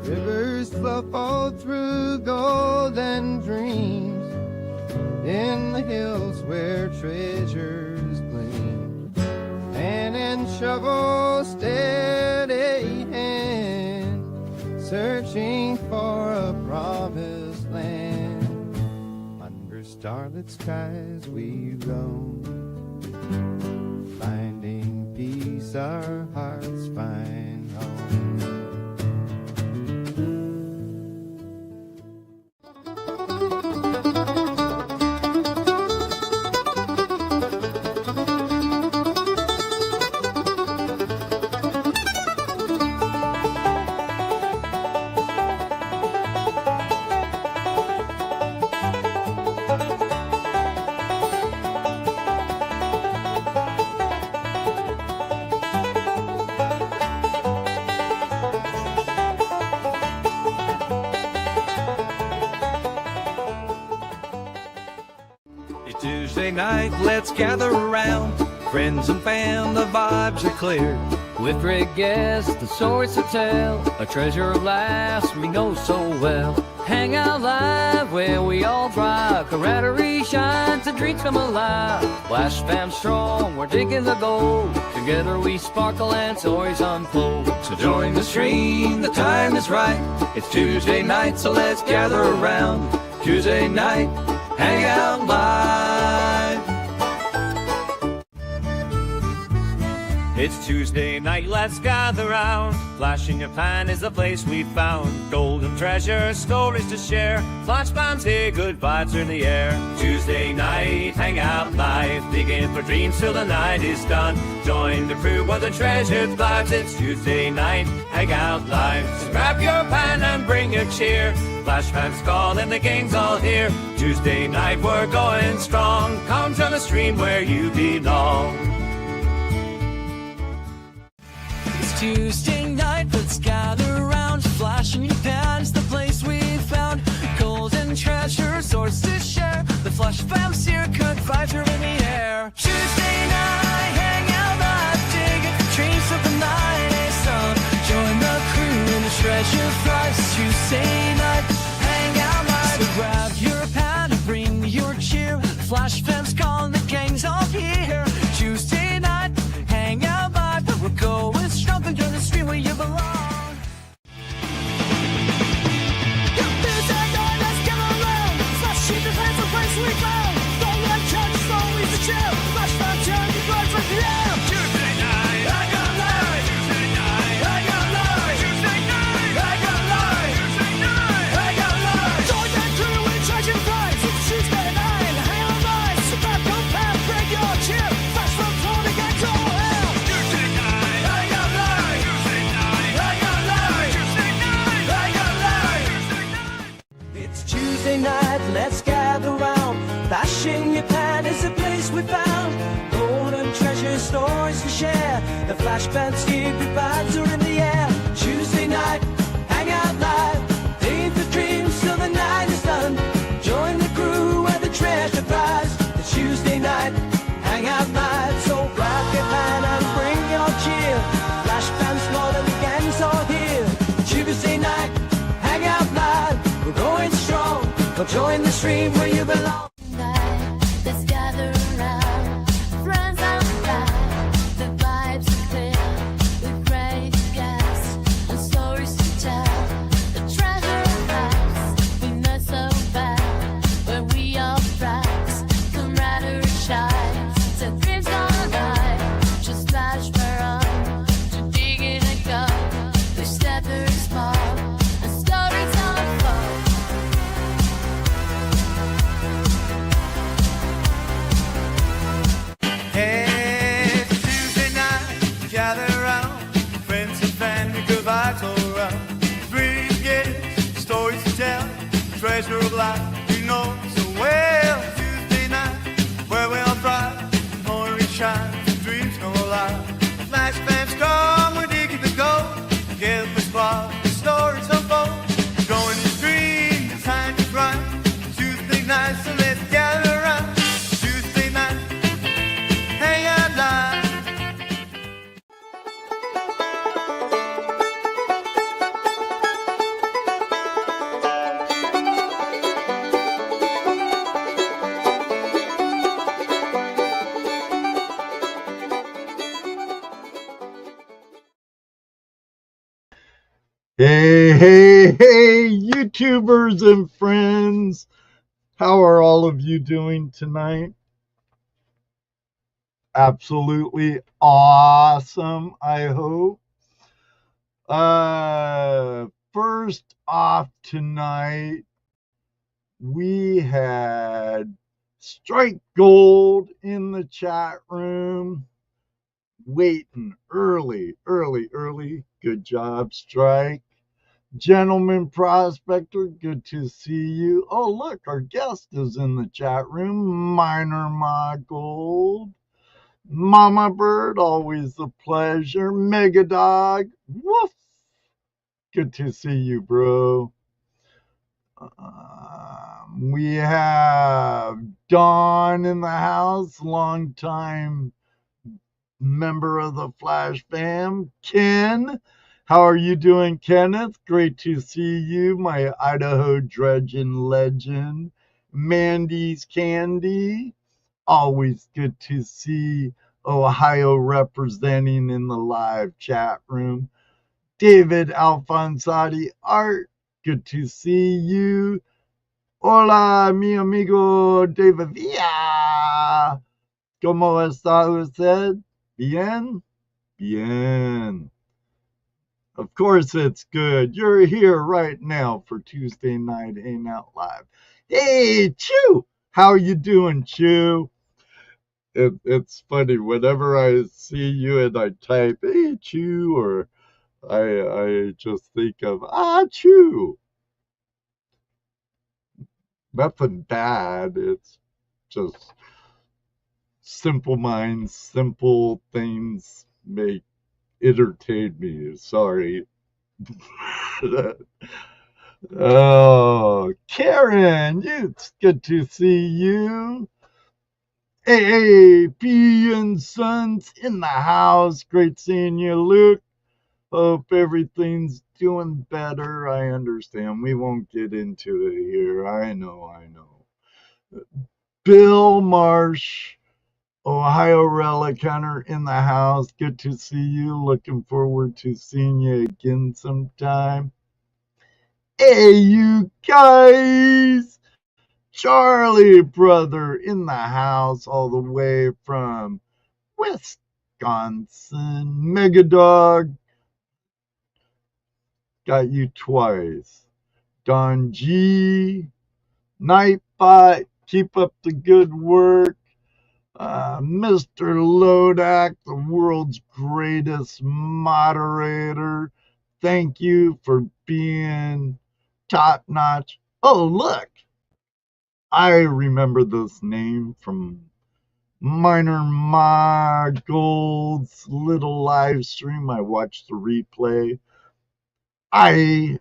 Rivers flow all through golden dreams in the hills where treasures gleam. Hand in shovel, steady hand, searching for a promised land. Under starlit skies we roam, finding peace our hearts find home. Tuesday night, let's gather around. Friends and fam, the vibes are clear. With great guests, the stories to tell, a treasure of laughs we know so well. Hangout Live, where we all thrive. Camaraderie shines, and dreams come alive. Flash fam strong, we're digging the gold. Together we sparkle and stories unfold. So join the stream, the time is right. It's Tuesday night, so let's gather around. Tuesday night, Hangout Live. It's Tuesday night, let's gather round. Flash in your pan is the place we found. Golden treasure, stories to share. Flash bombs here, good vibes are in the air. Tuesday night, Hangout Live. Digging for dreams till the night is done. Join the crew where the treasure thrives. It's Tuesday night, Hangout Live. So grab your pan and bring your cheer. Flash fans call and the gang's all here. Tuesday night, we're going strong. Come join the stream where you belong. Tuesday night, let's gather around. Flashing your pans, the place we found. Golden treasure, source to share. The Flash fam's here, good vibes are in the air. Tuesday night, hang out live. Digging for dreams of the night is on. Join the crew in the treasure thrives. Tuesday night, hang out live. So grab your pan and bring your cheer. The Flash fam's calling, the gang's all here. Tuesday night, hang out live. We're going strong, join the stream where you belong. Tuesday night, let's get around. Flash in the hands of place we found. Don't let change, always the chill. Flash fan turn the blood from the air. Tuesday night, hang out live. Tuesday night, hang out live. Tuesday night, hang out live. Tuesday night, hang out live. Join that crew in treasure prize. It's Tuesday night, hang out live. So grab your pan, bring your cheer. Flash from floor to get to hell. Tuesday night, hang out live. Tuesday night, hang out live. Tuesday night, hang out live. It's Tuesday night, let's gather round. Flashing your pan is the place we found. Golden treasure, stories to share. The Flash band's here, good vibes are in the air. Tuesday night, hang out live. Digging for dreams till the night is done. Join the crew where the treasure thrives. It's Tuesday night, hang out live. So grab your pan and bring your cheer. Flash band's more than the gang's all here. Tuesday night, hang out live. We're going strong. Come join the stream where you belong. Let's gather around, friends outside. The vibes are clear, with great guests and stories to tell. The treasure of lives we met so bad, where we all rise, camaraderie shines. The dreams gone live, just flash we're on. To dig in and go, we step very small, and stories unfold. Hey, it's Tuesday night, gather around. Friends and family, good vibes all around. Three gifts, stories to tell. Treasure of life, you know so well. Tuesday night, where we all thrive. Glory shines, and dreams come alive. Flash fans strong, we're digging the gold. Together we spark, the stories unfold. Going the stream, the time is right. Tuesday night, so let's gather around. Tuesday night, hang out live. Hey, YouTubers and friends. How are all of you doing tonight? Absolutely awesome, I hope. First off tonight, we had Strike Gold in the chat room. Waiting early. Good job, Strike. Gentleman Prospector, good to see you. Oh, look, our guest is in the chat room. Miner Ma Gold. Mama Bird, always a pleasure. Mega Dog, woof. Good to see you, bro. We have Dawn in the house, long time member of the Flash fam. Ken, how are you doing, Kenneth? Great to see you, my Idaho dredging legend. Mandy's Candy, always good to see Ohio representing in the live chat room. David Alfonsotti Art, good to see you. Hola, mi amigo David Villa. ¿Cómo está usted? Bien? Bien. Of course it's good. You're here right now for Tuesday Night Hangout Live. Hey, Chew! How you doing, Chew? It's funny. Whenever I see you and I type, hey, Chew, or I just think of, Chew. Nothing bad. It's just simple minds, simple things make entertain me. Sorry. Oh, Karen, it's good to see you. Hey, P and Sons in the house. Great seeing you, Luke. Hope everything's doing better. I understand. We won't get into it here. I know. Bill Marsh, Ohio Relic Hunter in the house. Good to see you. Looking forward to seeing you again sometime. Hey, you guys! Charlie brother in the house all the way from Wisconsin. Megadog, got you twice. Don G, Nightbot, keep up the good work. Mr. Lodak, the world's greatest moderator. Thank you for being top notch. Oh, look, I remember this name from Miner Ma Gold's little live stream. I watched the replay. I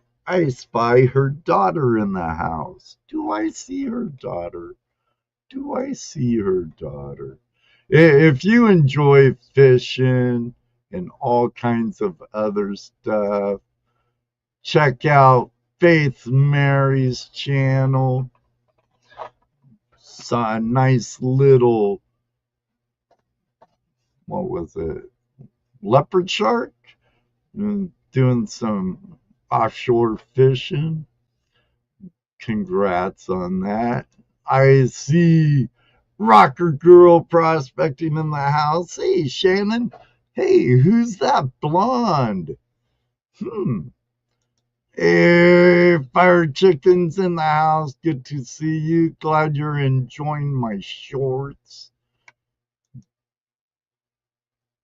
spy her daughter in the house. Do I see her daughter? If you enjoy fishing and all kinds of other stuff, check out Faith Mary's channel. Saw a nice little, what was it, leopard shark doing some offshore fishing. Congrats on that. I see Rocker Girl prospecting in the house. Hey, Shannon. Hey, who's that blonde? Hey, Fire Chicken's in the house. Good to see you. Glad you're enjoying my shorts.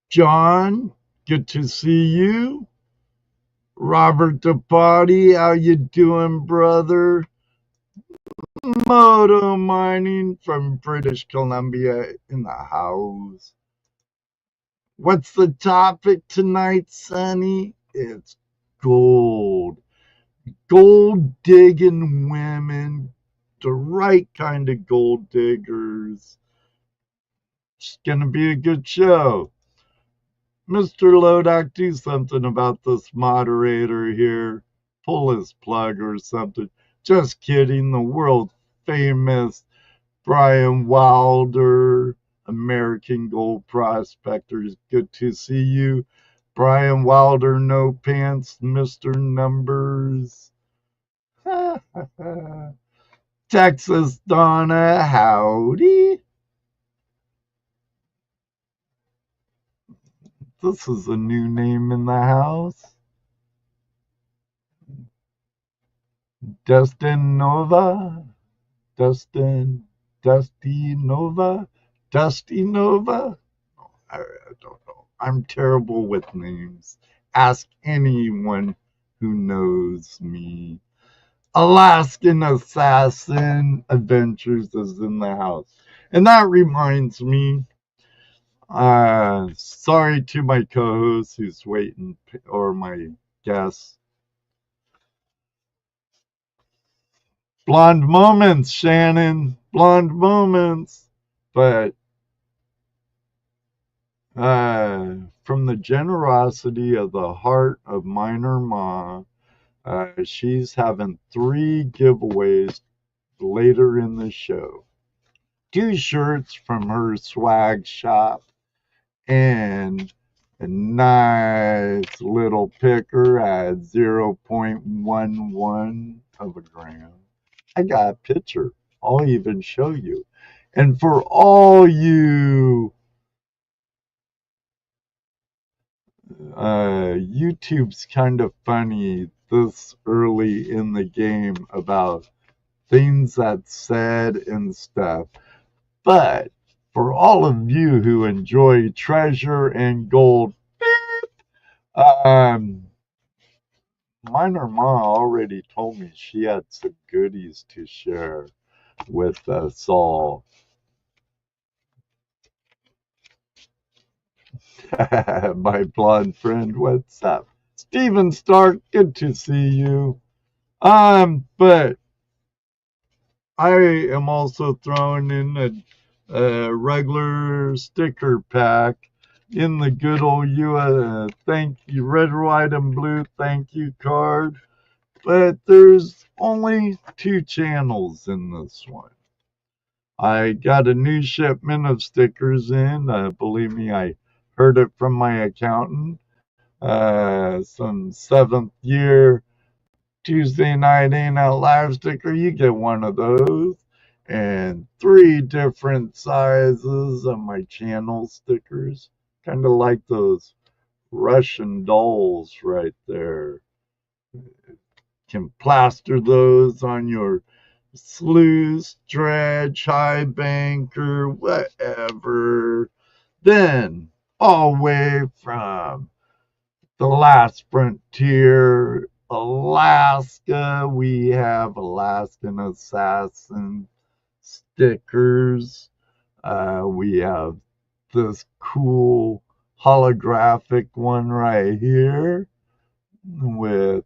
John, good to see you. Robert DeParty, how you doing, brother? Moto Mining from British Columbia in the house. What's the topic tonight, Sonny? It's gold. Gold digging women, the right kind of gold diggers. It's gonna be a good show. Mr. Lodak, do something about this moderator here. Pull his plug or something. Just kidding. The world famous Brian Wilder, American Gold Prospectors. Good to see you. Brian Wilder, no pants, Mr. Numbers. Texas Donna, howdy. This is a new name in the house. Dustin Nova. Dustin. Dusty Nova. Dusty Nova. I don't know. I'm terrible with names. Ask anyone who knows me. Alaskan Assassin Adventures is in the house. And that reminds me, sorry to my co-host who's waiting, or my guest. Blonde moments, Shannon. Blonde moments. But from the generosity of the heart of Minor Ma, she's having 3 giveaways later in the show. 2 shirts from her swag shop and a nice little picker at 0.11 of a gram. I got a picture. I'll even show you. And for all you YouTube's kind of funny this early in the game about things that's said and stuff. But for all of you who enjoy treasure and gold, Minor Ma already told me she had some goodies to share with us all. My blonde friend, what's up? Steven Stark, good to see you. But I am also throwing in a regular sticker pack in the good old thank you, red, white, and blue thank you card. But there's only 2 channels in this one. I got a new shipment of stickers in. Believe me, I heard it from my accountant. Some 7th year Tuesday night ain't out live sticker. You get one of those. And 3 different sizes of my channel stickers. Kind of like those Russian dolls right there. Can plaster those on your sluice, dredge, high banker, whatever. Then, all the way from the last frontier, Alaska, we have Alaskan Assassin stickers. We have this cool holographic one right here with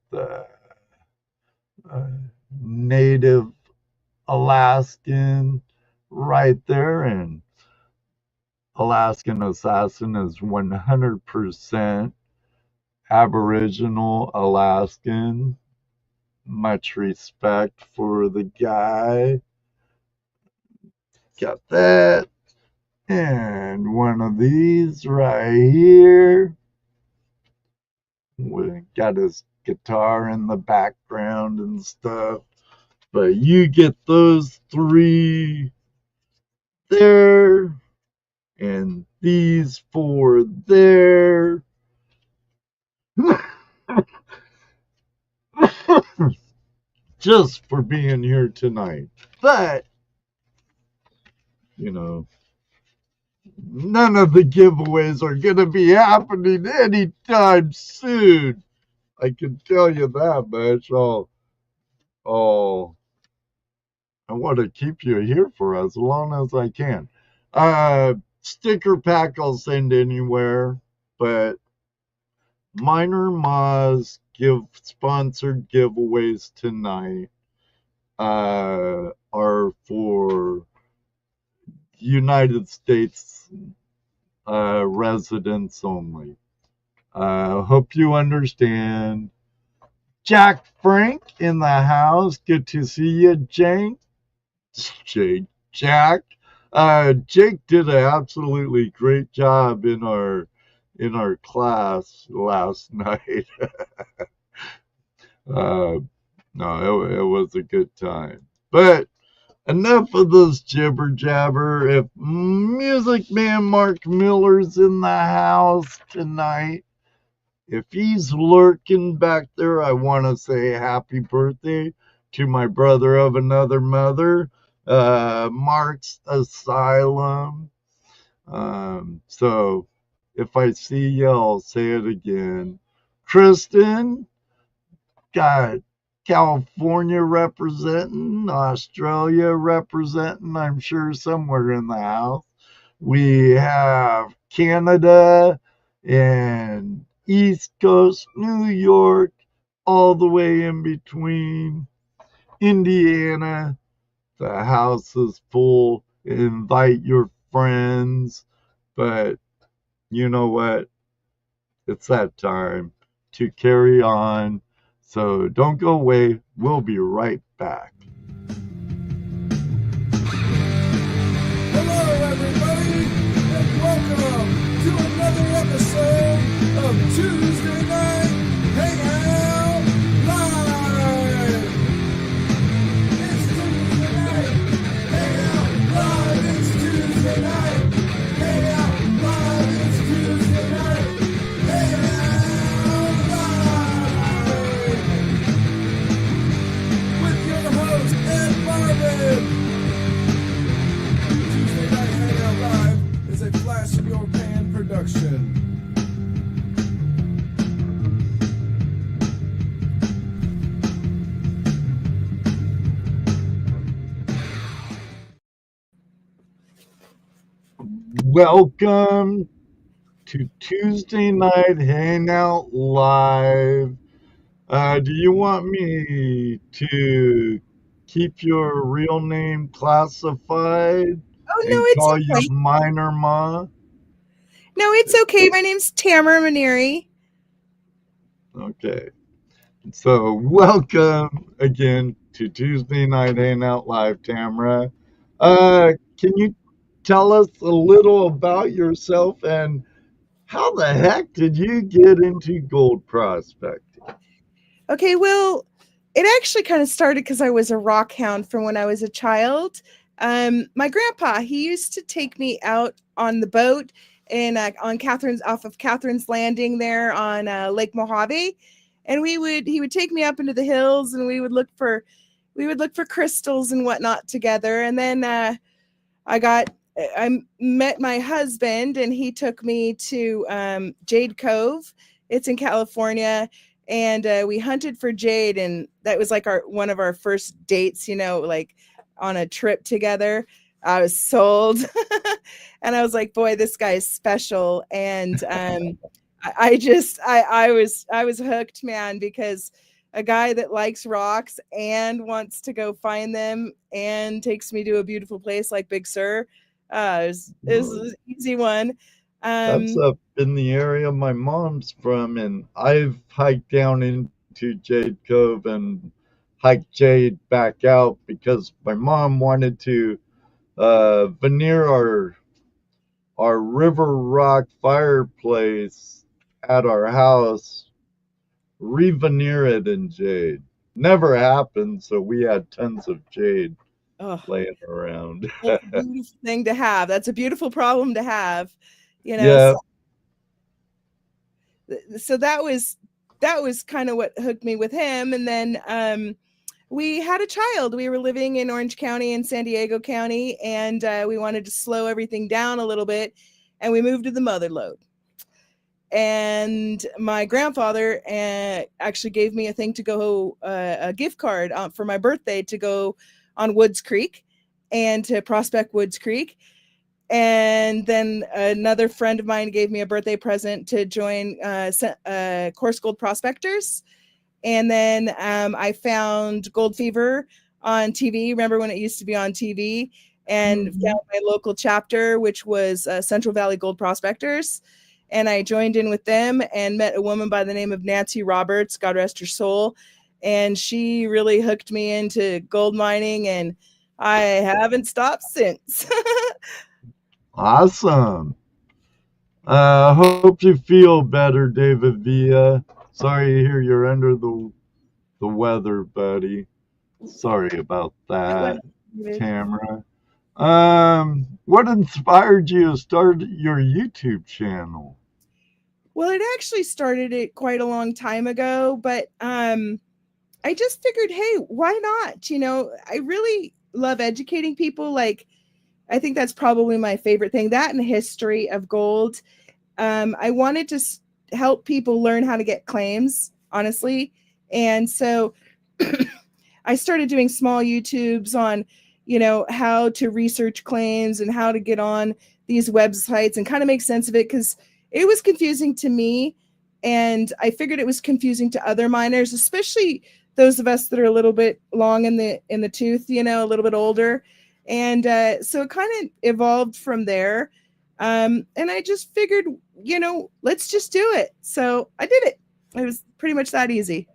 native Alaskan right there, and Alaskan Assassin is 100% Aboriginal Alaskan. Much respect for the guy. Got that. And one of these right here. We got his guitar in the background and stuff. But you get those 3 there. And these 4 there. Just for being here tonight. But, you know, none of the giveaways are going to be happening anytime soon. I can tell you that much. I want to keep you here for as long as I can. Sticker pack I'll send anywhere, but Minor Ma's sponsored giveaways tonight are for United States residents only. Hope you understand. Jack Frank in the house. Good to see you, Jack. Jake did an absolutely great job in our in our class last night. No, it was a good time. But enough of this jibber jabber. If Music Man Mark Miller's in the house tonight, if he's lurking back there, I want to say happy birthday to my brother of another mother, Mark's Asylum. So if I see you, I'll say it again. Kristen, got California representing, Australia representing, I'm sure somewhere in the house. We have Canada and East Coast, New York, all the way in between. Indiana, the house is full. Invite your friends. But you know what? It's that time to carry on. So don't go away. We'll be right back. Hello, everybody, and welcome to another episode of Tuesday Night Hangout Live. It's Tuesday night Hangout Live. It's Tuesday night Hangout Live. It's Tuesday night Hangout Live with your host Ed Marvin. Tuesday Night Hangout Live is a Flash in Your Pan production. Welcome to Tuesday Night Hangout Live. Do you want me to keep your real name classified Oh, no, and it's call you okay. Minor Ma? No, it's okay. My name's Tamara Maneri. Okay. So welcome again to Tuesday Night Hangout Live, Tamara. Can you tell us a little about yourself and how the heck did you get into gold prospecting? Okay, well, it actually kind of started because I was a rock hound from when I was a child. My grandpa, he used to take me out on the boat and on off of Catherine's Landing there on Lake Mojave, and he would take me up into the hills, and we would look for crystals and whatnot together. And then I met my husband, and he took me to Jade Cove. It's in California. And we hunted for jade, and that was like one of our first dates, like on a trip together. I was sold. And I was like, boy, this guy is special. And I was hooked, man, because a guy that likes rocks and wants to go find them and takes me to a beautiful place like Big Sur. It was an easy one. That's up in the area my mom's from, and I've hiked down into Jade Cove and hiked Jade back out because my mom wanted to veneer our river rock fireplace at our house, re-veneer it in jade. Never happened, so we had tons of jade laying around. That's a beautiful thing to have. That's a beautiful problem to have, Yeah. So that was kind of what hooked me with him. And then we had a child. We were living in Orange County and San Diego County, and we wanted to slow everything down a little bit, and we moved to the mother lode. And my grandfather actually gave me a thing to go, a gift card for my birthday to go on Woods Creek and to prospect Woods Creek. And then another friend of mine gave me a birthday present to join Course Gold Prospectors. And then I found Gold Fever on TV. Remember when it used to be on TV? And found my local chapter, which was Central Valley Gold Prospectors. And I joined in with them and met a woman by the name of Nancy Roberts, God rest her soul. And she really hooked me into gold mining, and I haven't stopped since. Awesome. Hope you feel better, David Villa. Sorry to hear you're under the weather, buddy. Sorry about that, Tamara. What inspired you to start your YouTube channel? Well, it actually started it quite a long time ago, but I just figured, hey, why not? I really love educating people. Like, I think that's probably my favorite thing. That and the history of gold. I wanted to help people learn how to get claims, honestly. And so I started doing small YouTubes on, how to research claims and how to get on these websites and kind of make sense of it, because it was confusing to me. And I figured it was confusing to other miners, especially those of us that are a little bit long in the tooth, a little bit older. And so it kind of evolved from there. And I just figured, let's just do it. So I did it. It was pretty much that easy.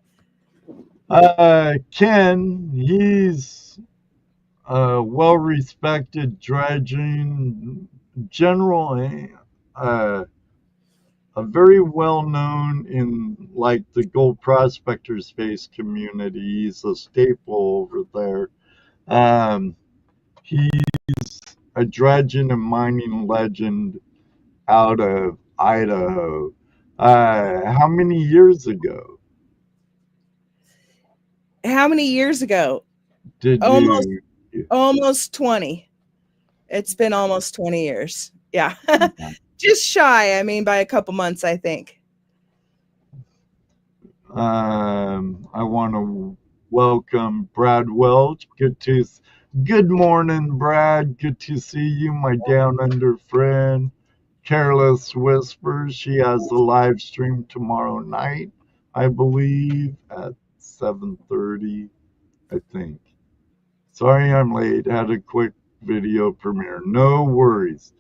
Ken, he's a well-respected dredging general, a very well-known in like the Gold Prospectors Space community. He's a staple over there. He's a dredging and mining legend out of Idaho. How many years ago How many years ago? did Almost 20. It's been almost 20 years. Yeah. Just shy. I mean, by a couple months, I think. I want to welcome Brad Welch. Good morning, Brad. Good to see you, my down under friend. Careless Whispers. She has the live stream tomorrow night, I believe, at 7:30, I think. Sorry I'm late. Had a quick video premiere. No worries.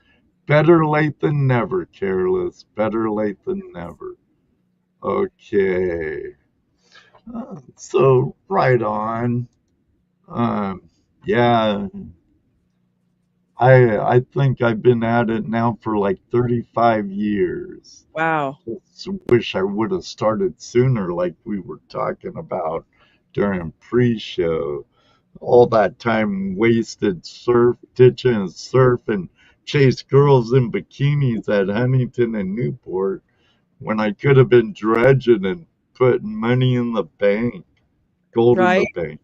Better late than never, Careless. Better late than never. Okay. So, right on. Yeah. I think I've been at it now for like 35 years. Wow. Just wish I would have started sooner, like we were talking about during pre-show. All that time wasted ditching and surf and chase girls in bikinis at Huntington and Newport when I could have been dredging and putting money in the bank, gold in the bank.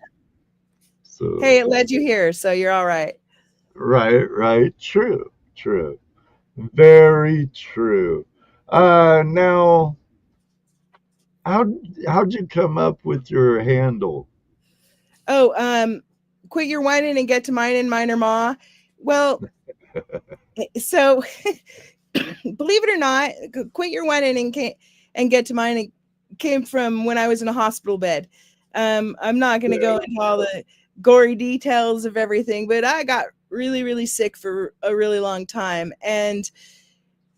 So hey, it led you here, so you're all right. Right. True. Very true. Now, how'd you come up with your handle? Oh, quit your whining and get to mining, Miner Ma. Well, so believe it or not, quit your whining and get to mining came from when I was in a hospital bed. I'm not going to go into all the gory details of everything, but I got really, really sick for a really long time. And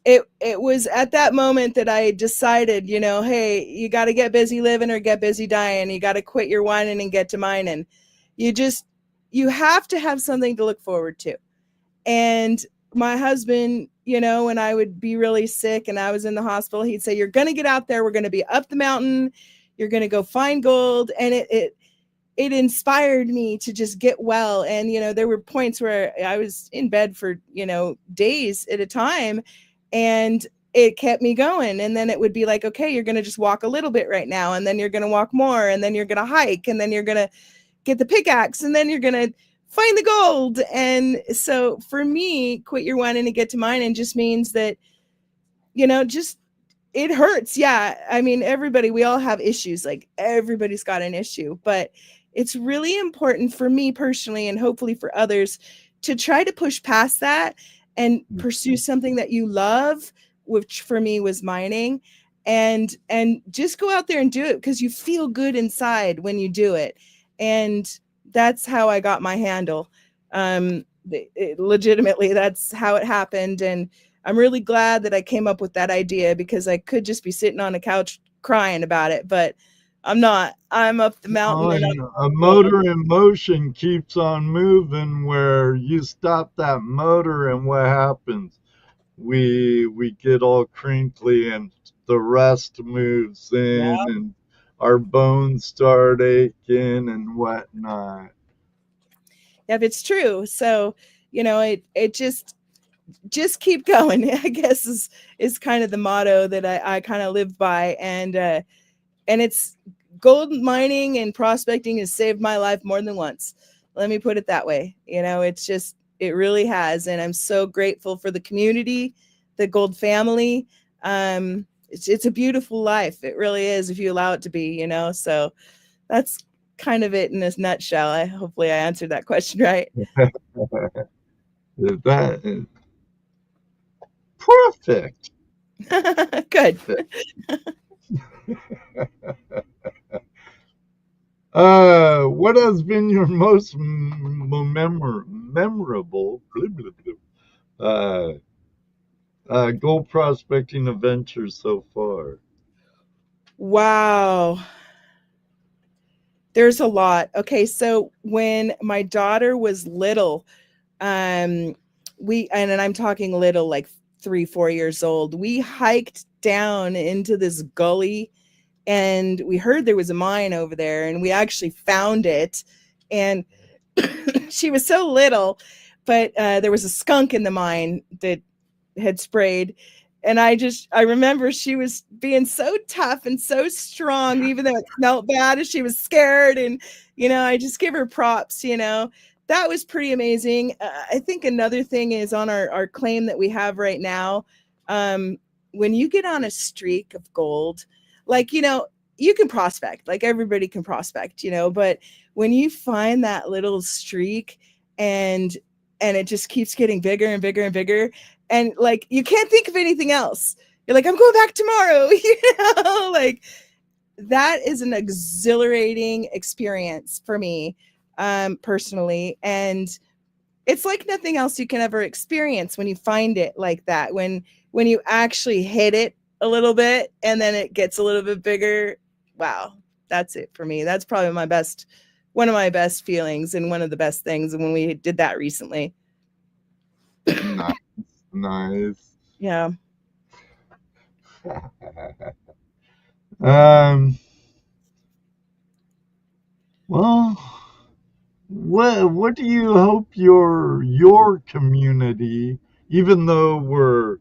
it was at that moment that I decided, hey, you got to get busy living or get busy dying. You got to quit your whining and get to mining. You have to have something to look forward to. And my husband, when I would be really sick and I was in the hospital, he'd say, you're going to get out there. We're going to be up the mountain. You're going to go find gold. And it inspired me to just get well. And, there were points where I was in bed for, days at a time, and it kept me going. And then it would be like, okay, you're going to just walk a little bit right now. And then you're going to walk more. And then you're going to hike. And then you're going to get the pickaxe. And then you're going to find the gold. And so for me, quit your whining and get to mining just means that, just it hurts. Yeah. I mean, we all have issues. Like everybody's got an issue, but it's really important for me personally, and hopefully for others, to try to push past that and pursue something that you love, which for me was mining, and just go out there and do it because you feel good inside when you do it. And that's how I got my handle. Legitimately, that's how it happened. And I'm really glad that I came up with that idea, because I could just be sitting on a couch crying about it, but I'm not. I'm up the mountain. A motor in motion keeps on moving. Where you stop that motor, and what happens? we get all crinkly and the rust moves in and our bones start aching and whatnot. If it's true. So, it just keep going, I guess is kind of the motto that I kind of live by. And it's gold mining and prospecting has saved my life more than once. Let me put it that way. It really has. And I'm so grateful for the community, the gold family. It's a beautiful life. It really is, if you allow it to be, so that's kind of it in this nutshell. Hopefully I answered that question right. That is perfect. Good. What has been your most memorable gold prospecting adventure so far? Wow. There's a lot. Okay, so when my daughter was little, and I'm talking little, like 3-4 years old, we hiked down into this gully and we heard there was a mine over there and we actually found it. And she was so little, but there was a skunk in the mine that had sprayed. And I remember she was being so tough and so strong, even though it smelled bad, and she was scared. And, I just give her props, that was pretty amazing. I think another thing is on our claim that we have right now. When you get on a streak of gold, like, you can prospect, like everybody can prospect, but when you find that little streak and it just keeps getting bigger and bigger and bigger, and like, you can't think of anything else. You're like, I'm going back tomorrow, like that is an exhilarating experience for me, personally. And it's like nothing else you can ever experience when you find it like that. When you actually hit it a little bit and then it gets a little bit bigger. Wow. That's it for me. That's probably one of my best feelings and one of the best things when we did that recently. Nice. Yeah. Well, what do you hope your community, even though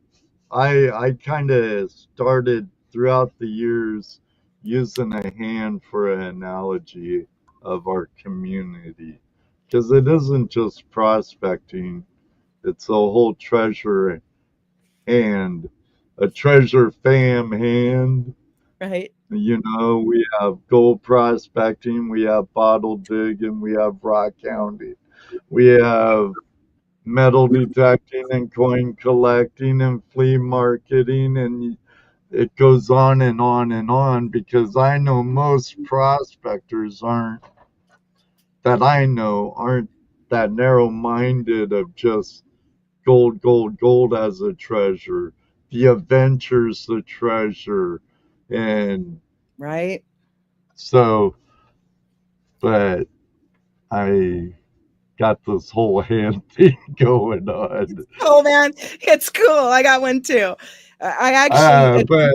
I kind of started throughout the years using a hand for an analogy of our community, because it isn't just prospecting, it's a whole treasure hand, a treasure fam hand. Right. We have gold prospecting, we have bottle digging, we have rock hounding, we have metal detecting and coin collecting and flea marketing, and it goes on and on and on, because I know most prospectors aren't that narrow minded of just gold, gold, gold as a treasure. The adventure's the treasure. And right. So, but I got this whole hand thing going on. Oh man, it's cool. I got one too. I actually, But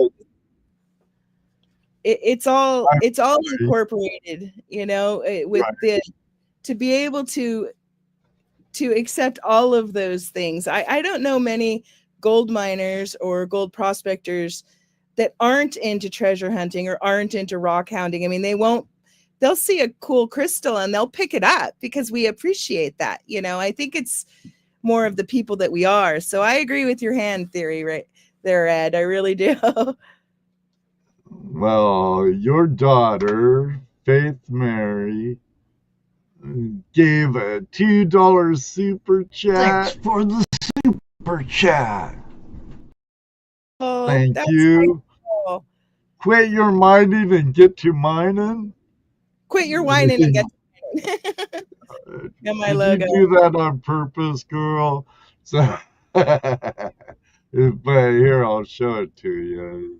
it's all incorporated, with right. to be able to accept all of those things. I don't know many gold miners or gold prospectors that aren't into treasure hunting or aren't into rock hounding. I mean, they'll see a cool crystal and they'll pick it up because we appreciate that. I think it's more of the people that we are. So I agree with your hand theory right there, Ed. I really do. Well, your daughter, Faith Mary, gave a $2 super chat. Thanks for the super chat. Oh, thank that's you. Cool. Quit your mining and get to mining. Quit your whining and get to mining. Got my logo. You do that on purpose, girl? So, but here, I'll show it to you.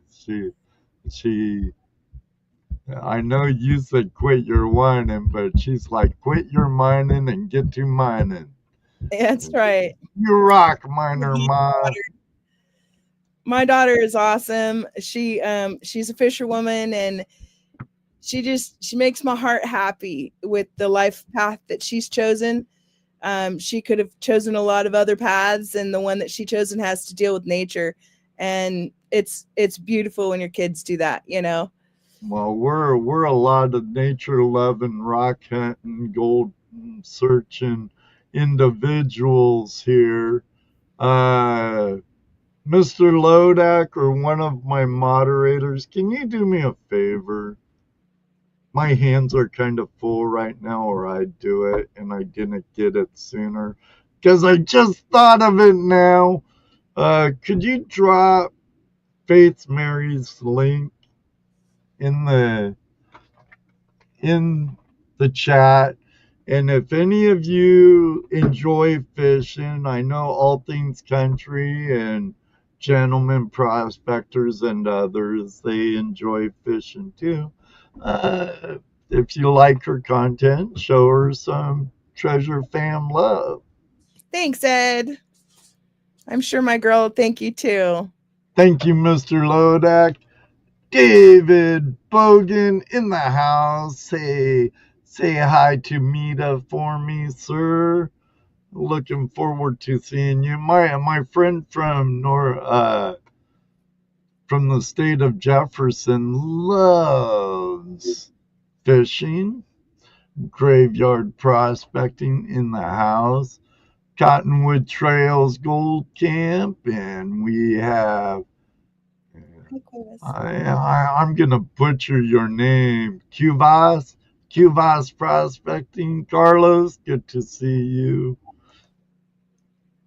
I know you said quit your whining, but she's like, quit your mining and get to mining. That's right. You rock, miner, Ma. My daughter is awesome. She's a fisherwoman, and she makes my heart happy with the life path that she's chosen. She could have chosen a lot of other paths, and the one that she chosen has to deal with nature, and it's beautiful when your kids do that, you know. Well, we're a lot of nature loving, rock hunting, gold searching individuals here. Mr. Lodak or one of my moderators, can you do me a favor? My hands are kind of full right now, or I'd do it, and I didn't get it sooner because I just thought of it now. Could you drop Faith Mary's link in the chat? And if any of you enjoy fishing, I know All Things Country and Gentlemen Prospectors and others, they enjoy fishing too. If you like her content, show her some Treasure Fam love. Thanks, Ed. I'm sure my girl will thank you too. Thank you, Mr. Lodak. David Bogan in the house. Say hi to Mita for me, sir. Looking forward to seeing you. My friend from the state of Jefferson loves fishing, graveyard prospecting in the house, Cottonwood Trails Gold Camp, and we have I'm gonna butcher your name. Cuvas Prospecting. Carlos, good to see you.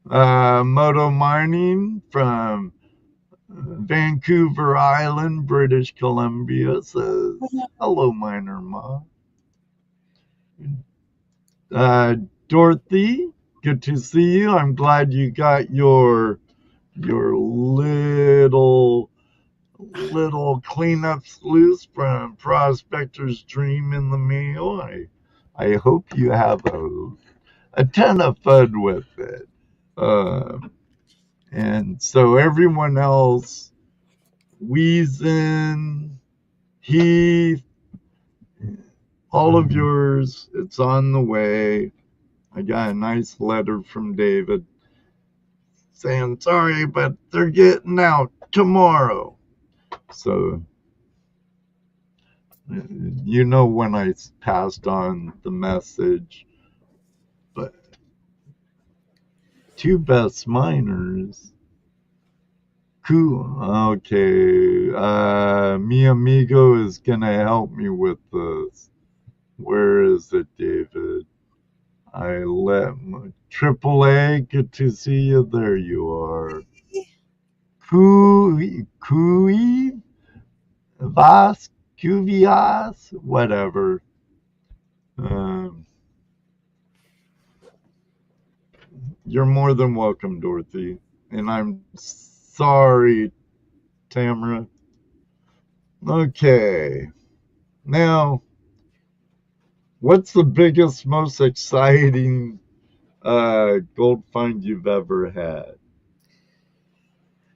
Moto Mining from Vancouver Island, British Columbia says, hello, Miner Ma. Dorothy, good to see you. I'm glad you got your little cleanup sluice from Prospector's Dream in the mail. I hope you have a ton of fun with it. And so everyone else, Weezen, Heath, all of yours, it's on the way. I got a nice letter from David saying, sorry, but they're getting out tomorrow. So, you know when I passed on the message. But two best miners. Cool. Okay. Mi amigo is going to help me with this. Where is it, David? I let AAA, good to see you. There you are. Cuvias, whatever. You're more than welcome, Dorothy. And I'm sorry, Tamara. Okay. Now, what's the biggest, most exciting gold find you've ever had?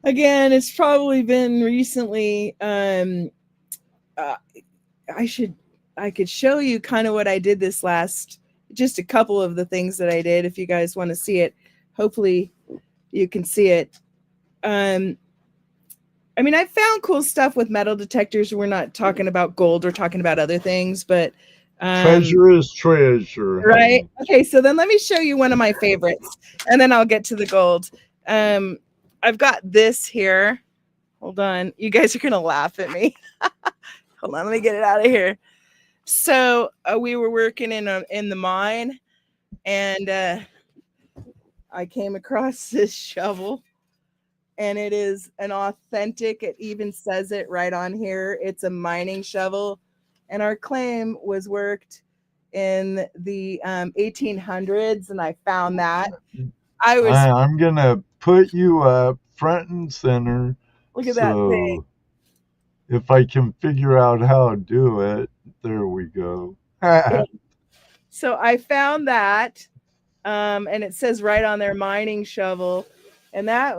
Again, it's probably been recently. I could show you kind of what I did this last, just a couple of the things that I did. If you guys want to see it, hopefully you can see it. I mean, I found cool stuff with metal detectors. We're not talking about gold. We're talking about other things, but treasure is treasure. Right. Okay. So then let me show you one of my favorites, and then I'll get to the gold. I've got this here. Hold on. You guys are going to laugh at me. Hold on. Let me get it out of here. So we were working in the mine, and I came across this shovel, and it is an authentic, it even says it right on here. It's a mining shovel, and our claim was worked in the 1800s, and I found that. I'm going to put you up front and center. Look at that thing. If I can figure out how to do it, there we go. So I found that, and it says right on there, mining shovel. And that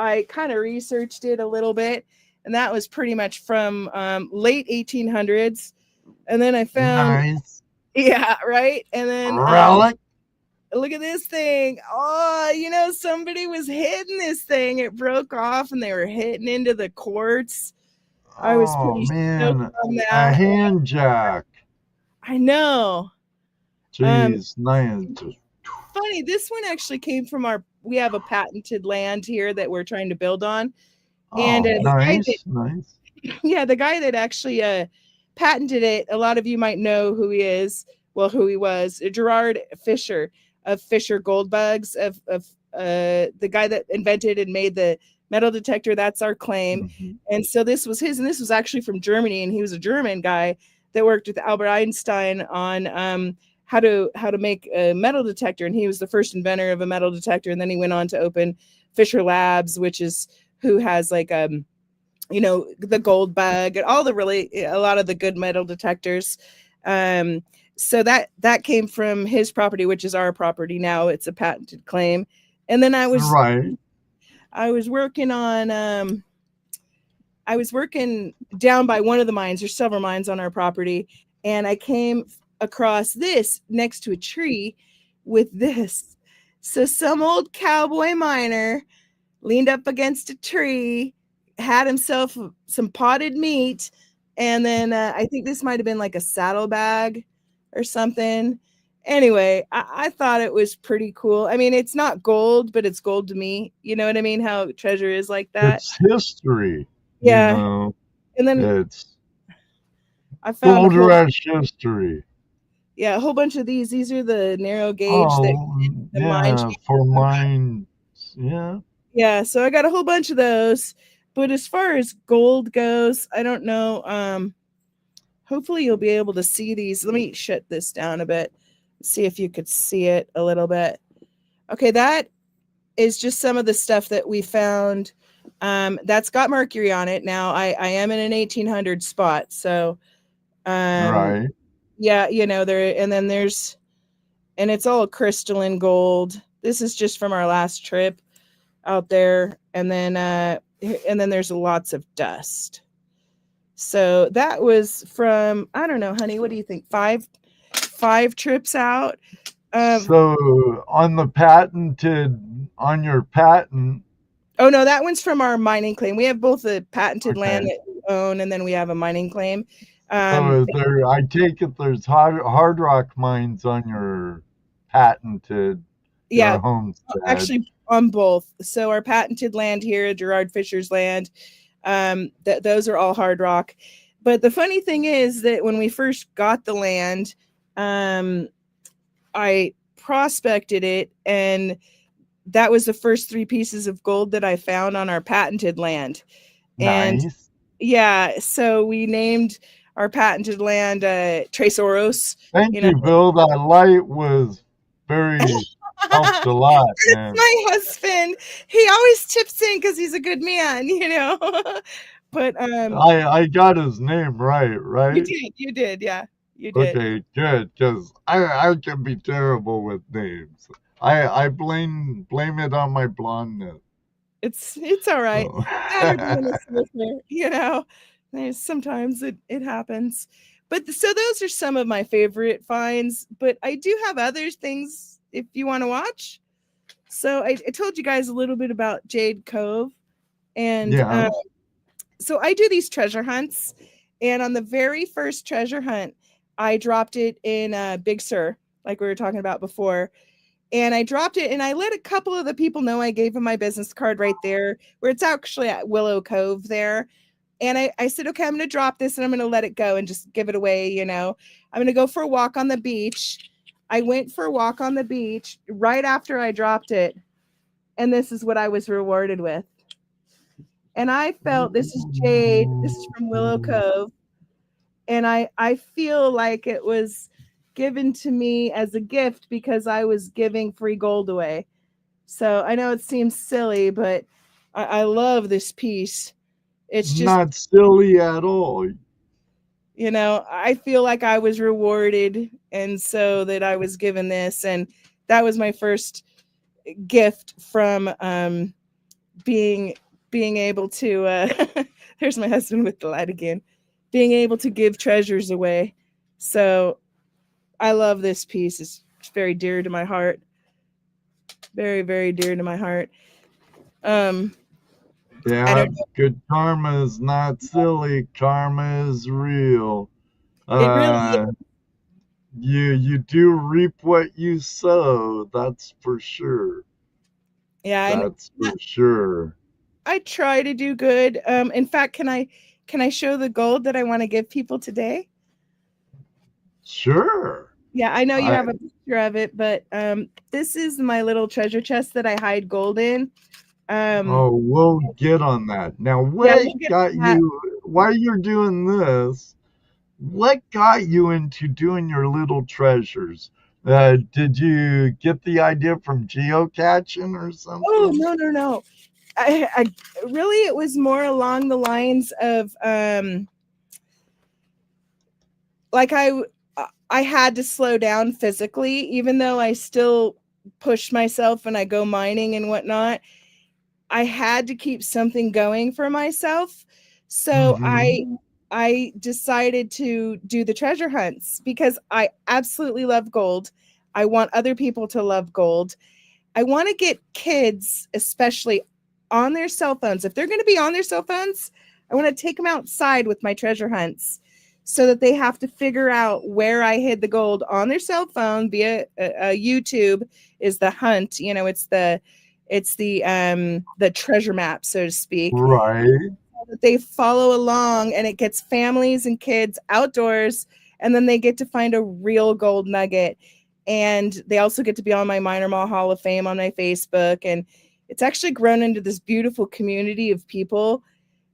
I kind of researched it a little bit, and that was pretty much from late 1800s. And then I found, Nice. yeah, right. And then Relic. look at this thing. Oh, you know, somebody was hitting this thing. It broke off, and they were hitting into the quartz. I was Oh pretty man, stoked on a that. hand jack. I know. Jeez, nice. Funny, this one actually came from we have a patented land here that we're trying to build on. And Oh, the guy nice, nice. yeah, the guy that actually patented it, a lot of you might know who he is. Well, who he was, Gerard Fisher of Fisher Gold Bugs, of the guy that invented and made the metal detector. That's our claim. Mhm. And so this was his, and this was actually from Germany, and he was a German guy that worked with Albert Einstein on how to make a metal detector, and he was the first inventor of a metal detector. And then he went on to open Fisher Labs, which is who has like you know, the Gold Bug and all the a lot of the good metal detectors. So that came from his property, which is our property now. It's a patented claim. And then I was working on I was working down by one of the mines. There's several mines on our property, and I came across this next to a tree with this. So some old cowboy miner leaned up against a tree, had himself some potted meat, and then I think this might have been like a saddlebag or something. Anyway, I thought it was pretty cool. I mean, it's not gold, but it's gold to me. You know what I mean? How treasure is like that. It's history. Yeah. You know, And then it's I found gold rush history. yeah, a whole bunch of these. These are the narrow gauge Oh, the mine yeah, for mine. Yeah. Yeah, so I got a whole bunch of those. But as far as gold goes, I don't know. Hopefully you'll be able to see these. Let me shut this down a bit. See if you could see it a little bit. Okay, that is just some of the stuff that we found. That's got mercury on it. Now I am in an 1800 spot, so Right. yeah, you know, and it's all crystalline gold. This is just from our last trip out there, and then there's lots of dust. So that was from, I don't know, honey, what do you think? Five trips out. So on your patent. Oh no, that one's from our mining claim. We have both a patented Okay. land that we own, and then we have a mining claim. So I take it there's hard rock mines on your patented Yeah, your homestead. actually on both. So our patented land here, Gerard Fisher's land, those are all hard rock. But the funny thing is that when we first got the land, I prospected it, and that was the first 3 pieces of gold that I found on our patented land. And Nice. yeah, so we named our patented land Tres Oros. Thank you know. Bill. That light was very helped a lot, man. My husband, he always chips in because he's a good man, you know. But I got his name right? you did, yeah, you did. Okay, good, because I can be terrible with names. I blame it on my blondness. It's all right. Oh. You know, sometimes it happens. But so those are some of my favorite finds. But I do have other things if you want to watch. So I told you guys a little bit about Jade Cove, and Yeah. so I do these treasure hunts. And on the very first treasure hunt, I dropped it in Big Sur, like we were talking about before. And I dropped it, and I let a couple of the people know. I gave them my business card right there, where it's actually at Willow Cove there. And I said, okay, I'm going to drop this, and I'm going to let it go and just give it away. You know, I'm going to go for a walk on the beach. I went for a walk on the beach right after I dropped it. And this is what I was rewarded with. And I felt, this is jade. This is from Willow Cove. And I feel like it was given to me as a gift because I was giving free gold away. So I know it seems silly, but I love this piece. It's just not silly at all. You know, I feel like I was rewarded, and so that I was given this, and that was my first gift from being able to there's my husband with the light again, being able to give treasures away. So I love this piece. It's very dear to my heart. Very, very dear to my heart. I Yeah, don't know. good karma is not silly. Karma is real. It really Uh, you do reap what you sow. That's for sure. yeah, and That's for sure. I try to do good. In fact, can I show the gold that I want to give people today? Sure. Yeah, I know you I, have a picture of it, but this is my little treasure chest that I hide gold in. we'll get on that. Now, Yeah, what we'll get got to that. you, while you're doing this, what got you into doing your little treasures? Did you get the idea from geocaching or Oh, something? no. I really, it was more along the lines of like I had to slow down physically, even though I still push myself and I go mining and whatnot. I had to keep something going for myself. So Mm-hmm. I decided to do the treasure hunts because I absolutely love gold. I want other people to love gold. I want to get kids, especially on their cell phones. If they're going to be on their cell phones, I want to take them outside with my treasure hunts so that they have to figure out where I hid the gold on their cell phone via YouTube is the hunt. You know, it's the treasure map, so to speak. Right. That they follow along and it gets families and kids outdoors, and then they get to find a real gold nugget. And they also get to be on my Miner Mall Hall of Fame on my Facebook. And it's actually grown into this beautiful community of people.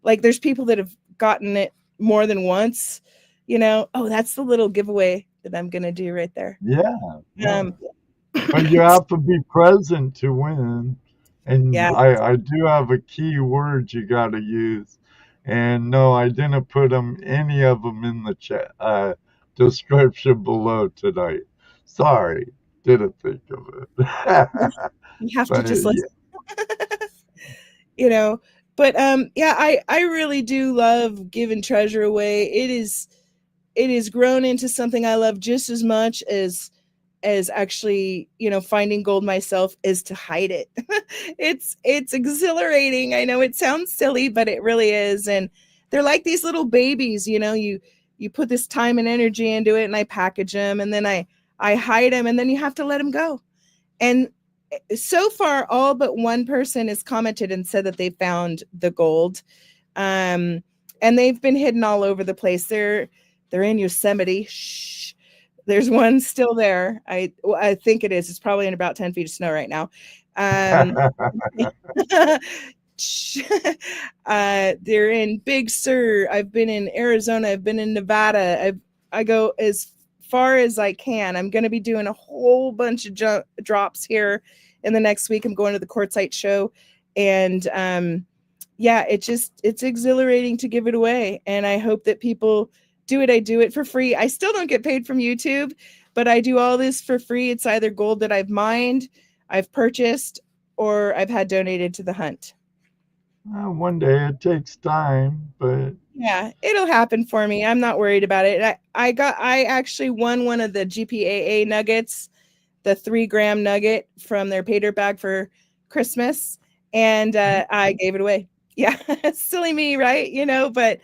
Like there's people that have gotten it more than once, you know. Oh, that's the little giveaway that I'm going to do right there. Yeah. Yeah. Um, But you have to be present to win. And yeah. I do have a key word you got to use. And no, I didn't put any of them in the chat description below tonight. Sorry, didn't think of it. You have to But just yeah, listen. You know, but yeah, I really do love giving treasure away. It is grown into something I love just as much as actually, you know, finding gold myself is to hide it. It's exhilarating. I know it sounds silly, but it really is. And they're like these little babies, you know. You put this time and energy into it, and I package them, and then I hide them, and then you have to let them go. And so far, all but one person has commented and said that they found the gold. And they've been hidden all over the place. They're in Yosemite. Shh. There's one still there. I think it is. It's probably in about 10 feet of snow right now. They're in Big Sur. I've been in Arizona. I've been in Nevada. I go as far as I can. I'm going to be doing a whole bunch of drops here in the next week. I'm going to the Quartzite show, and yeah, it's exhilarating to give it away, and I hope that people do it. I do it for free. I still don't get paid from YouTube, but I do all this for free. It's either gold that I've mined, I've purchased, or I've had donated to the hunt. one day it takes time, but Yeah, it'll happen for me. I'm not worried about it. I actually won one of the GPAA nuggets, the 3-gram nugget from their pay dirt bag for Christmas, and I gave it away. Yeah, silly me, right? You know, but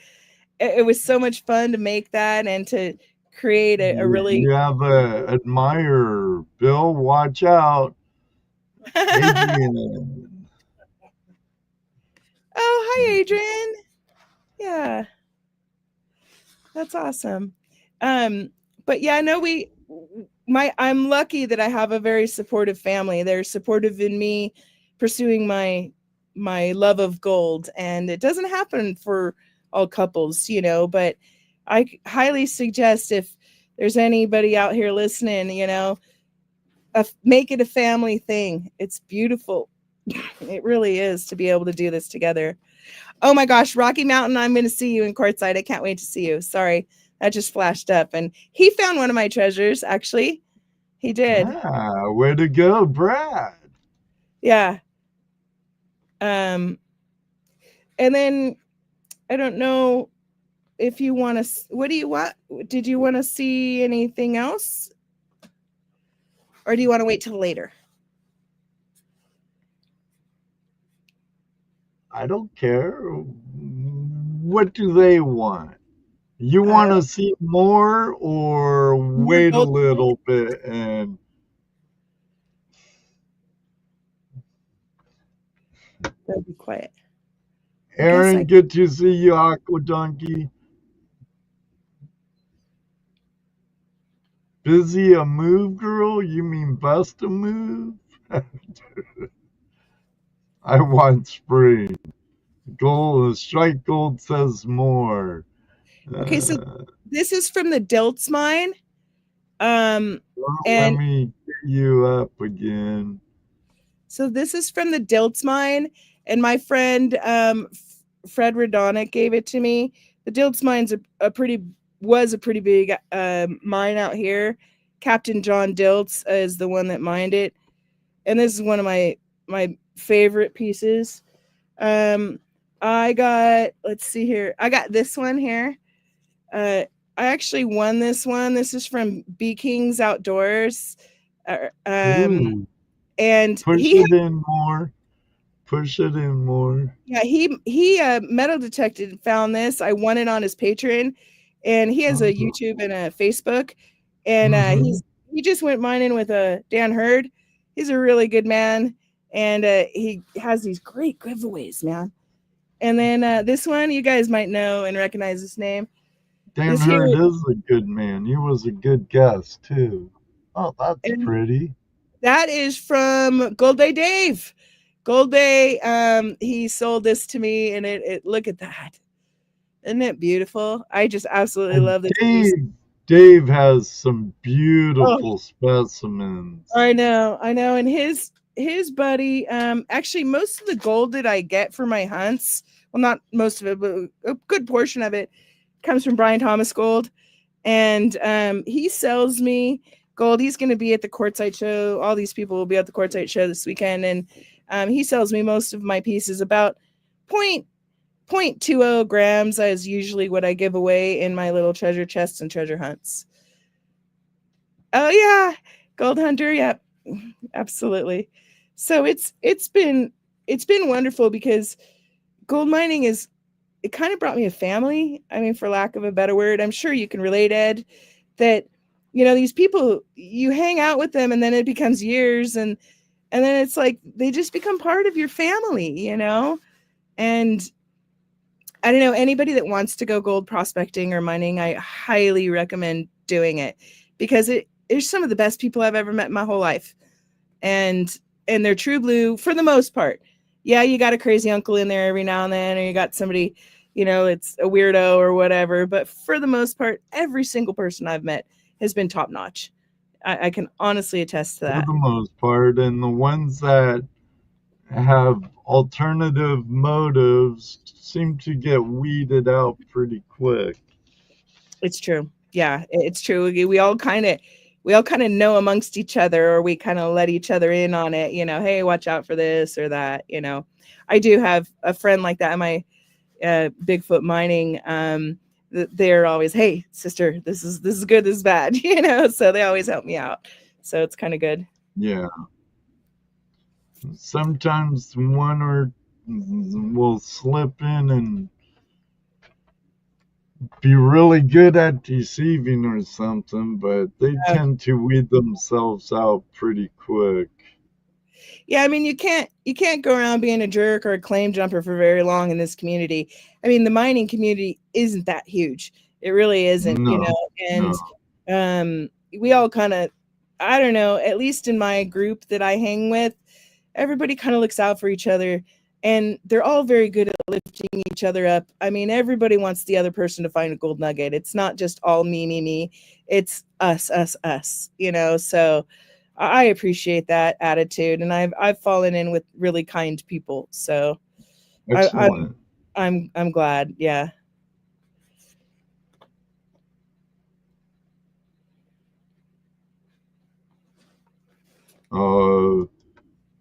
it was so much fun to make that and to create a really you have a admirer. Bill, watch out. Adrian. Oh, hi, Adrian. Yeah, that's awesome. But yeah, no, I'm lucky that I have a very supportive family. They're supportive in me pursuing my love of gold, and it doesn't happen for all couples, you know, but I highly suggest if there's anybody out here listening, you know, make it a family thing. It's beautiful. It really is to be able to do this together. Oh my gosh, Rocky Mountain, I'm going to see you in Quartzite. I can't wait to see you. Sorry, that just flashed up. And he found one of my treasures, actually. He did. Way to go, Brad. Yeah. And then I don't know if you want to. What do you want? Did you want to see anything else, or do you want to wait till later? I don't care. What do they want? You want to see more or More wait a gold. little bit and That'd be quiet. Aaron, good to see you, Aqua Donkey. Busy a move, girl? You mean bust a move? I want spring. Gold, strike gold says more. Okay, so this is from the Dilts mine. Let And me get you up again. so this is from the Dilts mine, and my friend Fred Radonic gave it to me. The Dilts mine's was a pretty big mine out here. Captain John Dilts is the one that mined it, and this is one of my favorite pieces. I got, let's see here. I got this one here. I actually won this one. This is from B Kings Outdoors. Ooh, And push he, it in more. Push it in more. yeah, he metal detected and found this. I won it on his Patreon, and he has a YouTube and a Facebook, and he just went mining with Dan Hurd. He's a really good man, and he has these great giveaways, man. And then this one, you guys might know and recognize this name. Dan Hurd is a good man. He was a good guest too. Oh, that's pretty. That is from Gold Bay Dave. Gold Bay, he sold this to me, and it look at that. Isn't it beautiful? I just absolutely love this piece. Dave has some beautiful specimens. I know. And his buddy, actually most of the gold that I get for my hunts, well, not most of it, but a good portion of it comes from Brian Thomas Gold. And he sells me gold. He's going to be at the Quartzite show. All these people will be at the Quartzite show this weekend. And he sells me most of my pieces. About 0.20 grams is usually what I give away in my little treasure chests and treasure hunts. Oh yeah, Gold Hunter. Yep, absolutely. So it's been wonderful because gold mining it kind of brought me a family. I mean, for lack of a better word, I'm sure you can relate, Ed, that, you know, these people, you hang out with them and then it becomes years and then it's like, they just become part of your family, you know? And I don't know, anybody that wants to go gold prospecting or mining, I highly recommend doing it because it's some of the best people I've ever met in my whole life. And they're true blue for the most part. Yeah, you got a crazy uncle in there every now and then, or you got somebody, you know, it's a weirdo or whatever. But for the most part, every single person I've met has been top notch. I can honestly attest to that. For the most part, and the ones that have alternative motives seem to get weeded out pretty quick. It's true. Yeah, it's true. We all kind of know amongst each other, or we kind of let each other in on it, you know, hey, watch out for this or that, you know. I do have a friend like that in my Bigfoot mining. They're always, hey, sister, this is good, this is bad, you know, so they always help me out. So it's kind of good. Yeah. Sometimes one or will slip in and be really good at deceiving or something, but they tend to weed themselves out pretty quick. Yeah, I mean, you can't go around being a jerk or a claim jumper for very long in this community. I mean, the mining community isn't that huge. It really isn't, you know. And we all kind of, I don't know, at least in my group that I hang with, everybody kind of looks out for each other, and they're all very good at lifting each other up. I mean, everybody wants the other person to find a gold nugget. It's not just all me. It's us, you know. So I appreciate that attitude, and I've fallen in with really kind people. So I'm glad. Yeah.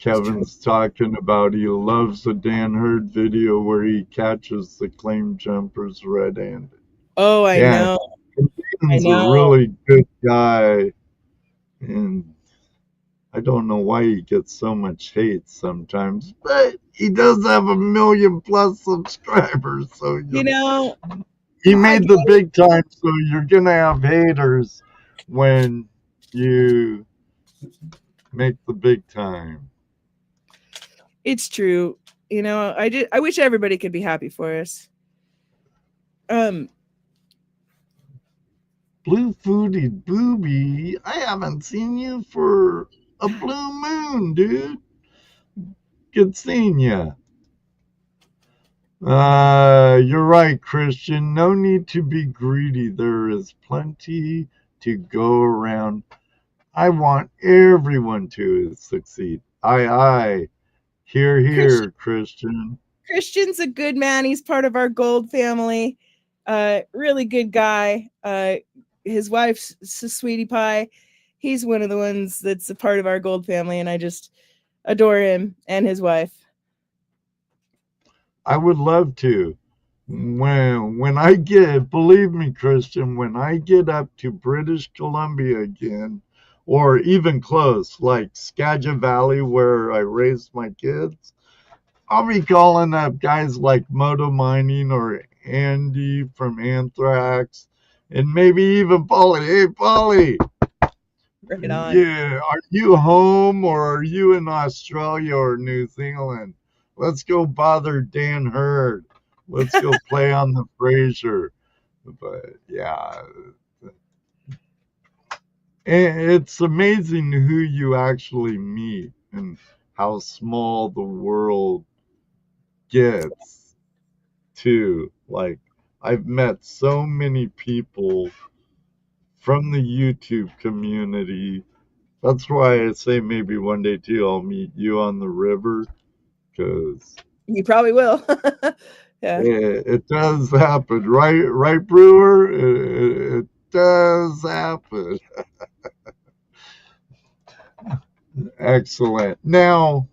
Kevin's talking about he loves the Dan Hurd video where he catches the claim jumpers red-handed. Oh, I Yeah, know. Kevin's a really good guy, and I don't know why he gets so much hate sometimes, but he does have 1 million plus subscribers, so You know, he I made get the big time, so you're gonna have haters when you make the big time. it's true. You know, I wish everybody could be happy for us. Blue Foodie Booby, I haven't seen you for a blue moon, dude. Good seeing you. You're right, Christian. No need to be greedy. There is plenty to go around. I want everyone to succeed. Aye. Here, Christian. Christian's a good man. He's part of our gold family. Really good guy. His wife's sweetie pie. He's one of the ones that's a part of our gold family, and I just adore him and his wife. I would love to. When I get, believe me, Christian, when I get up to British Columbia again, or even close, like Skagit Valley, where I raised my kids, I'll be calling up guys like Moto Mining or Andy from Anthrax, and maybe even Polly. Hey, Polly. Right on. Yeah, are you home or are you in Australia or New Zealand? Let's go bother Dan Hurd. Let's go play on the Fraser. But yeah, it's amazing who you actually meet and how small the world gets too. Like, I've met so many people from the YouTube community. That's why I say maybe one day too I'll meet you on the river, because You probably will. Yeah. it does happen, right, Brewer? It does happen. Excellent. Now,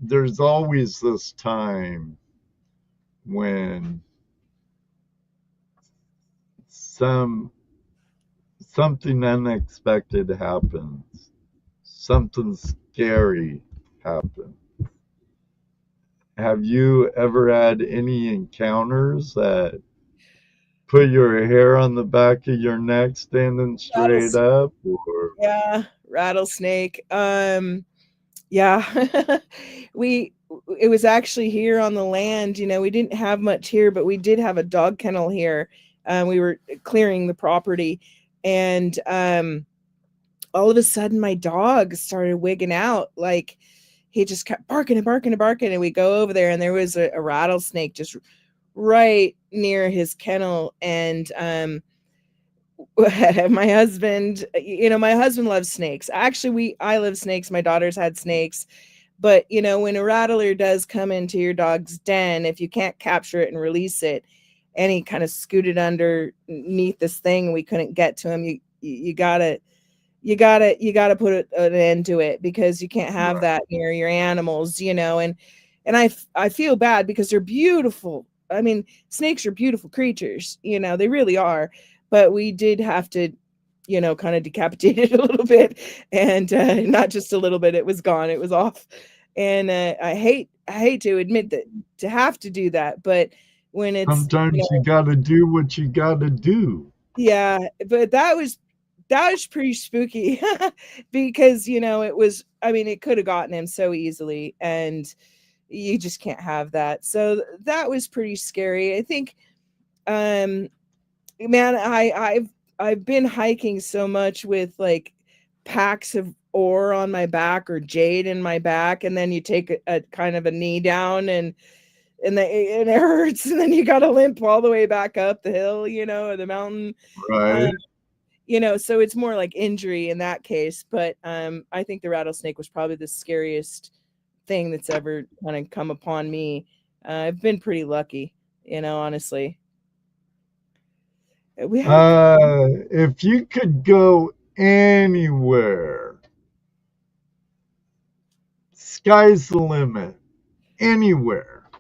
there's always this time when something unexpected happens, something scary happens. Have you ever had any encounters that put your hair on the back of your neck standing straight up? Or Yeah, rattlesnake. Yeah. It was actually here on the land. You know, we didn't have much here, but we did have a dog kennel here. We were clearing the property, and all of a sudden my dog started wigging out. Like, he just kept barking and barking and barking, and we go over there, and there was a rattlesnake just right near his kennel. And my husband loves snakes. Actually, I love snakes. My daughter's had snakes. But, you know, when a rattler does come into your dog's den, if you can't capture it and release it, and he kind of scooted underneath this thing and we couldn't get to him, you gotta put an end to it, because you can't have that near your animals, you know. And I feel bad, because they're beautiful. I mean, snakes are beautiful creatures, you know, they really are. But we did have to, you know, kind of decapitate it a little bit, and not just a little bit. It was gone. It was off. And I hate to admit that, to have to do that, but when it's sometimes you gotta do what you gotta do. Yeah, but that was pretty spooky, because, you know, it could have gotten him so easily, and you just can't have that. So that was pretty scary. I think, man, I've been hiking so much with like packs of ore on my back or jade in my back, and then you take a kind of a knee down, and it hurts, and then you got to limp all the way back up the hill, you know, or the mountain. Right. You know, so it's more like injury in that case. But I think the rattlesnake was probably the scariest thing that's ever kind of come upon me. I've been pretty lucky, you know, honestly. If you could go anywhere Sky's the limit. Anywhere.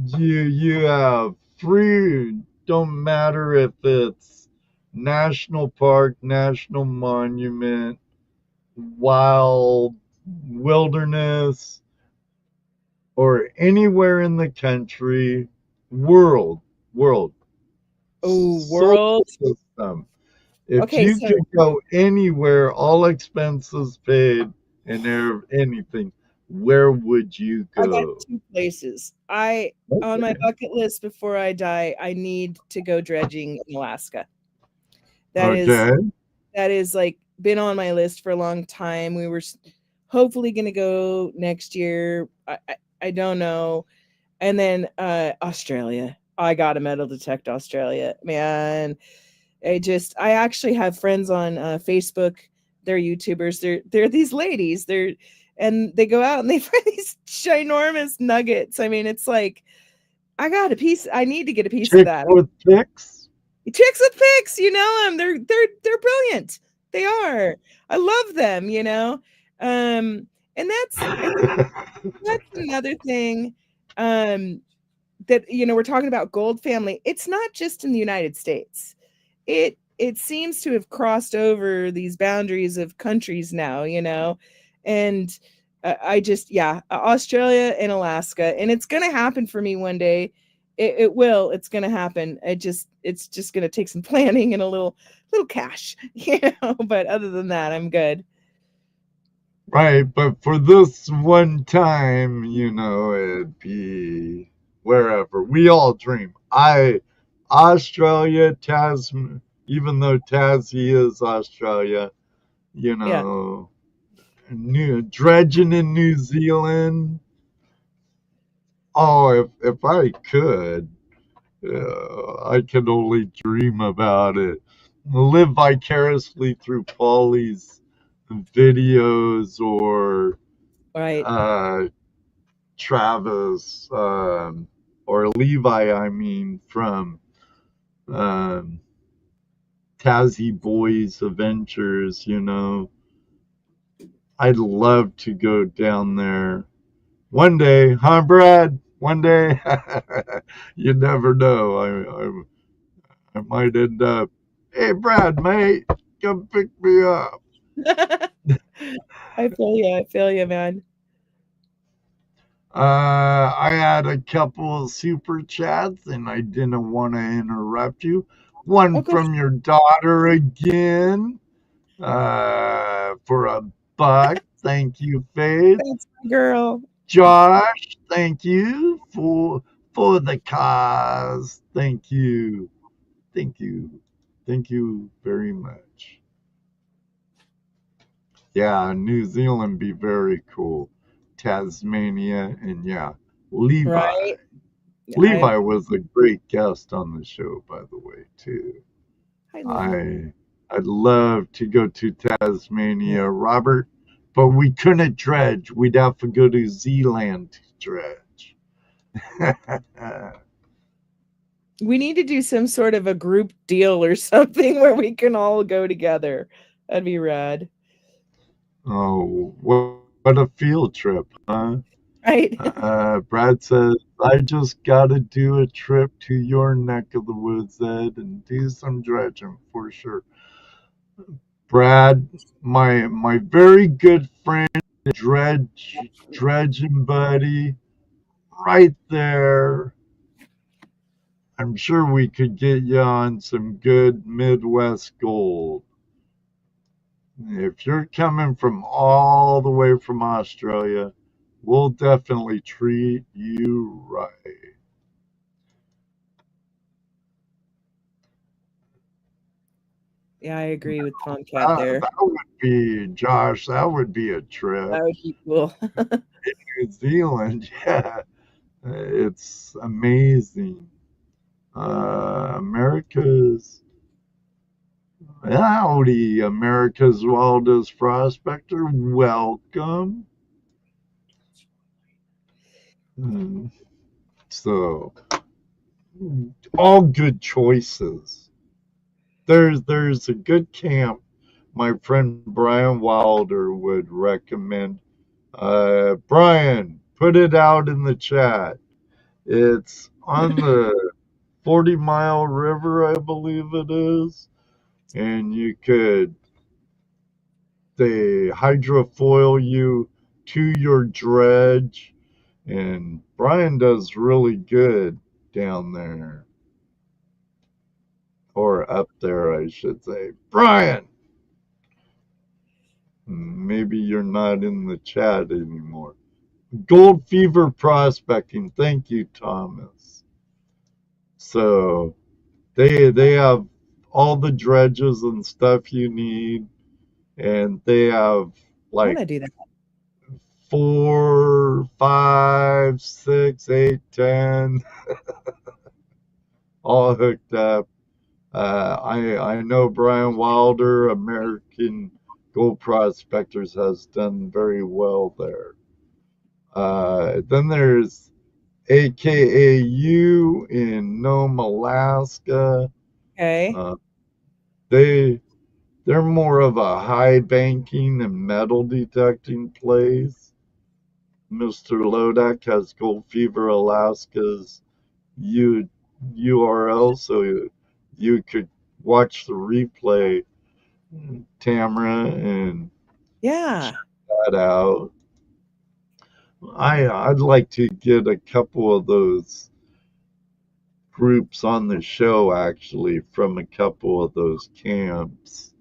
You have free, don't matter if it's national park, national monument, wild wilderness, or anywhere in the country, world Oh, solar world. system. If Okay, you so could go anywhere, all expenses paid, and anything, where would you I got go? 2 places. On my Okay. bucket list before I die, I need to go dredging in Alaska. That Okay. is like been on my list for a long time. We were hopefully going to go next year. I don't know. And then Australia. I got to metal detect Australia, man. I actually have friends on Facebook. They're YouTubers. They're these ladies. And they go out and they find these ginormous nuggets. I mean, it's like I need to get a piece of Chicks that. with pics? Chicks with pics, you know them. They're brilliant. They are. I love them, you know. And I think that's another thing. That we're talking about gold family. It's not just in the United States. It seems to have crossed over these boundaries of countries now, and Australia and Alaska, and it's gonna happen for me one day. It will. It's gonna happen. It's just gonna take some planning and a little cash, But other than that, I'm good. Right, but for this one time, it'd be wherever. We all dream. Australia, Tasman, even though Tassie is Australia, Yeah. dredging in New Zealand. Oh, if I could, I could only dream about it. Live vicariously through Paulie's videos or Right. Travis or Levi, I mean, from Tassie Boys Adventures, I'd love to go down there one day, huh, Brad? One day, you never know. I might end up. Hey, Brad, mate, come pick me up. I feel you, man. I had a couple of super chats and I didn't want to interrupt you. One Okay. from your daughter again for $1. Thank you, Faith. Thanks, girl. Josh, thank you for the cause. Thank you. Thank you. Thank you very much. Yeah, New Zealand be very cool. Tasmania and Levi. Right. Levi was a great guest on the show, by the way, too. I Levi. I'd love to go to Tasmania, Robert, but we couldn't dredge. We'd have to go to Zealand to dredge. We need to do some sort of a group deal or something where we can all go together. That'd be rad. Oh, what a field trip, huh? Right. Brad says, I just got to do a trip to your neck of the woods, Ed, and do some dredging for sure. Brad, my very good friend, dredging buddy, right there. I'm sure we could get you on some good Midwest gold. If you're coming from all the way from Australia, we'll definitely treat you right. Yeah, I agree with Tomcat there. That would be, Josh, that would be a trip. That would be cool. In New Zealand, yeah. It's amazing. America's Howdy, America's wildest prospector. Welcome. So, all good choices. There's a good camp my friend Brian Wilder would recommend Brian, put it out in the chat. It's on the 40-mile river, I believe it is. And they hydrofoil you to your dredge. And Brian does really good down there. Or up there, I should say. Brian! Maybe you're not in the chat anymore. Gold Fever Prospecting. Thank you, Thomas. So they have all the dredges and stuff you need, and they have I want to like do that. 4, 5, 6, 8, 10 all hooked up. I know Brian Wilder, American Gold Prospectors, has done very well there. Then there's AKAU in Nome, Alaska. Okay. They're more of a high banking and metal detecting place. Mr. Lodek has Gold Fever Alaska's URL, so you could watch the replay, Tamara, and Yeah. that out. I'd like to get a couple of those groups on the show, actually, from a couple of those camps.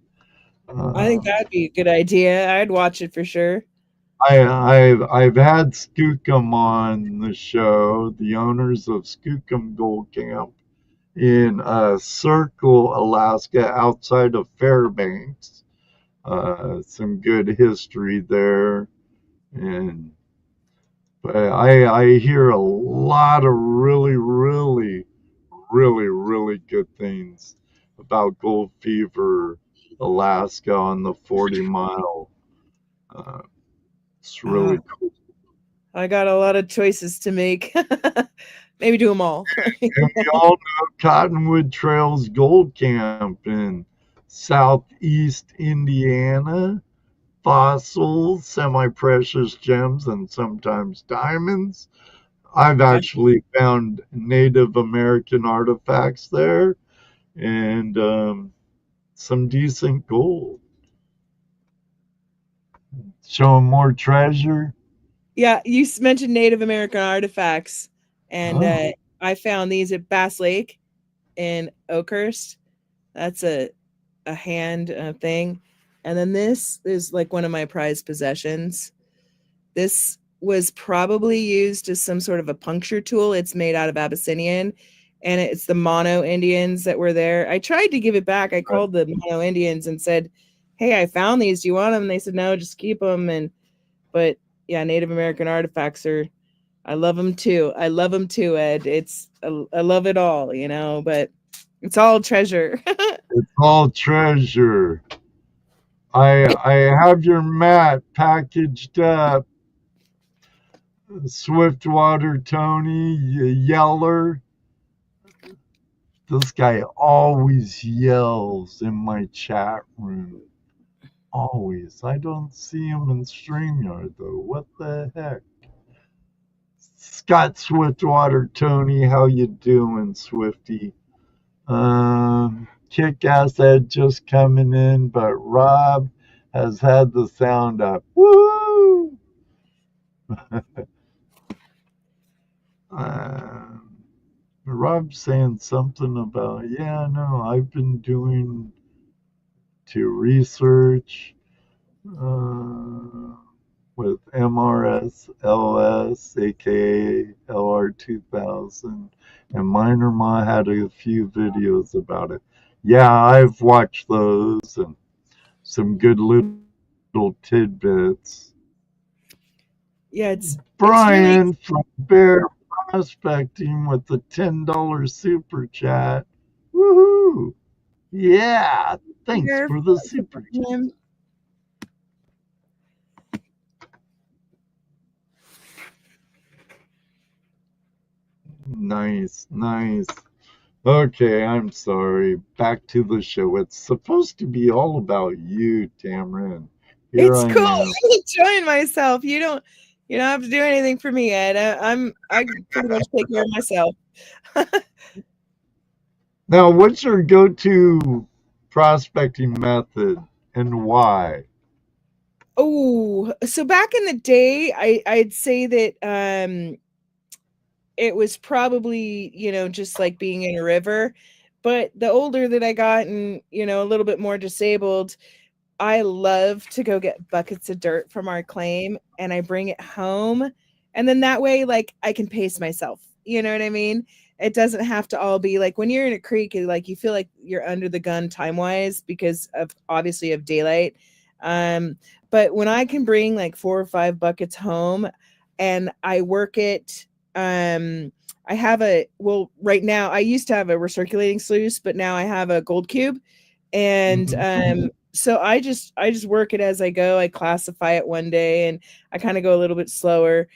I think that'd be a good idea. I'd watch it for sure. I've had Skookum on the show, the owners of Skookum Gold Camp in Circle, Alaska, outside of Fairbanks. Some good history there, but I hear a lot of really, really, really, really good things about Gold Fever, Alaska on the 40-mile. It's really cool. I got a lot of choices to make. Maybe do them all. And we all know Cottonwood Trails Gold Camp in southeast Indiana. Fossils, semi-precious gems, and sometimes diamonds. I've actually found Native American artifacts there and some decent gold. Showing more treasure. Yeah, you mentioned Native American artifacts, and I found these at Bass Lake in Oakhurst. That's a hand thing. And then this is like one of my prized possessions. This was probably used as some sort of a puncture tool. It's made out of Abyssinian, and it's the Mono Indians that were there. I tried to give it back. I called the Mono Indians and said, "Hey, I found these. Do you want them?" And they said, "No, just keep them." But yeah, Native American artifacts I love them too. I love them too, Ed. I love it all, but it's all treasure. It's all treasure. I have your mat packaged up. Swiftwater Tony Yeller. This guy always yells in my chat room. Always. I don't see him in StreamYard though. What the heck? Scott Swiftwater Tony, how you doing, Swifty? Kick-ass Ed just coming in, but Rob has had the sound up. Woo! Rob's saying something about, no, I've been doing to research with MRS LS, aka LR2000, and Minor Ma had a few videos about it. Yeah, I've watched those and some good little tidbits. Yeah, it's Brian from Bear Prospecting with the $10 super chat. Woohoo! Yeah, thanks for the super chat. Nice. Okay, I'm sorry. Back to the show. It's supposed to be all about you, Tamara, and Here It's I cool. am. I'm enjoying myself. You don't have to do anything for me, Ed. I pretty much take care of myself. Now, what's your go-to prospecting method and why? Oh, so back in the day, I'd say that it was probably, just like being in a river. But the older that I got and, a little bit more disabled, I love to go get buckets of dirt from our claim and I bring it home. And then that way, like, I can pace myself. You know what I mean? It doesn't have to all be like when you're in a creek, like you feel like you're under the gun time wise because of obviously of daylight. But when I can bring like 4 or 5 buckets home and I work it, I have right now I used to have a recirculating sluice, but now I have a gold cube. And so I just work it as I go. I classify it one day and I kind of go a little bit slower.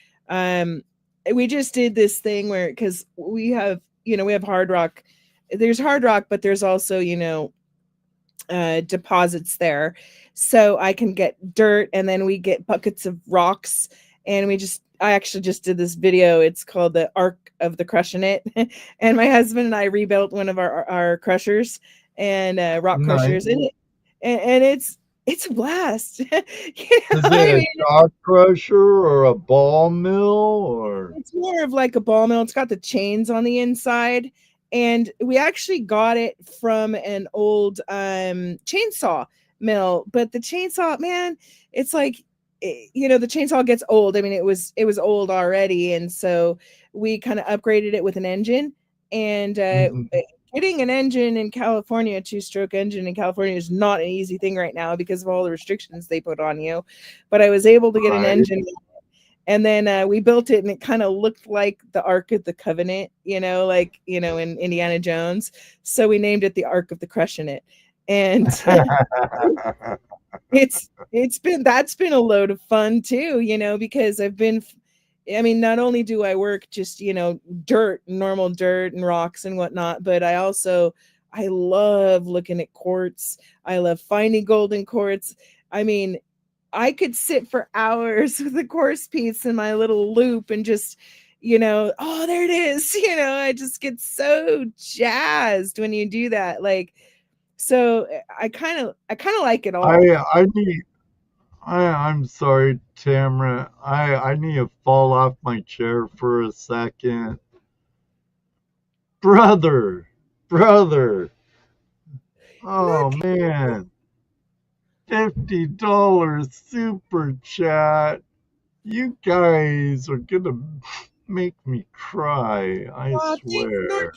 We just did this thing where, because we have hard rock. There's hard rock, but there's also deposits there, so I can get dirt and then we get buckets of rocks. And I actually just did this video. It's called the Arc of the Crushing It. And my husband and I rebuilt one of our crushers and rock crushers, Nice. and it's a blast. Is it a chalk crusher or a ball mill or? It's more of like a ball mill. It's got the chains on the inside, and we actually got it from an old chainsaw mill. But the chainsaw, man, it's like, the chainsaw gets old. I mean, it was old already, and so we kind of upgraded it with an engine. And getting an engine in California, a 2-stroke engine in California, is not an easy thing right now because of all the restrictions they put on you. But I was able to get an engine, and then we built it, and it kind of looked like the Ark of the Covenant, in Indiana Jones. So we named it the Ark of the Crushing It. And that's been a load of fun too, because not only do I work just, normal dirt and rocks and whatnot, but I love looking at quartz. I love finding golden quartz. I mean, I could sit for hours with a quartz piece in my little loop and just, oh, there it is. I just get so jazzed when you do that. Like, so I kind of like it all. I'm sorry, Tamara. I need to fall off my chair for a second. Brother. Oh, man. $50 super chat. You guys are going to make me cry, I swear.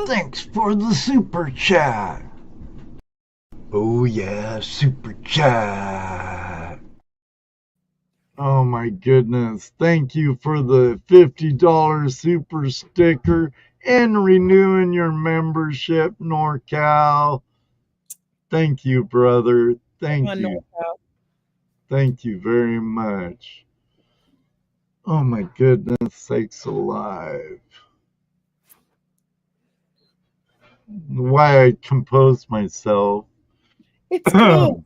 Thanks for the super chat. Oh, yeah, super chat. Oh, my goodness. Thank you for the $50 super sticker and renewing your membership, NorCal. Thank you, brother. Thank you. Thank you very much. Oh, my goodness sakes alive. Why I composed myself. It's cool.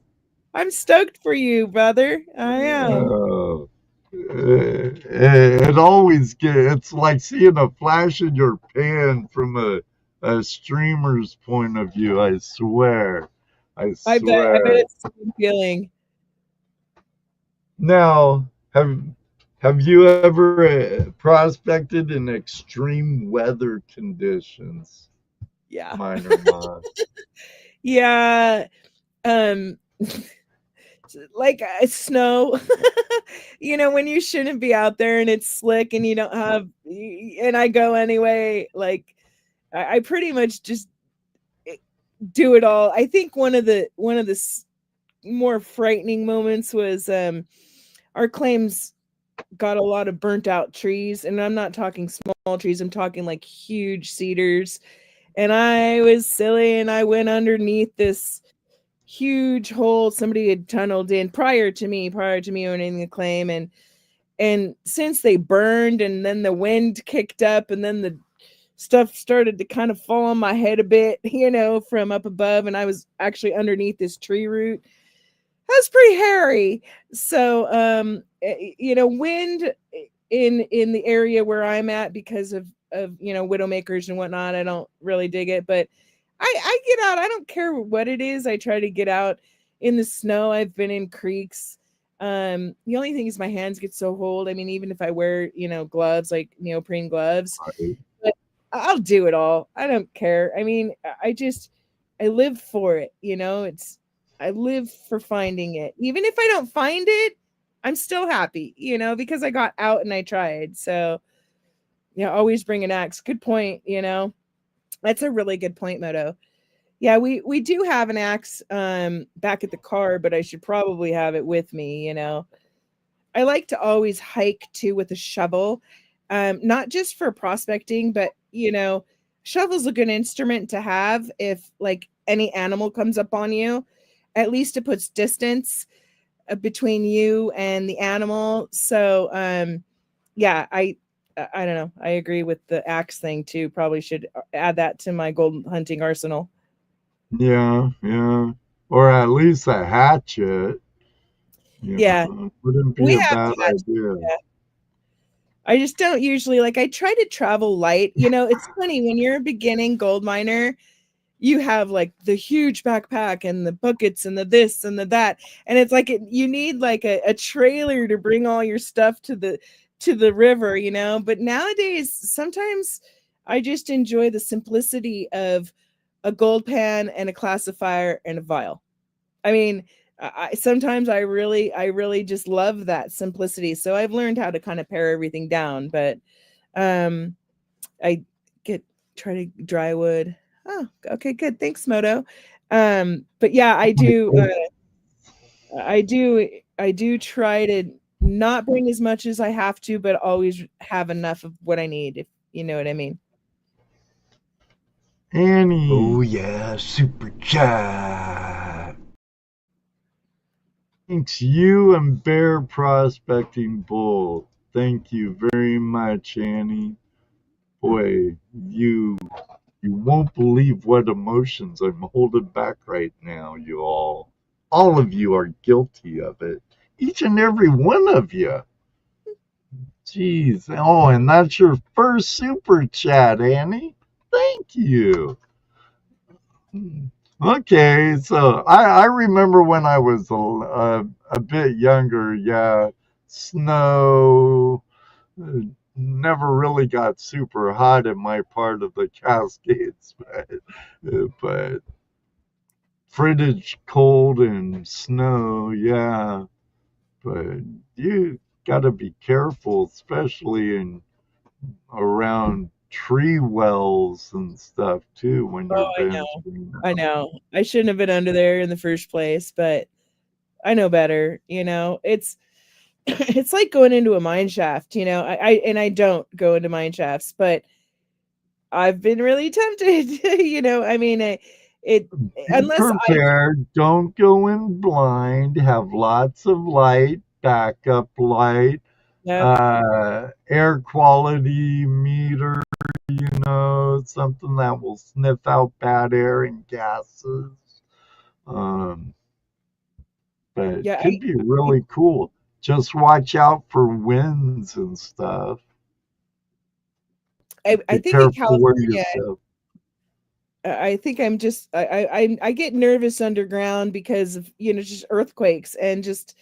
I'm stoked for you, brother. I am. It always it's like seeing a flash in your pan from a streamer's point of view. I swear. I bet it's the same feeling. Now, have you ever prospected in extreme weather conditions? Yeah. Mine or not. Yeah. Like snow, when you shouldn't be out there and it's slick and you don't have, and I go anyway. Like I pretty much just do it all. I think one of the more frightening moments was our claims got a lot of burnt out trees, and I'm not talking small trees, I'm talking like huge cedars. And I was silly and I went underneath this huge hole somebody had tunneled in prior to me owning the claim, and since they burned and then the wind kicked up and then the stuff started to kind of fall on my head a bit, from up above, and I was actually underneath this tree root. That's pretty hairy. So, wind in the area where I'm at, because of widowmakers and whatnot, I don't really dig it. But I get out. I don't care what it is. I try to get out in the snow. I've been in creeks. The only thing is my hands get so cold. I mean, even if I wear gloves, like neoprene gloves, but I'll do it all. I don't care. I mean, I live for it. I live for finding it. Even if I don't find it, I'm still happy, because I got out and I tried. So, always bring an axe. Good point. That's a really good point, Moto. Yeah, we do have an axe back at the car, but I should probably have it with me. I like to always hike too with a shovel, not just for prospecting, but shovel's a good instrument to have if like any animal comes up on you. At least it puts distance between you and the animal. So yeah, I don't know. I agree with the axe thing too. Probably should add that to my gold hunting arsenal. Yeah, yeah. Or at least a hatchet. Yeah. Wouldn't be We a have bad hatchets, idea. yeah. I just don't usually I try to travel light. It's funny when you're a beginning gold miner, you have like the huge backpack and the buckets and the this and the that. And it's like you need like a trailer to bring all your stuff to the river, But nowadays, sometimes I just enjoy the simplicity of a gold pan and a classifier and a vial. I mean, sometimes I really just love that simplicity. So I've learned how to kind of pare everything down, but I try to dry wood. Oh, okay, good. Thanks, Moto. But yeah, I do try to not bring as much as I have to, but always have enough of what I need, if you know what I mean. Annie. Oh yeah, super chat. Thanks, you and Bear Prospecting Bull. Thank you very much, Annie. Boy, you won't believe what emotions I'm holding back right now, you all. All of you are guilty of it. Each and every one of you. Jeez. Oh, and that's your first super chat, Annie. Thank you. Okay, so I remember when I was a bit younger, yeah, snow never really got super hot in my part of the Cascades, but frigid cold and snow, yeah. But you got to be careful, especially in around tree wells and stuff too when you're Oh, venturing. I know. I shouldn't have been under there in the first place, but I know better. It's it's like going into a mine shaft. I don't go into mine shafts, but I've been really tempted. I mean, it Be unless I prepared. Don't go in blind. Have lots of light, backup light, yep, air quality meter, something that will sniff out bad air and gases. Um, but it yeah, could be really cool. Just watch out for winds and stuff. I Be think in careful where you California, step. I think I'm just I get nervous underground because of just earthquakes, and just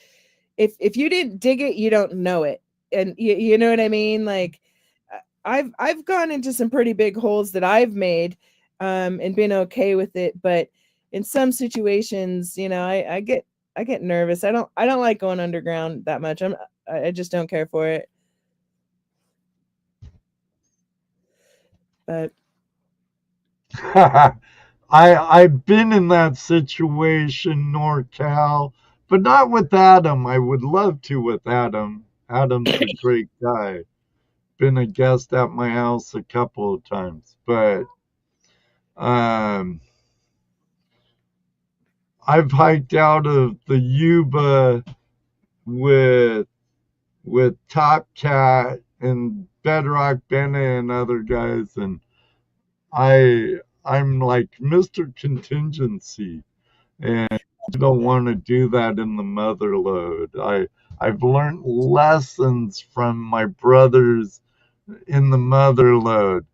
if you didn't dig it, you don't know it, and you know what I mean. Like I've gone into some pretty big holes that I've made, and been okay with it, but in some situations, I get nervous. I don't like going underground that much. I just don't care for it. But I've been in that situation, NorCal, but not with Adam. I would love to with Adam. Adam's a great guy. Been a guest at my house a couple of times, but um, I've hiked out of the Yuba with Top Cat and Bedrock Bennett and other guys, and I'm like Mr. Contingency. And You don't want to do that in the mother load. I've learned lessons from my brothers in the mother load.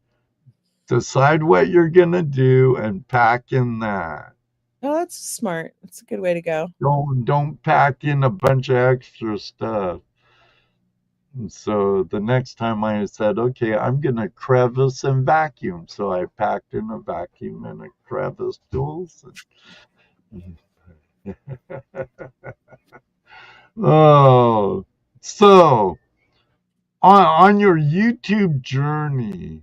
Decide what you're gonna do and pack in that. Oh, that's smart. That's a good way to go. Don't pack in a bunch of extra stuff. And so the next time I said, okay, I'm gonna crevice and vacuum. So I packed in a vacuum and a crevice tools. Oh, so on your YouTube journey,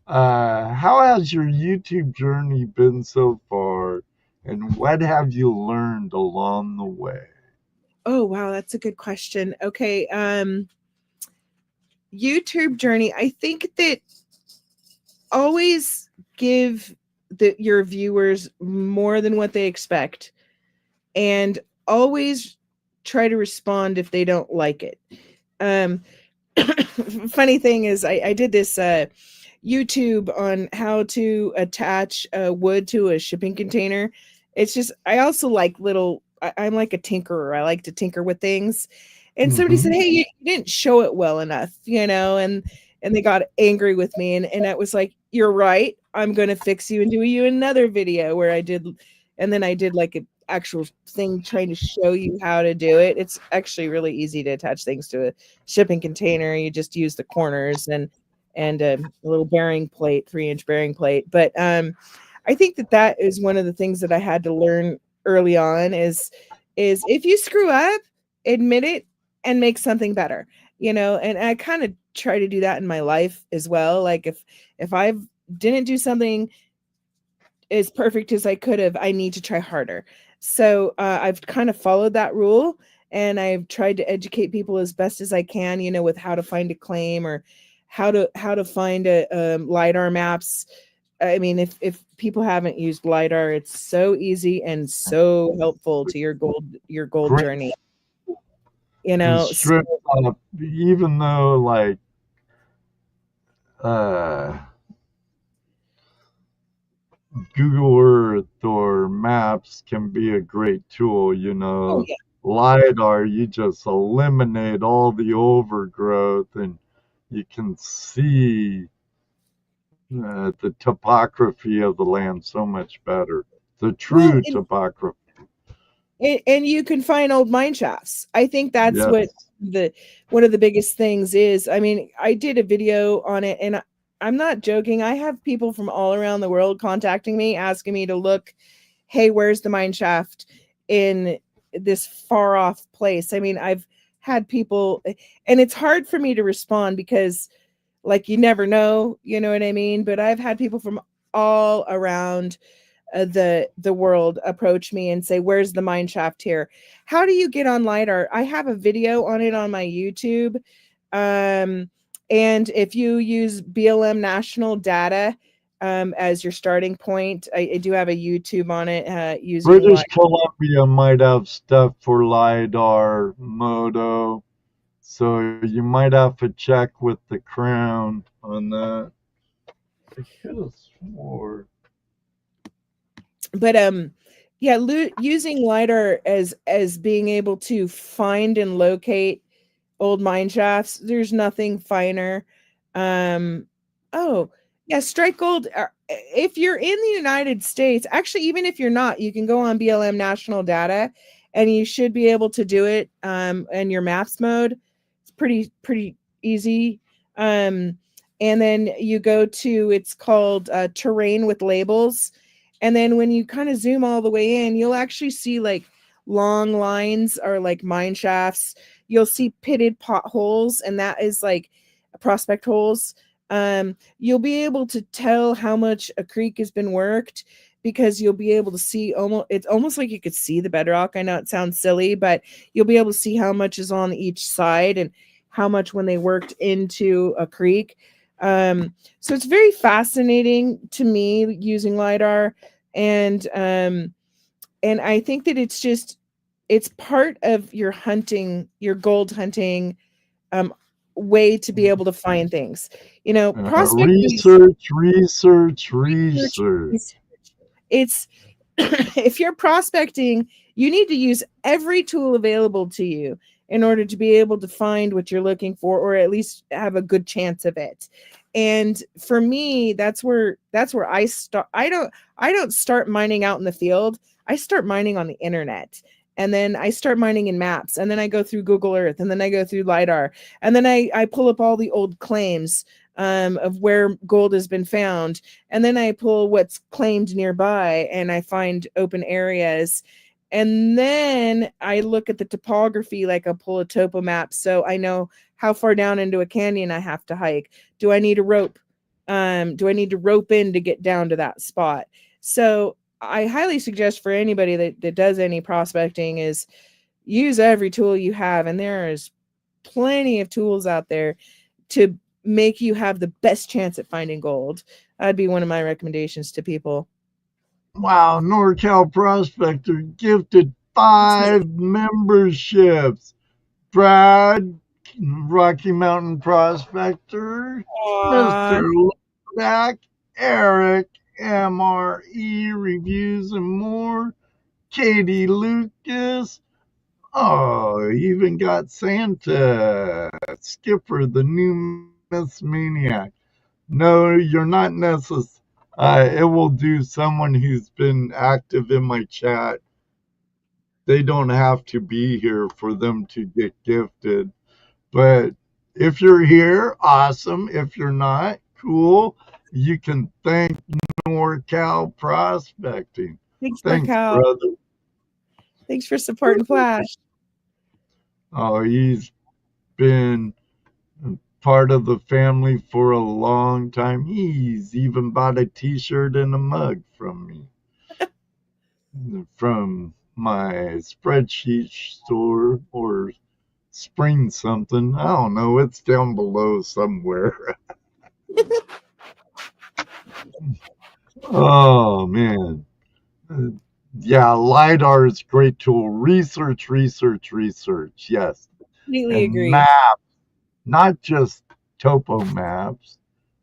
how has your YouTube journey been so far, and what have you learned along the way? Oh, wow, that's a good question. Okay, YouTube journey. I think that always give your viewers more than what they expect, and always try to respond if they don't like it. Funny thing is, I did this YouTube on how to attach wood to a shipping container. It's just, I also like I'm like a tinkerer. I like to tinker with things. And somebody said, hey, you didn't show it well enough, and they got angry with me. And I was like, you're right. I'm going to fix you and do you another video where I did like an actual thing trying to show you how to do it. It's actually really easy to attach things to a shipping container. You just use the corners and a little bearing plate, 3-inch bearing plate. But I think that is one of the things that I had to learn early on is if you screw up, admit it and make something better, and I kind of try to do that in my life as well. Like if I didn't do something as perfect as I could have, I need to try harder. So I've kind of followed that rule, and I've tried to educate people as best as I can, with how to find a claim or how to find a LiDAR maps. I mean, if people haven't used LiDAR, it's so easy and so helpful to your gold Great. journey. Strip up, even though like Google Earth or Maps can be a great tool, Oh, yeah. LiDAR, you just eliminate all the overgrowth and you can see the topography of the land so much better. The true topography. And you can find old mine shafts. I think that's Yes. what one of the biggest things is. I mean, I did a video on it, and I'm not joking. I have people from all around the world contacting me, asking me to look, hey, where's the mine shaft in this far off place? I mean, I've had people, and it's hard for me to respond because, like, you never know, you know what I mean? But I've had people from all around the world approach me and say, where's the mine shaft here? How do you get on LiDAR? I have a video on it on my YouTube. And if you use BLM national data as your starting point, I do have a YouTube on it using British Columbia might have stuff for LiDAR, Moto, so you might have to check with the Crown on that. I could have swore. But yeah, using LiDAR as being able to find and locate old mine shafts, there's nothing finer. Oh yeah, Strike Gold. If you're in the United States, actually, even if you're not, you can go on BLM national data, and you should be able to do it in your maps mode. It's pretty easy. And then you go to, it's called terrain with labels. And then when you kind of zoom all the way in, you'll actually see like long lines or like mine shafts. You'll see pitted potholes, and that is like prospect holes. You'll be able to tell how much a creek has been worked because you'll be able to see it's almost like you could see the bedrock. I know it sounds silly, but you'll be able to see how much is on each side and how much when they worked into a creek. So it's very fascinating to me using LiDAR, and I think that it's part of your hunting, your gold hunting way to be able to find things. Prospecting, Research. it's if you're prospecting, you need to use every tool available to you in order to be able to find what you're looking for, or at least have a good chance of it. And for me, that's where I start. I don't start mining out in the field. I start mining on the internet. And then I start mining in maps, and then I go through Google Earth, and then I go through LiDAR, and then I pull up all the old claims of where gold has been found. And then I pull what's claimed nearby, and I find open areas. And then I look at the topography, like I pull a topo map, so I know how far down into a canyon I have to hike. Do I need a rope? Do I need to rope in to get down to that spot? So I highly suggest for anybody that does any prospecting is use every tool you have. And there is plenty of tools out there to make you have the best chance at finding gold. That'd be one of my recommendations to people. Wow, NorCal Prospector gifted 5 memberships. Brad, Rocky Mountain Prospector, Mr. Lodak, Eric, MRE Reviews and More, Katie Lucas. Oh, even got Santa, Skipper, the new Miss Maniac. No, you're not necessary. It will do someone who's been active in my chat. They don't have to be here for them to get gifted. But if you're here, awesome. If you're not, cool. You can thank NorCal Prospecting. Thanks, Thanks, NorCal. brother. Thanks for supporting Flash. Oh, he's been part of the family for a long time. He's even bought a t-shirt and a mug from me. From my spreadsheet store or spring something. I don't know. It's down below somewhere. Oh, man. Yeah, LiDAR is a great tool. Research. Yes. Completely And agree. map, not just topo maps,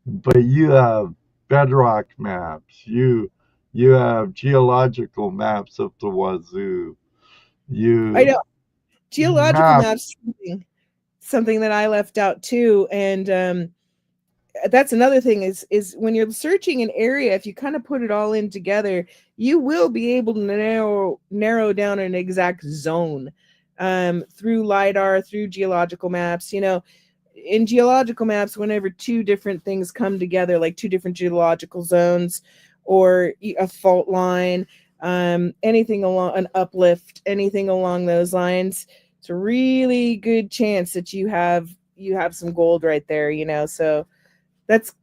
but you have bedrock maps. You have geological maps up the wazoo. I know. Geological map. maps, something that I left out too. And that's another thing is when you're searching an area, if you kind of put it all in together, you will be able to narrow down an exact zone through LiDAR, through geological maps. You know, in geological maps, whenever two different things come together, like two different geological zones or a fault line, anything along an uplift, anything along those lines, it's a really good chance that you have some gold right there, you know. So that's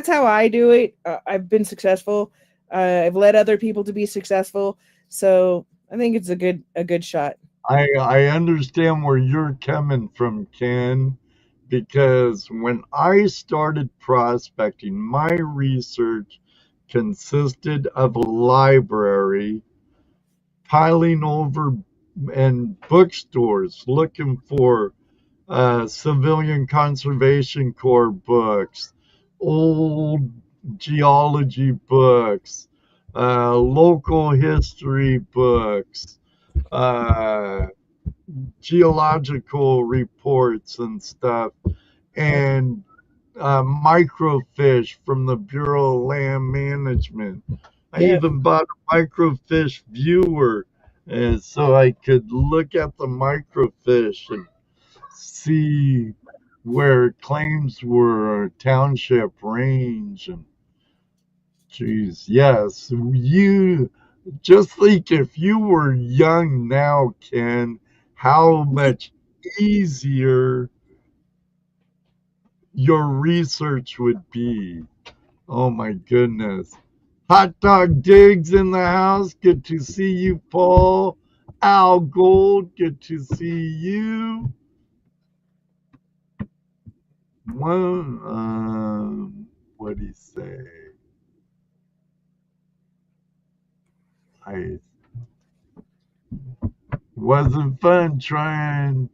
how I do it. I've been successful. I've led other people to be successful. So I think it's a good shot. I understand where you're coming from, Ken, because when I started prospecting, my research consisted of a library piling over and bookstores looking for Civilian Conservation Corps books, old geology books, local history books, geological reports and stuff, and microfiche from the Bureau of Land Management. I even bought a microfiche viewer so I could look at the microfiche and see where claims were, township range, and geez, yes, you just think if you were young now, Ken, how much easier your research would be. Oh my goodness. Hot Dog Diggs in the house. Good to see you, Paul. Al Gold, good to see you. What'd he say? I wasn't fun trying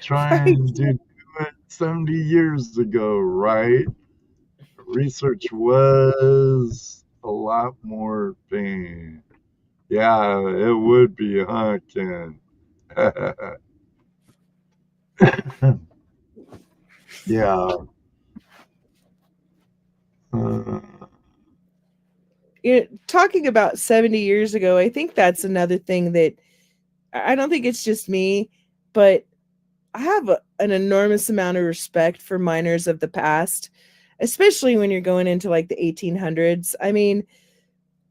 to do it 70 years ago, right? Research was a lot more pain. Yeah, it would be, huh, Ken? Yeah. Uh, Talking about 70 years ago, I think that's another thing that I don't think it's just me, but I have an enormous amount of respect for miners of the past, especially when you're going into like the 1800s. I mean,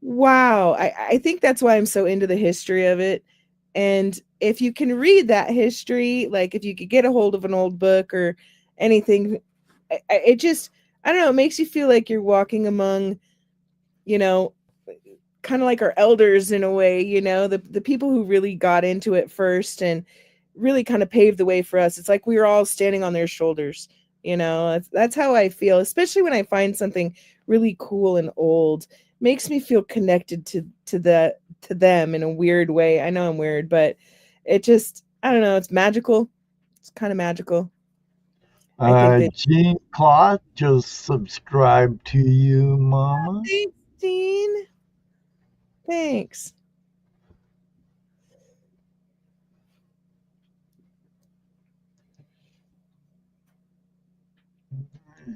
wow. I think that's why I'm so into the history of it. And if you can read that history, like if you could get a hold of an old book or anything, it just, I don't know, it makes you feel like you're walking among, you know, kind of like our elders in a way, the people who really got into it first and really kind of paved the way for us. It's like we were all standing on their shoulders. That's how I feel, especially when I find something really cool and old. Makes me feel connected to them in a weird way. I know I'm weird, but it just, I don't know, it's magical. It's kind of magical. I think that Jean Claude just subscribed to you, Mama. Thanks, Dean. Thanks.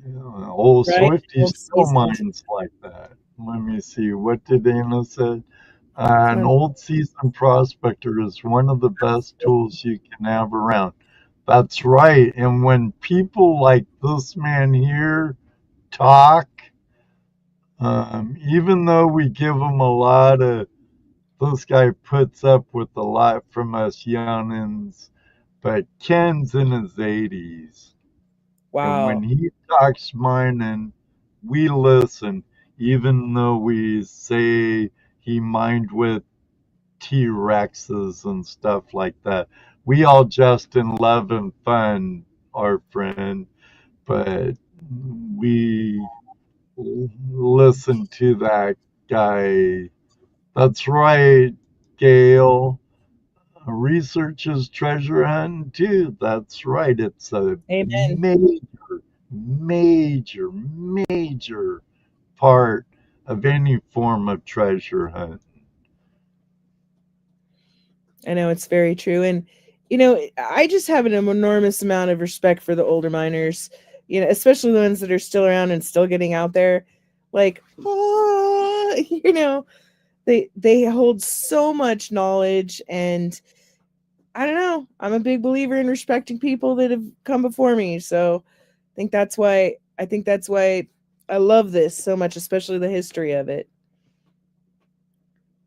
Yeah, old Right? Swifty Old still seasoned. mines like that. Let me see. What did Anna say? An Sounds old seasoned prospector is one of the best tools you can have around. That's right. And when people like this man here talk, even though we give him a lot of, this guy puts up with a lot from us youngins, but Ken's in his 80s. And when wow. he talks mining, we listen, even though we say he mined with T Rexes and stuff like that. We all just in love and fun, our friend, but we listen to that guy. That's right, Gail. Research is treasure hunting too. That's right. It's a Amen. major part of any form of treasure hunt. I know it's very true. And, I just have an enormous amount of respect for the older miners, especially the ones that are still around and still getting out there. Like, they hold so much knowledge. And I don't know, I'm a big believer in respecting people that have come before me. So I think that's why I love this so much, especially the history of it.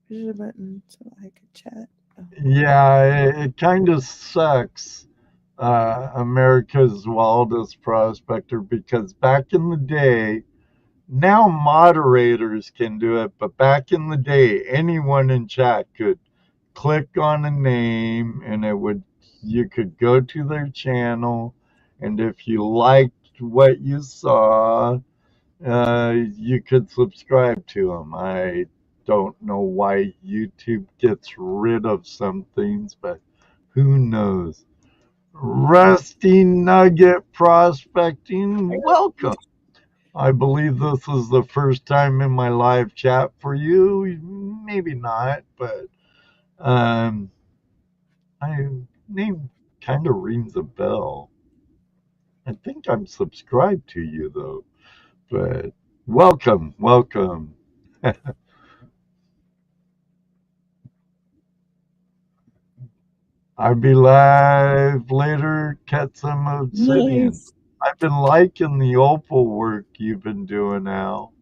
Push the button so I could chat. Oh. Yeah, it kind of sucks. America's wildest prospector, because back in the day, now moderators can do it, but back in the day, anyone in chat could click on a name and you could go to their channel, and if you liked what you saw, you could subscribe to them. I don't know why YouTube gets rid of some things, but who knows? Rusty Nugget Prospecting, welcome. I believe this is the first time in my live chat for you. Maybe not, but my name kind of rings a bell. I think I'm subscribed to you though, but welcome. I'll be live later, Cat some obsidian. Nice. I've been liking the opal work you've been doing, Al.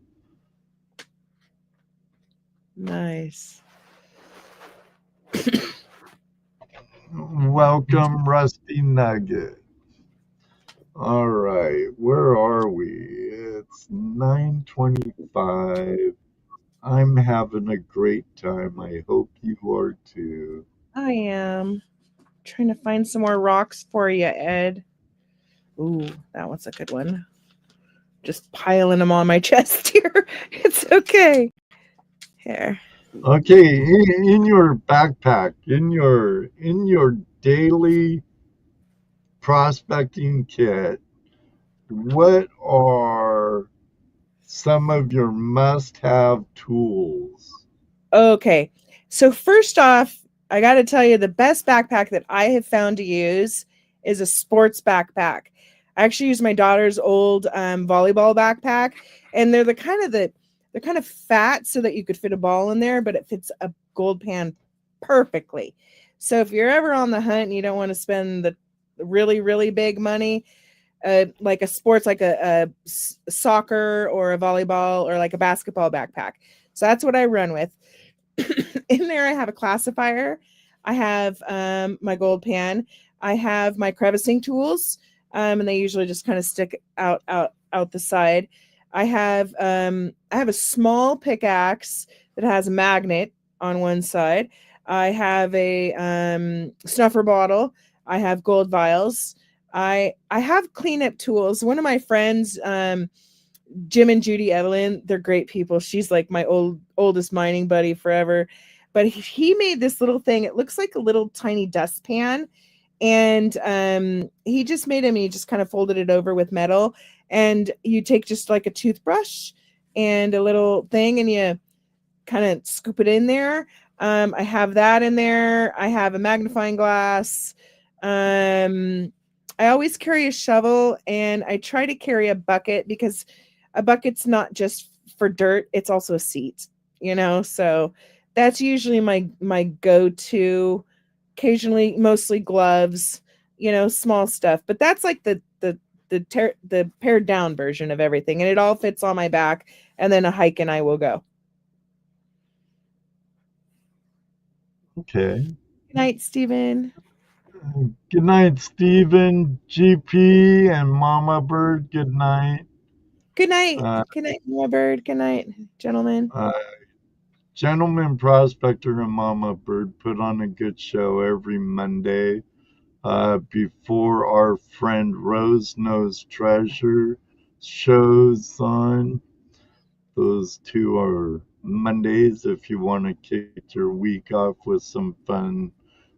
Nice. Welcome, Rusty Nugget. All right, where are we? It's 9:25. I'm having a great time. I hope you are too. I am trying to find some more rocks for you, Ed. Ooh, that one's a good one. Just piling them on my chest here. It's okay. Here. Okay, in your backpack, in your daily prospecting kit, what are some of your must-have tools? Okay. So first off, I got to tell you the best backpack that I have found to use is a sports backpack. I actually use my daughter's old volleyball backpack, and they're they're kind of fat so that you could fit a ball in there, but it fits a gold pan perfectly. So if you're ever on the hunt and you don't want to spend the really big money, like a sports, like a soccer or a volleyball or like a basketball backpack. So that's what I run with. In there, I have a classifier. I have my gold pan. I have my crevicing tools, and they usually just kind of stick out the side. I have a small pickaxe that has a magnet on one side. I have a snuffer bottle. I have gold vials. I have cleanup tools. One of my friends, Jim and Judy Evelyn, they're great people. She's like my oldest mining buddy forever. But he made this little thing. It looks like a little tiny dustpan. And he just made him, and he just kind of folded it over with metal. And you take just like a toothbrush and a little thing, and you kind of scoop it in there. I have that in there. I have a magnifying glass. I always carry a shovel, and I try to carry a bucket because a bucket's not just for dirt, it's also a seat, so that's usually my go-to. Occasionally, mostly gloves, small stuff, but that's like the pared down version of everything, and it all fits on my back, and then a hike and I will go. Okay. Good night, Stephen. Good night, Stephen, GP, and Mama Bird. Good night. Good night. Good night, Mama Bird. Good night, gentlemen. Gentleman Prospector and Mama Bird put on a good show every Monday before our friend Rose Knows Treasure shows on. Those two are Mondays if you want to kick your week off with some fun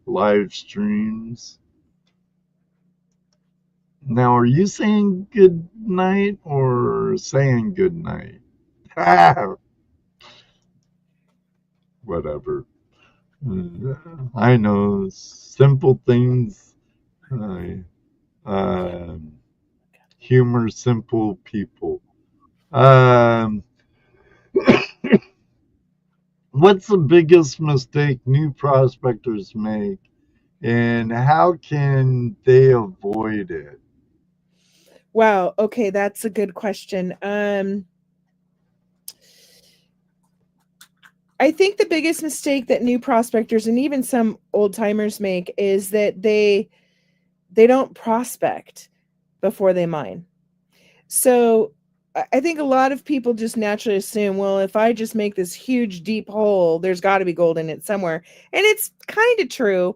live streams. Now, are you saying good night or saying good night? Whatever. I know simple things. Humor simple people. What's the biggest mistake new prospectors make, and how can they avoid it? Wow. Okay, that's a good question. I think the biggest mistake that new prospectors and even some old timers make is that they don't prospect before they mine. So I think a lot of people just naturally assume, well, if I just make this huge deep hole, there's got to be gold in it somewhere. And it's kind of true,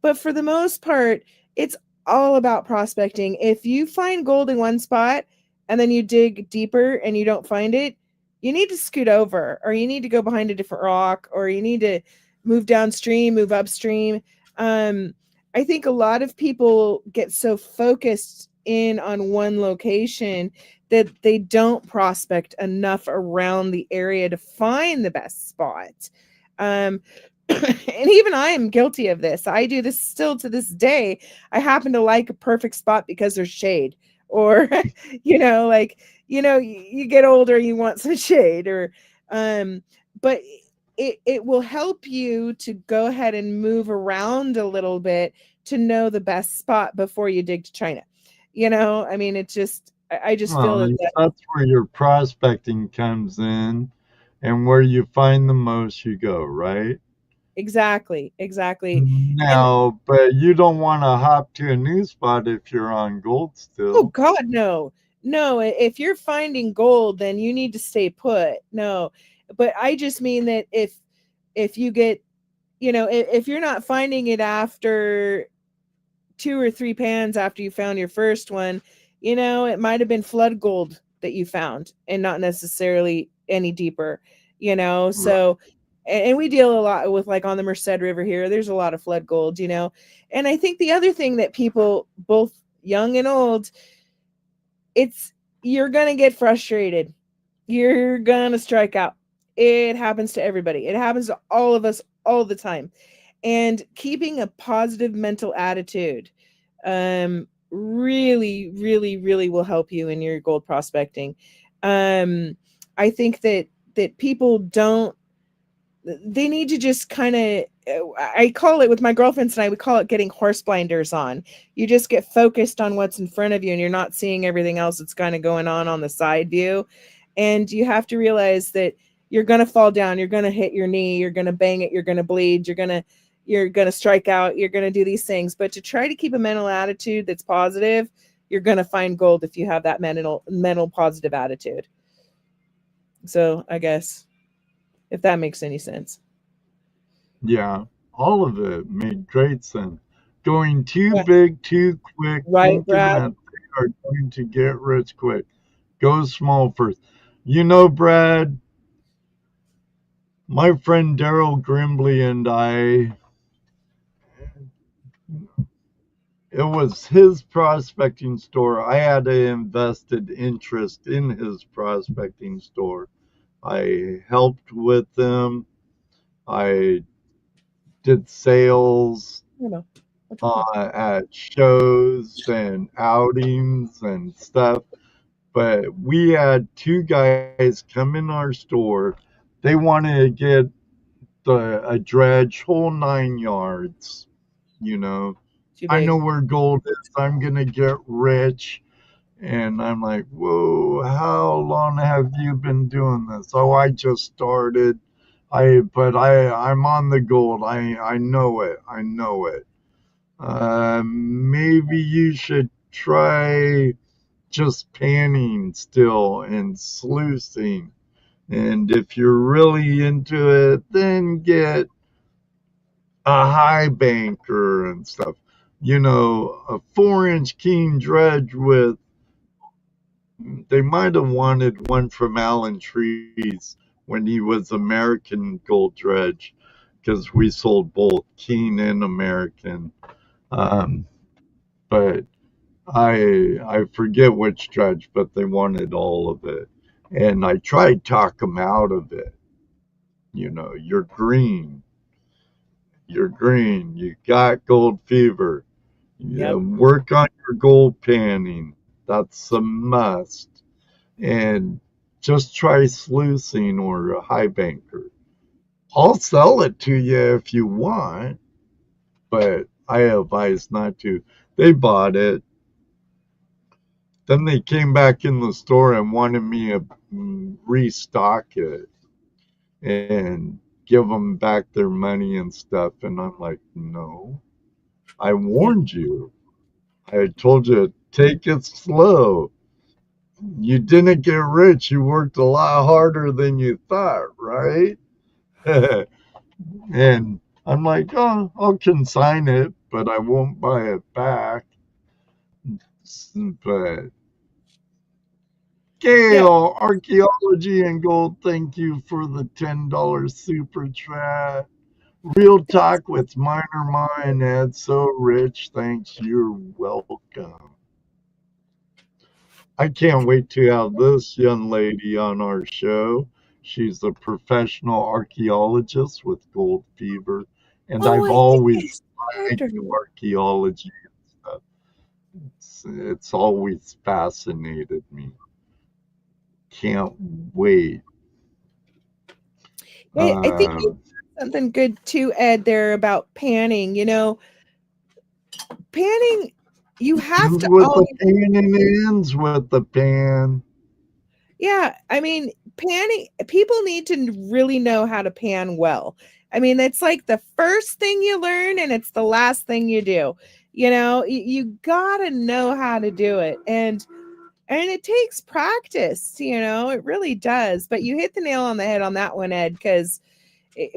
but for the most part, it's all about prospecting. If you find gold in one spot and then you dig deeper and you don't find it, you need to scoot over, or you need to go behind a different rock, or you need to move downstream, move upstream. I think a lot of people get so focused in on one location that they don't prospect enough around the area to find the best spot. And even I am guilty of this. I do this still to this day. I happen to like a perfect spot because there's shade, or, you get older, you want some shade, or, but it will help you to go ahead and move around a little bit to know the best spot before you dig to China. I mean, it just, I just feel that's where your prospecting comes in, and where you find the most, you go, right? Exactly. Now, but you don't want to hop to a new spot if you're on gold still. Oh God, no. If you're finding gold, then you need to stay put. No, but I just mean that if you get, if you're not finding it after 2 or 3 pans after you found your first one, it might have been flood gold that you found and not necessarily any deeper, so. And we deal a lot with, like, on the Merced River here, there's a lot of flood gold, and I think the other thing that people, both young and old, you're going to get frustrated. You're going to strike out. It happens to everybody. It happens to all of us all the time. And keeping a positive mental attitude really, really, really will help you in your gold prospecting. I think that people don't, they need to just kind of, I call it, with my girlfriends and I, we call it getting horse blinders on. You just get focused on what's in front of you and you're not seeing everything else that's kind of going on the side view. And you have to realize that you're going to fall down, you're going to hit your knee, you're going to bang it, you're going to bleed, you're going to strike out, you're going to do these things. But to try to keep a mental attitude that's positive, you're going to find gold if you have that mental positive attitude. So I guess, if that makes any sense. Yeah, all of it made great sense. Going too Yeah. big, too quick, Right, thinking Brad? that they are going to get rich quick. Go small first. You know, Brad, my friend Daryl Grimbley and I, it was his prospecting store. I had an invested interest in his prospecting store. I helped with them. I did sales I don't know. What's okay. at shows and outings and stuff. But we had two guys come in our store. They wanted to get a dredge, whole 9 yards. You know, Too I know big. where gold is. I'm gonna get rich. And I'm like, whoa, how long have you been doing this? Oh, I just started. I'm on the gold. I know it. I know it. Maybe you should try just panning still and sluicing. And if you're really into it, then get a high banker and stuff. You know, a 4-inch keen dredge with, they might have wanted one from Alan Trees when he was American Gold Dredge, because we sold both Keen and American. Um, but I forget which dredge, but they wanted all of it. And I tried to talk them out of it. You know, you're green. You're green. You got gold fever. Yep. Work on your gold panning. That's a must. And just try sluicing or a high banker. I'll sell it to you if you want, but I advise not to. They bought it. Then they came back in the store and wanted me to restock it and give them back their money and stuff. And I'm like, no, I warned you. I told you to take it slow. You didn't get rich. You worked a lot harder than you thought, right? And I'm like, oh, I'll consign it, but I won't buy it back. But Yeah. Gail, Archaeology and Gold, thank you for the $10 super chat. Real talk with Minor Mind, Ed. So rich. Thanks. You're welcome. I can't wait to have this young lady on our show. She's a professional archaeologist with gold fever, and Oh, I've I think I always started liked her. archaeology and stuff. It's always fascinated me. Can't wait. I think you Um, said something good too, Ed, there about panning. You know, panning, you have to with the always, pan and ends with the pan. yeah. I mean, panning, people need to really know how to pan well. I mean, it's like the first thing you learn and it's the last thing you do. You know, you gotta know how to do it. And it takes practice, you know, it really does. But you hit the nail on the head on that one, Ed, because it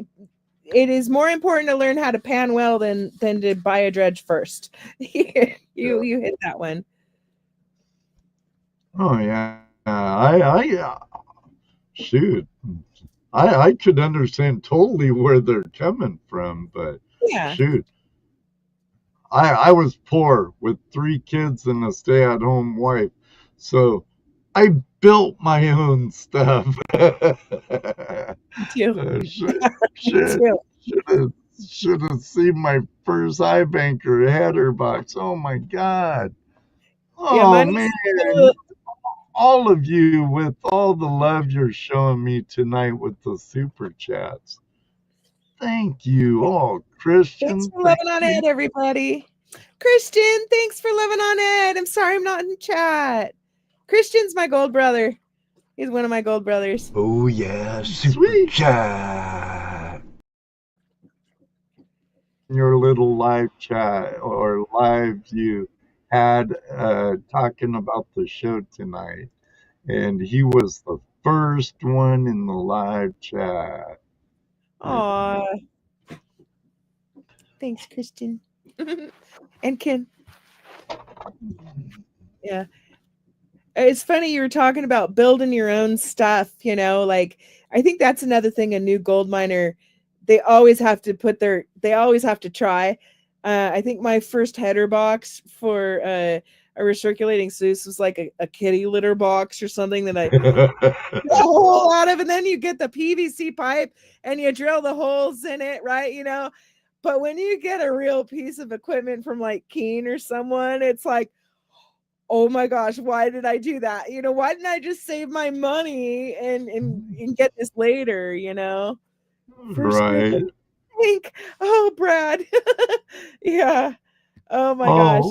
is more important to learn how to pan well than to buy a dredge first. you hit that one. Oh yeah, shoot. I could understand totally where they're coming from, but Yeah. shoot. I was poor with 3 kids and a stay-at-home wife. So I built my own stuff. too. Shit, Too. should have seen my first iBanker header box. Oh my God. Yeah, Oh mine man, was all of you with all the love you're showing me tonight with the super chats. Thank you. Oh, thanks Christian, for thank loving on you. Ed, everybody. Christian, thanks for loving on Ed. I'm sorry I'm not in chat. Christian's my gold brother. He's one of my gold brothers. Oh yeah, super chat. Your little live chat or live you had talking about the show tonight, and he was the first one in the live chat. Aw. Thanks, Christian. And Ken. Yeah. It's funny you were talking about building your own stuff, like I think that's another thing a new gold miner, they always have to try. I think my first header box for a recirculating sluice was like a kitty litter box or something that I a whole lot of, and then you get the PVC pipe and you drill the holes in it, right? But when you get a real piece of equipment from like Keen or someone, it's like, oh my gosh, why did I do that? Why didn't I just save my money and get this later, First Right. think, oh Brad. Yeah. Oh my gosh.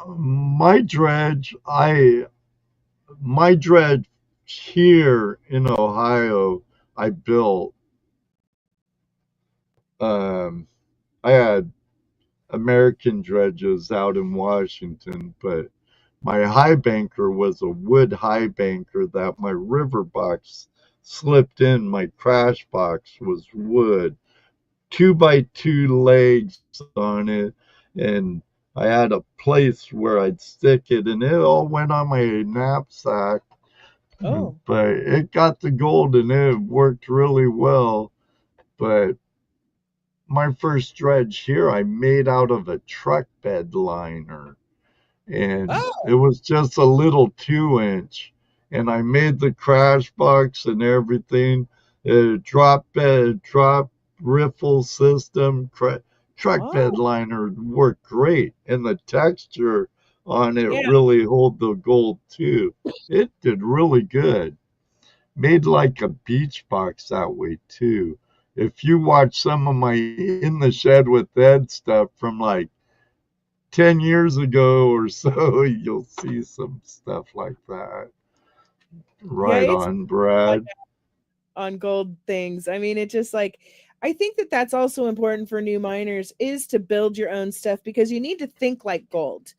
Oh, my dredge, my dredge here in Ohio, I built. I had American dredges out in Washington, but my high banker was a wood high banker that my river box slipped in. My crash box was wood, 2x2 legs on it, and I had a place where I'd stick it, and it all went on my knapsack. Oh. But it got the gold and it worked really well. But my first dredge here I made out of a truck bed liner, and Oh. it was just a little 2 inch, and I made the crash box and everything, drop riffle system, truck bed Oh. liner worked great, and the texture on it Yeah. really hold the gold too. It did really good. Made like a beach box that way too. If you watch some of my in the shed with Ed stuff from like 10 years ago or so, you'll see some stuff like that. Yeah, Right it's on, like Brad. on gold things. I mean, it just like I think that that's also important for new miners is to build your own stuff because you need to think like gold.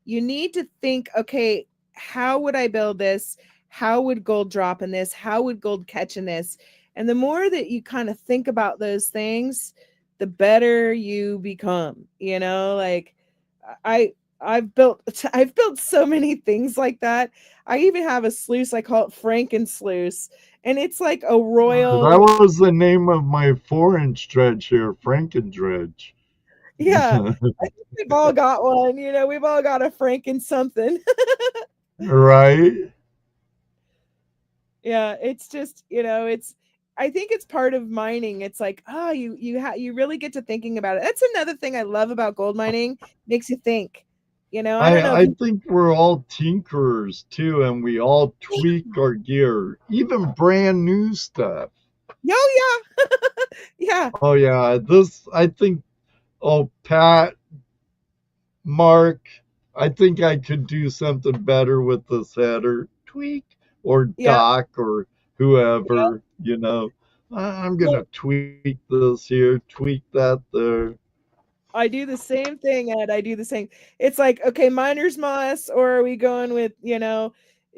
You need to think, okay, how would I build this? How would gold drop in this? How would gold catch in this? And the more that you kind of think about those things, the better you become, like I I've built I've built so many things like that. I even have a sluice, I call it Franken sluice, and it's like a That royal, was the name of my 4 inch dredge here, Franken dredge. yeah. I think we've all got one, we've all got a Franken something. Right? Yeah, it's just, it's I think it's part of mining. It's like, oh, you really get to thinking about it. That's another thing I love about gold mining, makes you think. I don't know if I think we're all tinkerers too, and we all tweak our gear, even brand new stuff. oh yeah. Yeah. Oh yeah, I think. Oh, Pat, Mark, I think I could do something better with this header tweak, or Yeah. Doc, or whoever. I'm Well, gonna tweak this here, tweak that there. I do the same thing, Ed. I do the same. It's like, okay, miner's moss, or are we going with,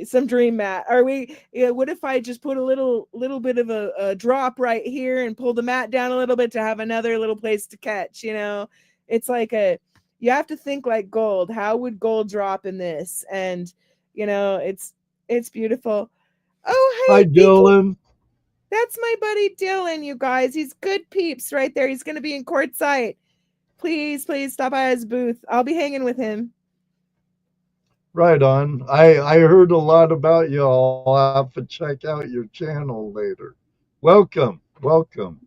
some dream mat? Are we, what if I just put a little bit of a drop right here and pull the mat down a little bit to have another little place to catch, It's like you have to think like gold. How would gold drop in this? And, it's beautiful. Oh, Hi, hey, Beacon. Dylan. That's my buddy Dylan, you guys. He's good peeps right there. He's going to be in Quartzsite. Please stop by his booth. I'll be hanging with him. Right on. I heard a lot about you. I'll have to check out your channel later. Welcome. Welcome.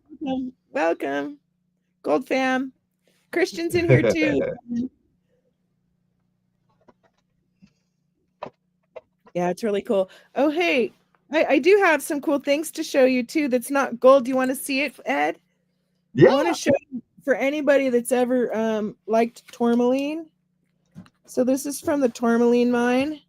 Welcome. Gold fam. Christian's in here too. Yeah, it's really cool. Oh, hey, I do have some cool things to show you too that's not gold. Do you want to see it, Ed? I want Yeah. to show you for anybody that's ever liked tourmaline. So this is from the tourmaline mine.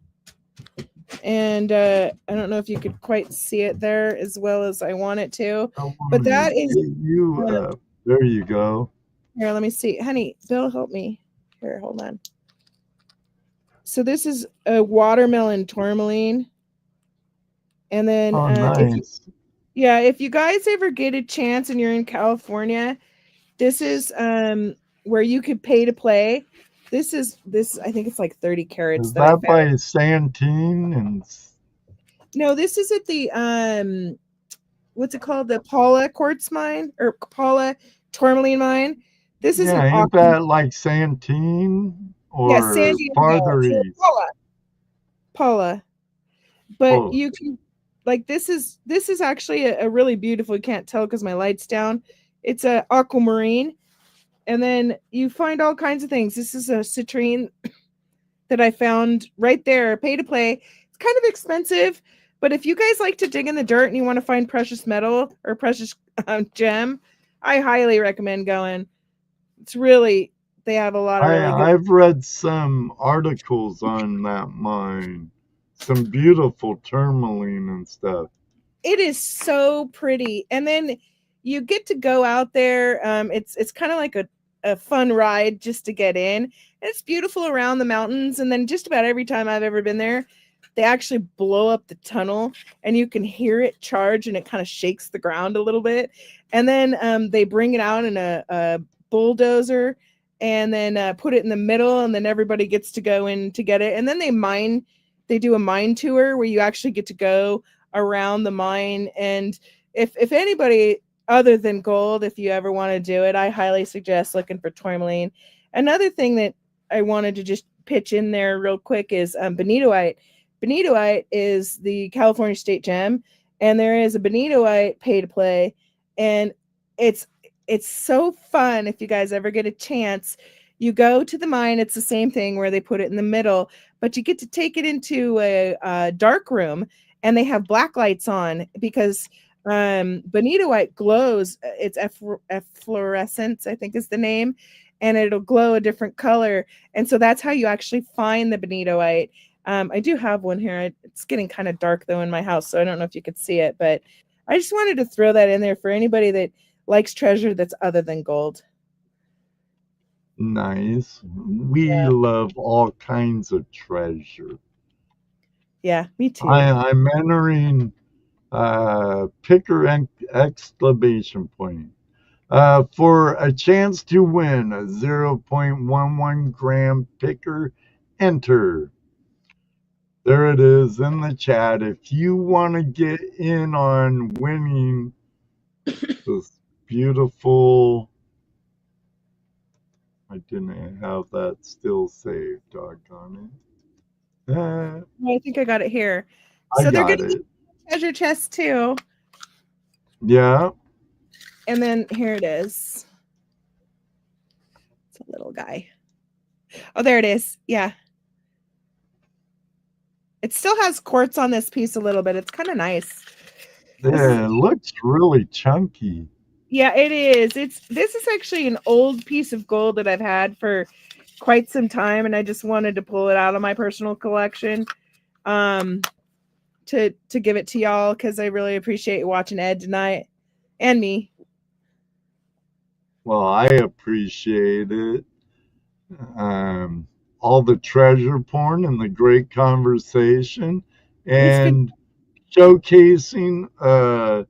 And I don't know if you could quite see it there as well as I want it to. I But wanted that to is get you up. There you go. here, let me see. Honey, Bill, help me. Here, hold on. So this is a watermelon tourmaline. And then Oh, if you, nice. if you guys ever get a chance and you're in California, this is where you could pay to play. This I think it's like 30 carats Is that I that by found. Santine and No, this is at the what's it called? The Paula quartz mine or Paula tourmaline mine. This is an yeah, ain't aqua. that like Santine Yeah, or San Diego. farther So east? Paula. But Oh, you can like this is actually a really beautiful, you can't tell because my light's down. It's a aquamarine. And then you find all kinds of things. This is a citrine that I found right there, pay to play. It's kind of expensive, but if you guys like to dig in the dirt and you want to find precious metal or precious gem, I highly recommend going. It's really, they have a lot of really good. I've read some articles on that mine. Some beautiful tourmaline and stuff. It is so pretty. And then you get to go out there. It's kind of like a fun ride just to get in. And it's beautiful around the mountains. And then just about every time I've ever been there, they actually blow up the tunnel and you can hear it charge and it kind of shakes the ground a little bit. And then they bring it out in a bulldozer and then put it in the middle and then everybody gets to go in to get it. And then they do a mine tour where you actually get to go around the mine. And if anybody other than gold, if you ever want to do it, I highly suggest looking for tourmaline. Another thing that I wanted to just pitch in there real quick is bonitoite. Bonitoite is the California state gem, and there is a bonitoite pay to play, and it's so fun. If you guys ever get a chance, you go to the mine. It's the same thing where they put it in the middle, but you get to take it into a dark room, and they have black lights on because bonitoite glows. It's efflorescence, I think is the name, and it'll glow a different color. And so that's how you actually find the bonitoite. I do have one here. It's getting kind of dark though in my house, so I don't know if you could see it, but I just wanted to throw that in there for anybody that likes treasure that's other than gold. Nice. We Yeah. love all kinds of treasure. Yeah, me too. I'm entering picker exclamation point. For a chance to win a 0.11 gram picker, enter. There it is in the chat. If you want to get in on winning this beautiful, I didn't have that still saved, doggone it. I think I got it here. I So they're got getting it. treasure chests too. Yeah. And then here it is. It's a little guy. Oh, there it is. Yeah. It still has quartz on this piece a little bit. It's kind of nice. Yeah, it looks really chunky. Yeah, it is. This is actually an old piece of gold that I've had for quite some time, and I just wanted to pull it out of my personal collection to give it to y'all because I really appreciate watching Ed tonight and me. Well, I appreciate it. All the treasure porn and the great conversation and showcasing a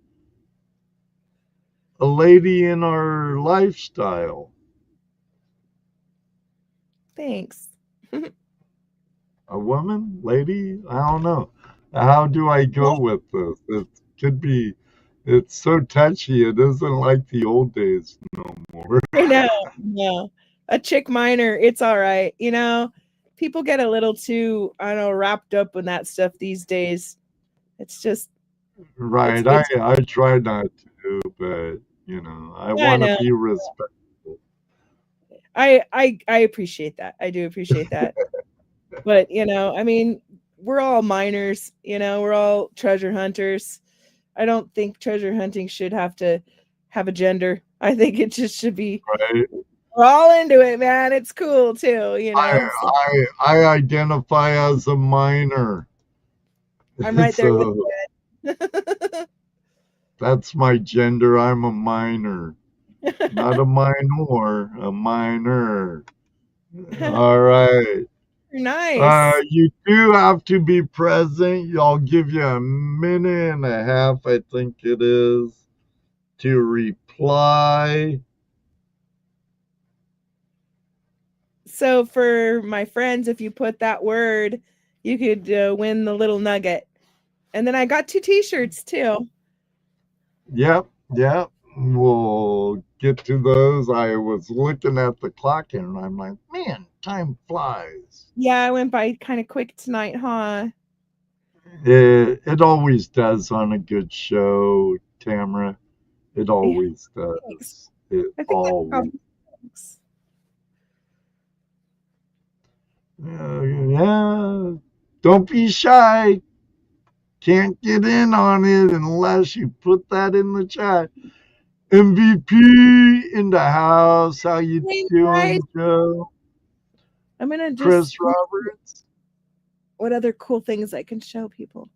lady in our lifestyle. Thanks. A woman? Lady? I don't know. How do I go with this? It could be, it's so touchy. It isn't like the old days no more. I know. No. A chick miner, it's all right. You know, people get a little too, I don't know, wrapped up in that stuff these days. It's just, Right. it's I try not to, but you know, I yeah, I want to know. be respectful. I appreciate that. I do appreciate that. But you know, I mean, we're all miners, you know, we're all treasure hunters. I don't think treasure hunting should have to have a gender. I think it just should be, Right. we're all into it, man. It's cool too, you know. So I identify as a minor. I'm right there with So you. that's my gender. I'm a minor. Not a minor, a minor. All right. Nice. You do have to be present. I'll give you a minute and a half, I think it is, to reply. So for my friends, if you put that word, you could win the little nugget. And then I got 2 t-shirts too. Yep, yep. We'll get to those. I was looking at the clock and I'm like, man, time flies. Yeah, I went by kind of quick tonight, huh? It always does on a good show, Tamara. It Yeah, always thanks. does. It I think that always. probably works. Yeah. Don't be shy. Can't get in on it unless you put that in the chat. MVP in the house. How you Hey guys, doing, Joe? I'm gonna just Chris Roberts. what other cool things I can show people.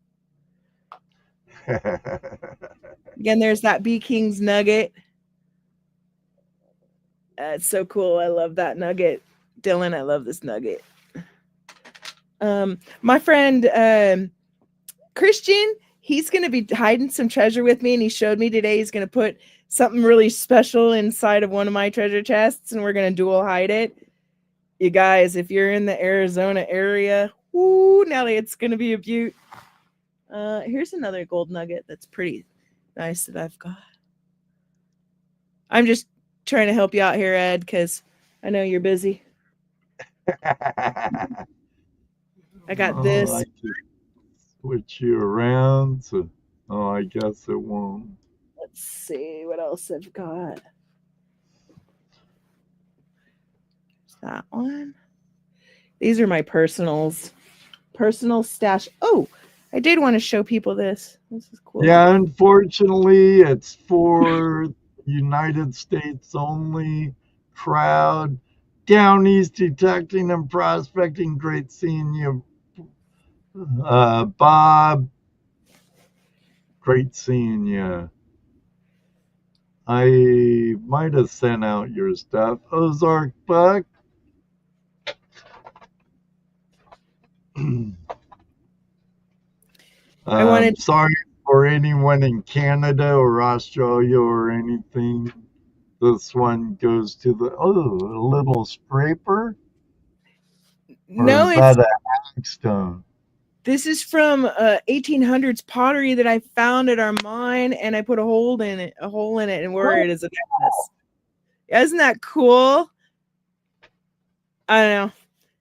Again, there's that B King's nugget. It's so cool. I love that nugget. Dylan, I love this nugget. My friend Christian, he's gonna be hiding some treasure with me, and he showed me today he's gonna put something really special inside of one of my treasure chests, and we're gonna dual hide it. You guys, if you're in the Arizona area, whoo, Nelly, it's gonna be a beaut. Here's another gold nugget that's pretty nice that I've got. I'm just trying to help you out here, Ed, because I know you're busy. I got this. I can switch you around. So, I guess it won't. Let's see what else I've got. That one. These are my personals. Personal stash. Oh, I did want to show people this. This is cool. Yeah, unfortunately, it's for United States only crowd. Down East detecting and prospecting. Great seeing you, Bob. Great seeing you. I might have sent out your stuff. Ozark Buck. I wanted. Sorry for anyone in Canada or Australia or anything. This one goes to the a little scraper. Or No, is it's that a hagstone? this is from 1800s pottery that I found at our mine, and I put a hole in it, and wore it as a necklace. Isn't that cool? I don't know,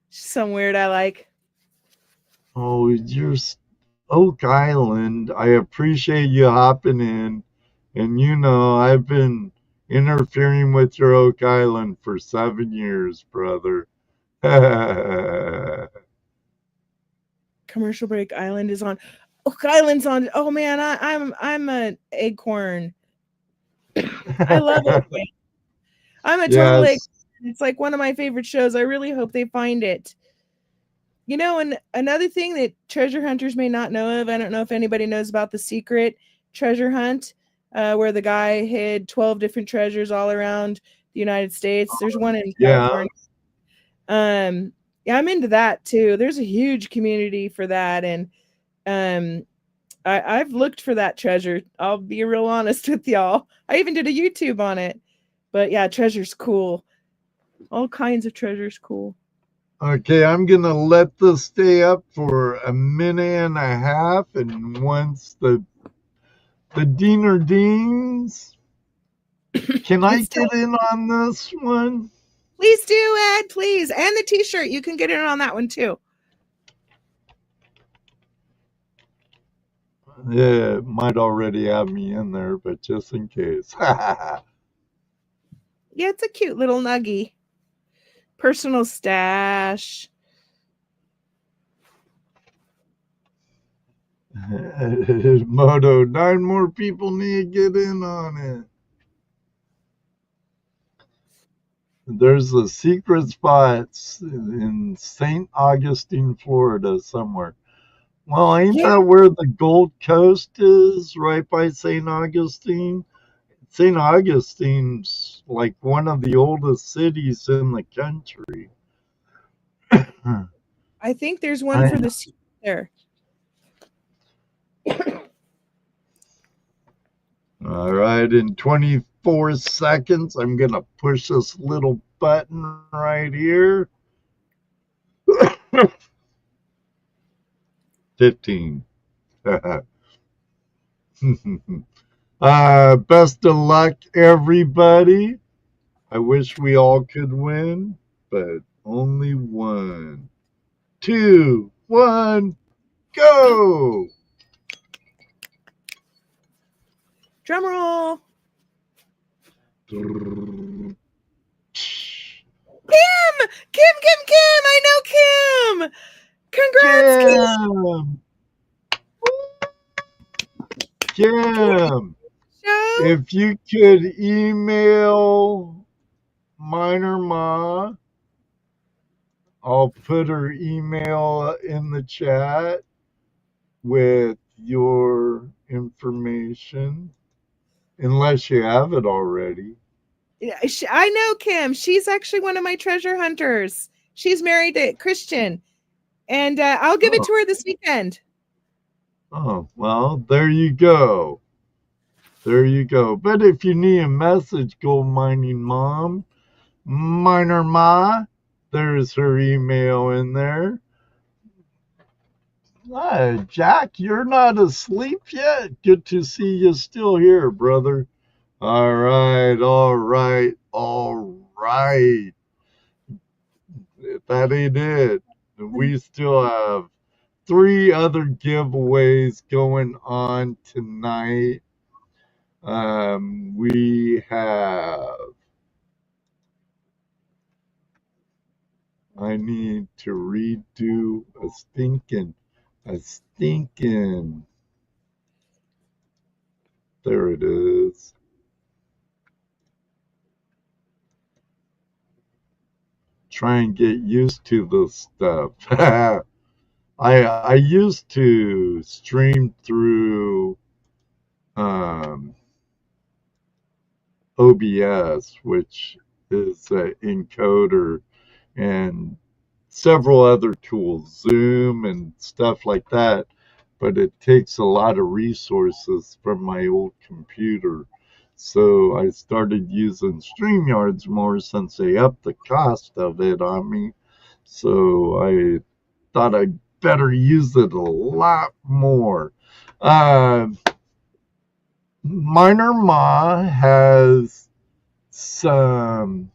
some weird I like. Oh, you're Oak Island. I appreciate you hopping in. And you know, I've been interfering with your Oak Island for 7 years, brother. Commercial Break Island is on. Oak Island's on. Oh man, I'm an acorn. I love it. I'm a total acorn. Yes. It's like one of my favorite shows. I really hope they find it. You know, and another thing that treasure hunters may not know of, I don't know if anybody knows about the secret treasure hunt, where the guy hid 12 different treasures all around the United States. There's one in California. Yeah, I'm into that too. There's a huge community for that, and I've looked for that treasure. I'll be real honest with y'all. I even did a YouTube on it. But yeah, treasure's cool. All kinds of treasures cool. Okay, I'm going to let this stay up for a minute and a half. And once the diener dings, can I get in on this one? Please do, Ed, please. And the t-shirt. You can get it on that one too. Yeah, it might already have me in there, but just in case. Yeah, it's a cute little nuggie. Personal stash. Moto, 9 more people need to get in on it. There's a secret spot in St. Augustine, Florida somewhere. Well, ain't Yeah. that where the Gold Coast is, right by St. Augustine? St. Augustine's like one of the oldest cities in the country. I think there's one I for the sea there. All right, in 24 seconds, I'm going to push this little button right here. 15. Best of luck, everybody. I wish we all could win, but only 1, 2, 1, go! Drum roll. Kim! Kim. I know Kim. Congrats, Kim. Kim! Show. If you could email Minor Ma, I'll put her email in the chat with your information, unless you have it already. Yeah, I know Kim. She's actually one of my treasure hunters. She's married to Christian. And I'll give it to her this weekend. Oh, well, there you go. There you go. But if you need a message, Gold Mining Mom, Miner Ma, there's her email in there. Jack, you're not asleep yet? Good to see you still here, brother. All right. That ain't it. We still have 3 other giveaways going on tonight. We have, I need to redo a stinking, there it is. Try and get used to this stuff. I used to stream through OBS, which is an encoder, and several other tools, Zoom and stuff like that. But it takes a lot of resources from my old computer. So I started using StreamYards more since they upped the cost of it on me. So I thought I'd better use it a lot more. Miner Ma has some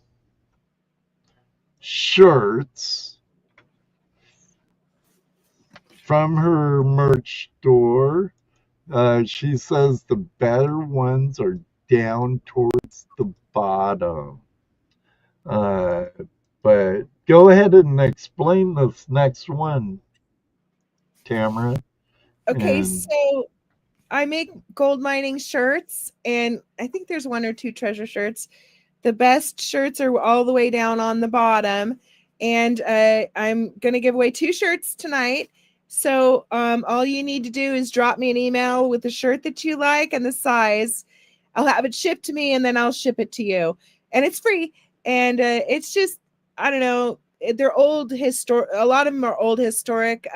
shirts from her merch store. She says the better ones are down towards the bottom. But go ahead and explain this next one, Tamara. Okay, And so I make gold mining shirts, and I think there's 1 or 2 treasure shirts. The best shirts are all the way down on the bottom, and I'm going to give away 2 shirts tonight. So all you need to do is drop me an email with the shirt that you like and the size. I'll have it shipped to me, and then I'll ship it to you. And it's free. And it's just, I don't know, they're old a lot of them are old historic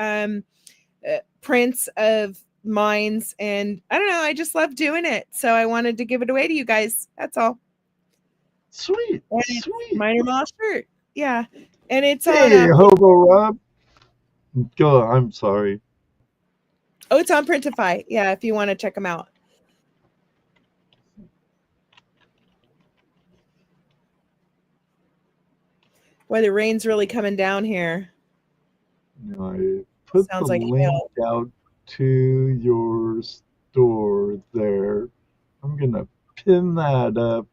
prints of mines. And I don't know, I just love doing it. So I wanted to give it away to you guys. That's all. sweet. Minor Ma shirt. Yeah. And it's Hey, on Hobo Rob. Go. I'm sorry. Oh, it's on Printify. Yeah, if you want to check them out. Boy, the rain's really coming down here. I put Sounds the like link hail. out to your store there. I'm going to pin that up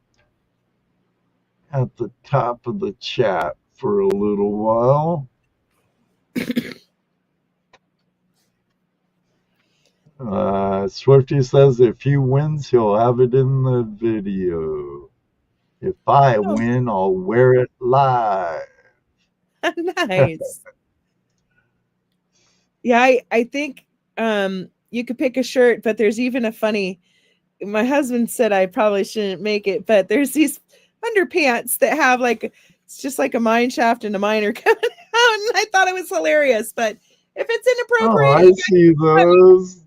at the top of the chat for a little while. Swifty says if he wins, he'll have it in the video. If I win, I'll wear it live. Nice. Yeah, I think you could pick a shirt, but there's even a funny. My husband said I probably shouldn't make it, but there's these underpants that have like it's just like a mine shaft and a miner coming out, and I thought it was hilarious. But if it's inappropriate, Oh, I see those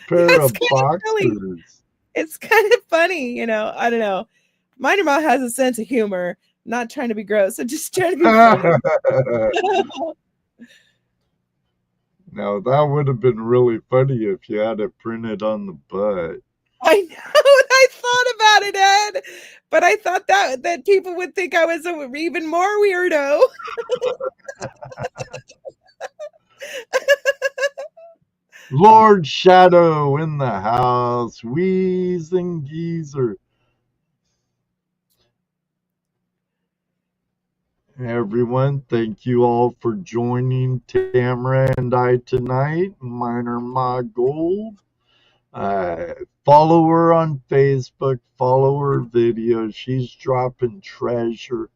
pair of kind of silly. boxers. It's kind of funny, you know. I don't know. Miner Mom has a sense of humor. Not trying to be gross, I'm just trying to be funny. Now that would have been really funny if you had it printed on the butt. I know. I thought about it, Ed, but I thought that people would think I was an even more weirdo. Lord Shadow in the house, wheezing geezer. Everyone, thank you all for joining Tamara and I tonight. Miner Ma Gold. Follow her on Facebook, follow her videos. She's dropping treasure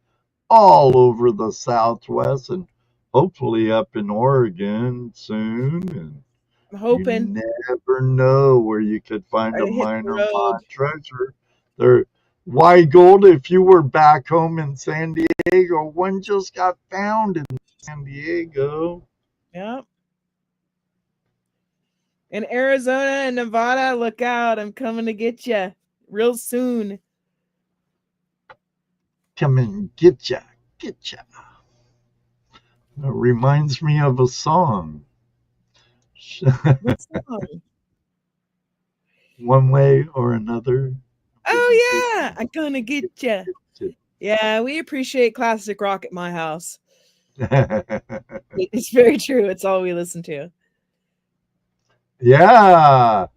all over the Southwest and hopefully up in Oregon soon. And I'm hoping. you never know where you could find a minor mod treasure. There, why Gold? If you were back home in San Diego, one just got found in San Diego. Yep. In Arizona and Nevada, look out! I'm coming to get you real soon. Come and get ya, get ya. It reminds me of a song. What song? One way or another. Oh yeah, I'm gonna get you. Yeah, we appreciate classic rock at my house. It's very true. It's all we listen to. Yeah,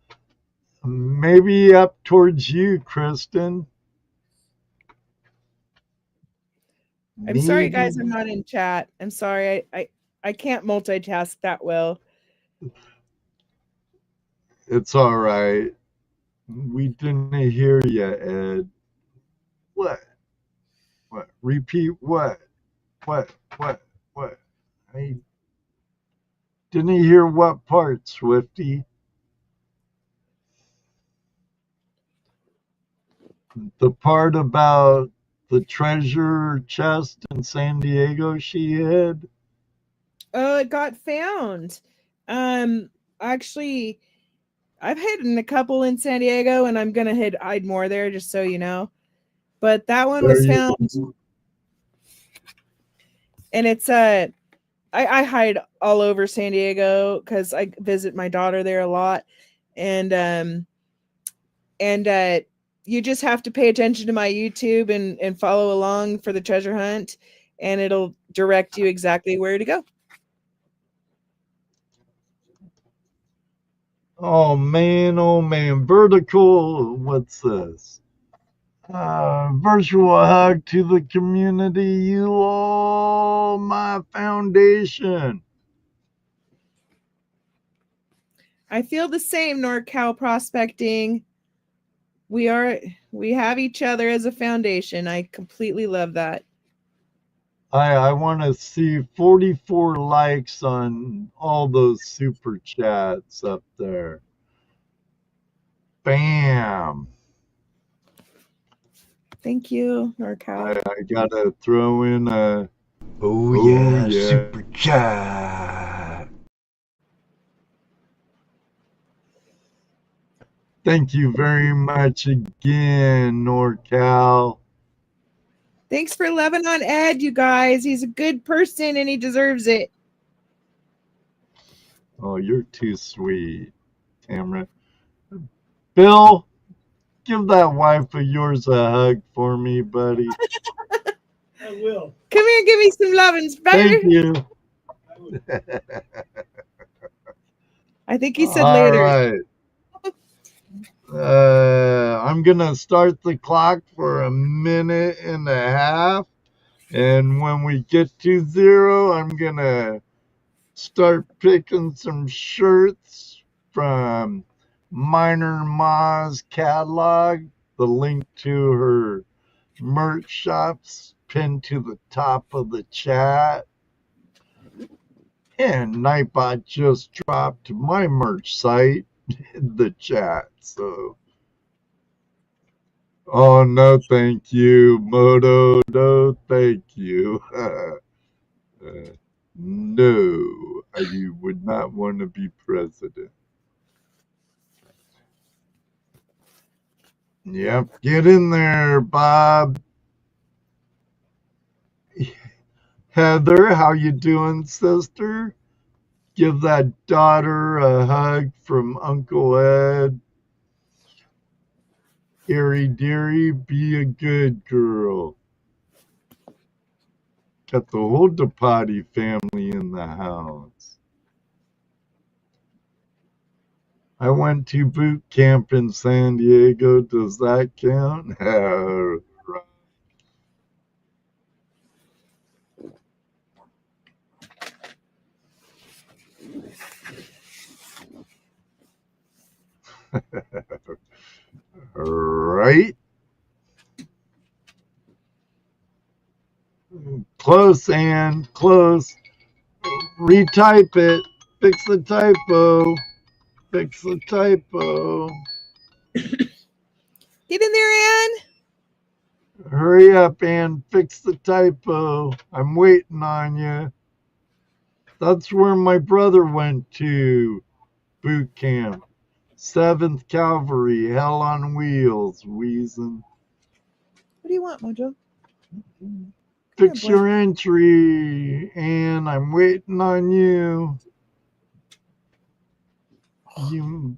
maybe up towards you, Kristen. I'm sorry, guys. I'm not in chat. I'm sorry. I can't multitask that well. It's all right. We didn't hear you, Ed. What? What? Repeat what? What? I didn't hear what part, Swifty. The part about the treasure chest in San Diego she hid? Oh, it got found. Actually, I've hidden a couple in San Diego, and I'm gonna hide more there, just so you know. But that one was found, and it's I hide all over San Diego because I visit my daughter there a lot, and you just have to pay attention to my YouTube and follow along for the treasure hunt, and it'll direct you exactly where to go. Oh man, vertical, what's this? Virtual hug to the community, you all my foundation. I feel the same, NorCal Prospecting. We have each other as a foundation. I completely love that. I want to see 44 likes on all those super chats up there. Bam. Thank you, NorCal. I gotta throw in a super chat. Thank you very much again, NorCal. Thanks for loving on Ed, you guys. He's a good person and he deserves it. Oh, you're too sweet, Tamara. Bill, give that wife of yours a hug for me, buddy. I will. Come here and give me some lovins, brother. Thank you. I think he said All later. right. I'm going to start the clock for 1.5 minutes. And when we get to 0, I'm going to start picking some shirts from Minor Ma's catalog. The link to her merch shops pinned to the top of the chat. And Nightbot just dropped my merch site in the chat. So, oh, no, thank you, Moto. No, thank you. No, I would not want to be president. Yep, get in there, Bob. Heather, how you doing, sister? Give that daughter a hug from Uncle Ed. Erie dearie, be a good girl. Got the whole DePotty family in the house. I went to boot camp in San Diego. Does that count? Right? Close, Ann. Close. Retype it. Fix the typo. Fix the typo. Get in there, Ann. Hurry up, Ann. Fix the typo. I'm waiting on you. That's where my brother went to boot camp. 7th Cavalry, Hell on Wheels, wheezing. What do you want, Mojo? Fix your entry, Ann. I'm waiting on you. You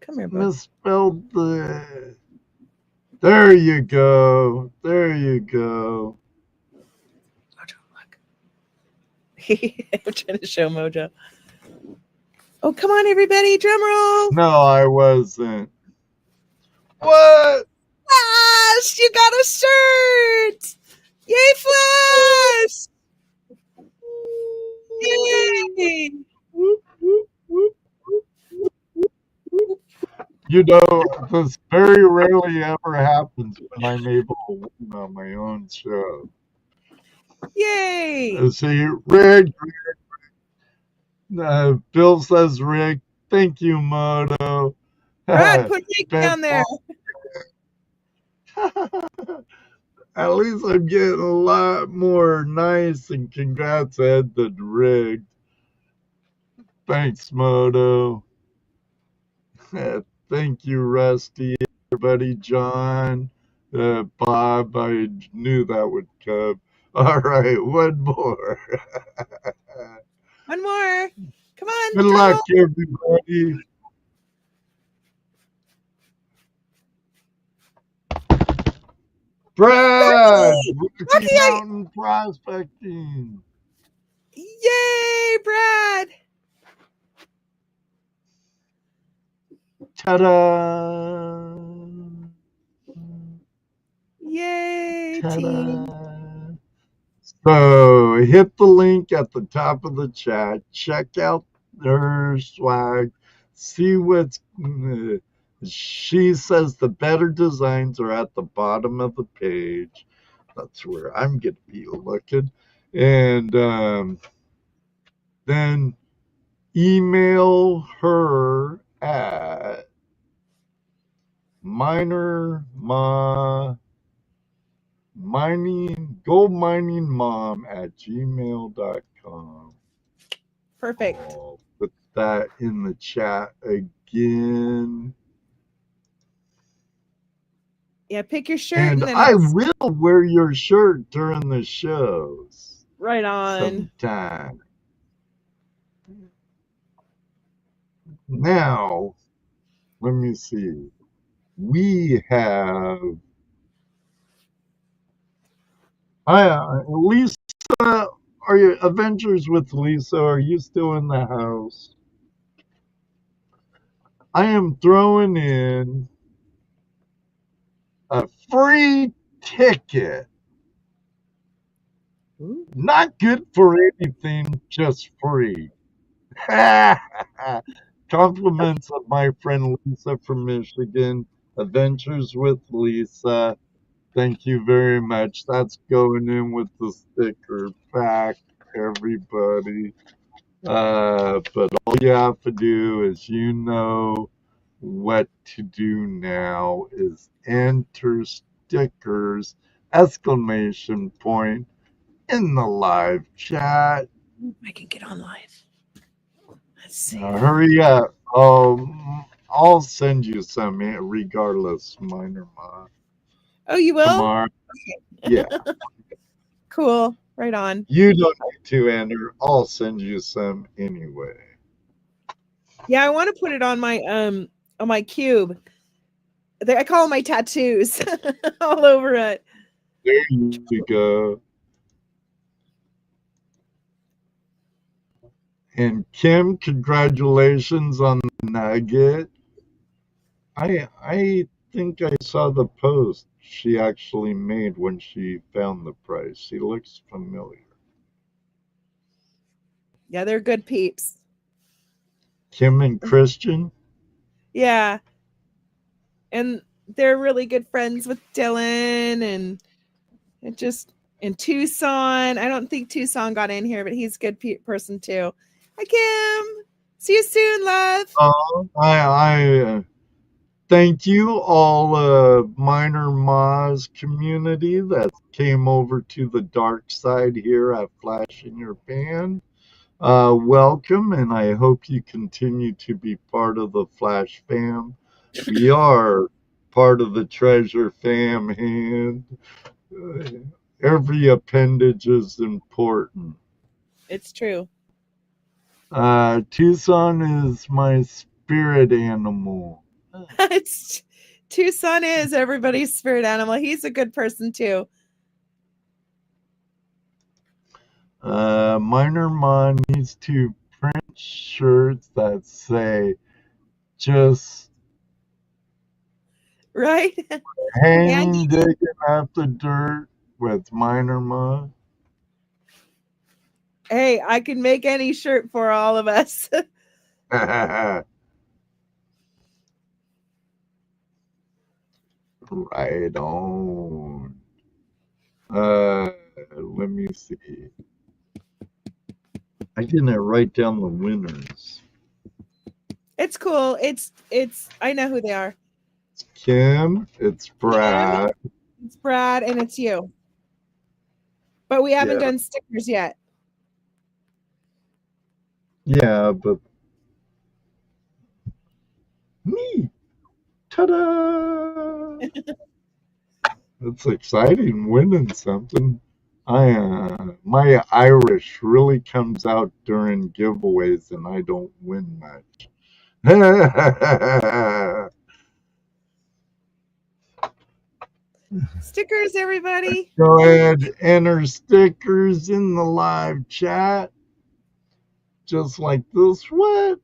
Come here, bud. misspelled the. There you go. There you go. Mojo, look. I'm trying to show Mojo. Oh, come on, everybody. Drum roll. No, I wasn't. What? Flash, you got a shirt. Yay, Flash. Yay. You know, this very rarely ever happens when I'm able to win on my own show. Yay. See, Rick. Bill says, Rick, thank you, Moto. Brad, put Rick down there. At least I'm getting a lot more nice and congrats, Ed, than rigged. Thanks, Moto. Thank you, Rusty. Everybody, John, Bob, I knew that would come. All right, one more. One more. Come on. Good luck, everybody. Brad, Rocky Mountain Prospecting. Yay, Brad. Ta-da. Yay, Ta-da. team. So hit the link at the top of the chat. Check out her swag. See what's. She says the better designs are at the bottom of the page. That's where I'm going to be looking. And then email her at goldminingmom@gmail.com. Perfect. I'll put that in the chat again. Yeah, pick your shirt. And then I will wear your shirt during the shows. Right on. Sometime. Now, let me see. We have Lisa, are you Adventures with Lisa? Are you still in the house? I am throwing in a free ticket. Ooh. Not good for anything, just free. Compliments of my friend Lisa from Michigan. Adventures with Lisa. Thank you very much. That's going in with the sticker pack, everybody. But all you have to do is what to do now is enter stickers, exclamation point, in the live chat. I can get on live. Let's see. Hurry up. I'll send you some regardless, mine or mine. Oh, you will? Tomorrow. Yeah. Cool. Right on. You don't need to enter. I'll send you some anyway. Yeah, I want to put it on my cube. I call them my tattoos all over it. There you go. And Kim, congratulations on the nugget. I think I saw the post she actually made when she found the price. She looks familiar. Yeah, they're good peeps. Kim and Christian? Yeah. And they're really good friends with Dylan and Tucson. I don't think Tucson got in here, but he's a good person too. Hi, Kim. See you soon, love. I thank you all Minor Moz community that came over to the dark side here at Flash in Your Pan. Welcome, and I hope you continue to be part of the Flash fam. We are part of the Treasure fam, and every appendage is important. It's true. Tucson is my spirit animal. Tucson is everybody's spirit animal. He's a good person too. Minor Mon needs to print shirts that say just right hang digging up the dirt with Minor Mon. Hey, I can make any shirt for all of us. Right on. Let me see. I didn't write down the winners. It's cool. It's I know who they are. It's Kim, it's Brad. It's Brad, and it's you. But we haven't done stickers yet. Yeah, but me. Ta-da! It's exciting winning something. My Irish really comes out during giveaways, and I don't win much. Stickers, everybody. Go ahead, enter stickers in the live chat, just like this. What?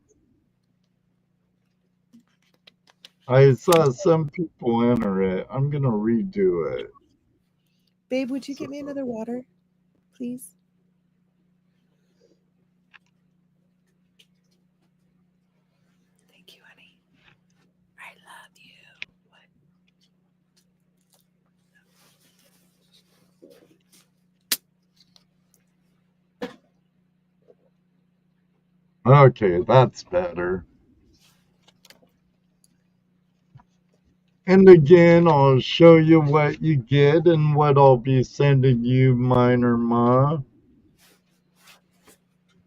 I saw some people enter it. I'm gonna redo it. Babe, would you get me another water, please? Thank you, honey. I love you. Okay, that's better. And again, I'll show you what you get and what I'll be sending you, Minor Ma.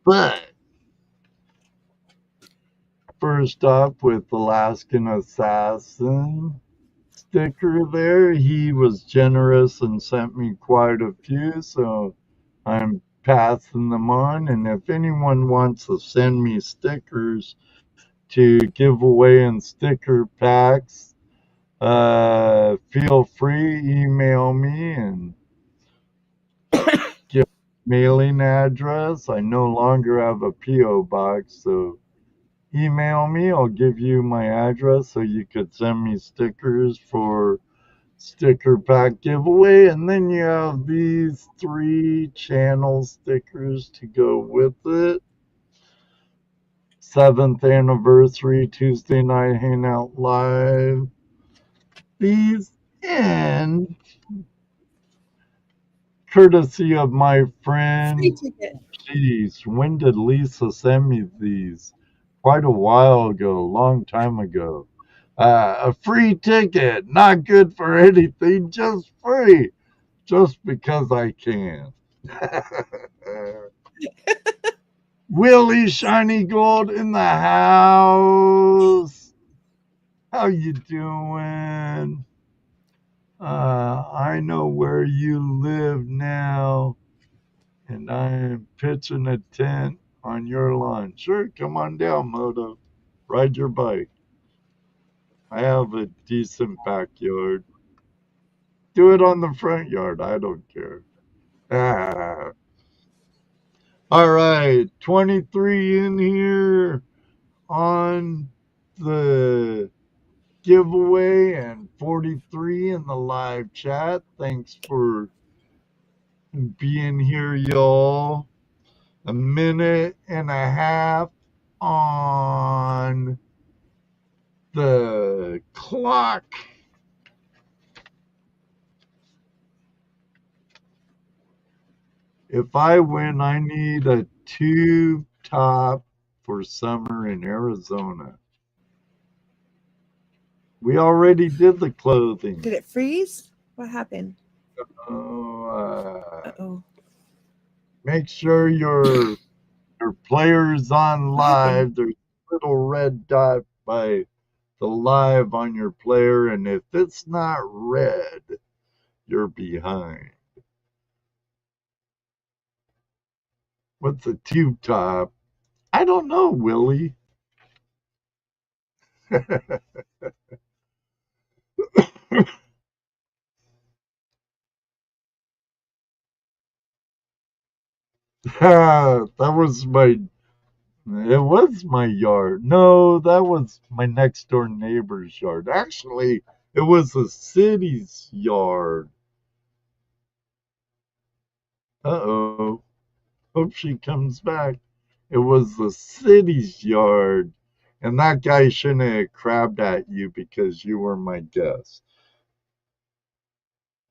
But first up with Alaskan Assassin sticker there. He was generous and sent me quite a few, so I'm passing them on. And if anyone wants to send me stickers to give away in sticker packs, feel free, email me, and mailing address. I no longer have a P.O. box, so email me. I'll give you my address so you could send me stickers for sticker pack giveaway. And then you have these 3 channel stickers to go with it. 7th anniversary Tuesday night Hangout Live. These and courtesy of my Free friend. ticket. Jeez, when did Lisa send me these? Quite a while ago, long time ago. A free ticket, not good for anything, just free, just because I can. Willie Shiny Gold in the house. How you doing? I know where you live now, and I am pitching a tent on your lawn. Sure, come on down, Moto. Ride your bike. I have a decent backyard. Do it on the front yard. I don't care. Ah. All right, 23 in here on the giveaway and 43 in the live chat. Thanks for being here, y'all. A minute and a half on the clock. If I win, I need a tube top for summer in Arizona. We already did the clothing. Did it freeze? What happened? Oh, Uh-oh. make sure your player's on What happened? live. There's a little red dot by the live on your player, and if it's not red, you're behind. What's a tube top? I don't know, Willie. That was my It was my yard. No, that was my next door neighbor's yard. Actually, it was the city's yard. Uh-oh. Hope she comes back. It was the city's yard. And that guy shouldn't have crabbed at you because you were my guest.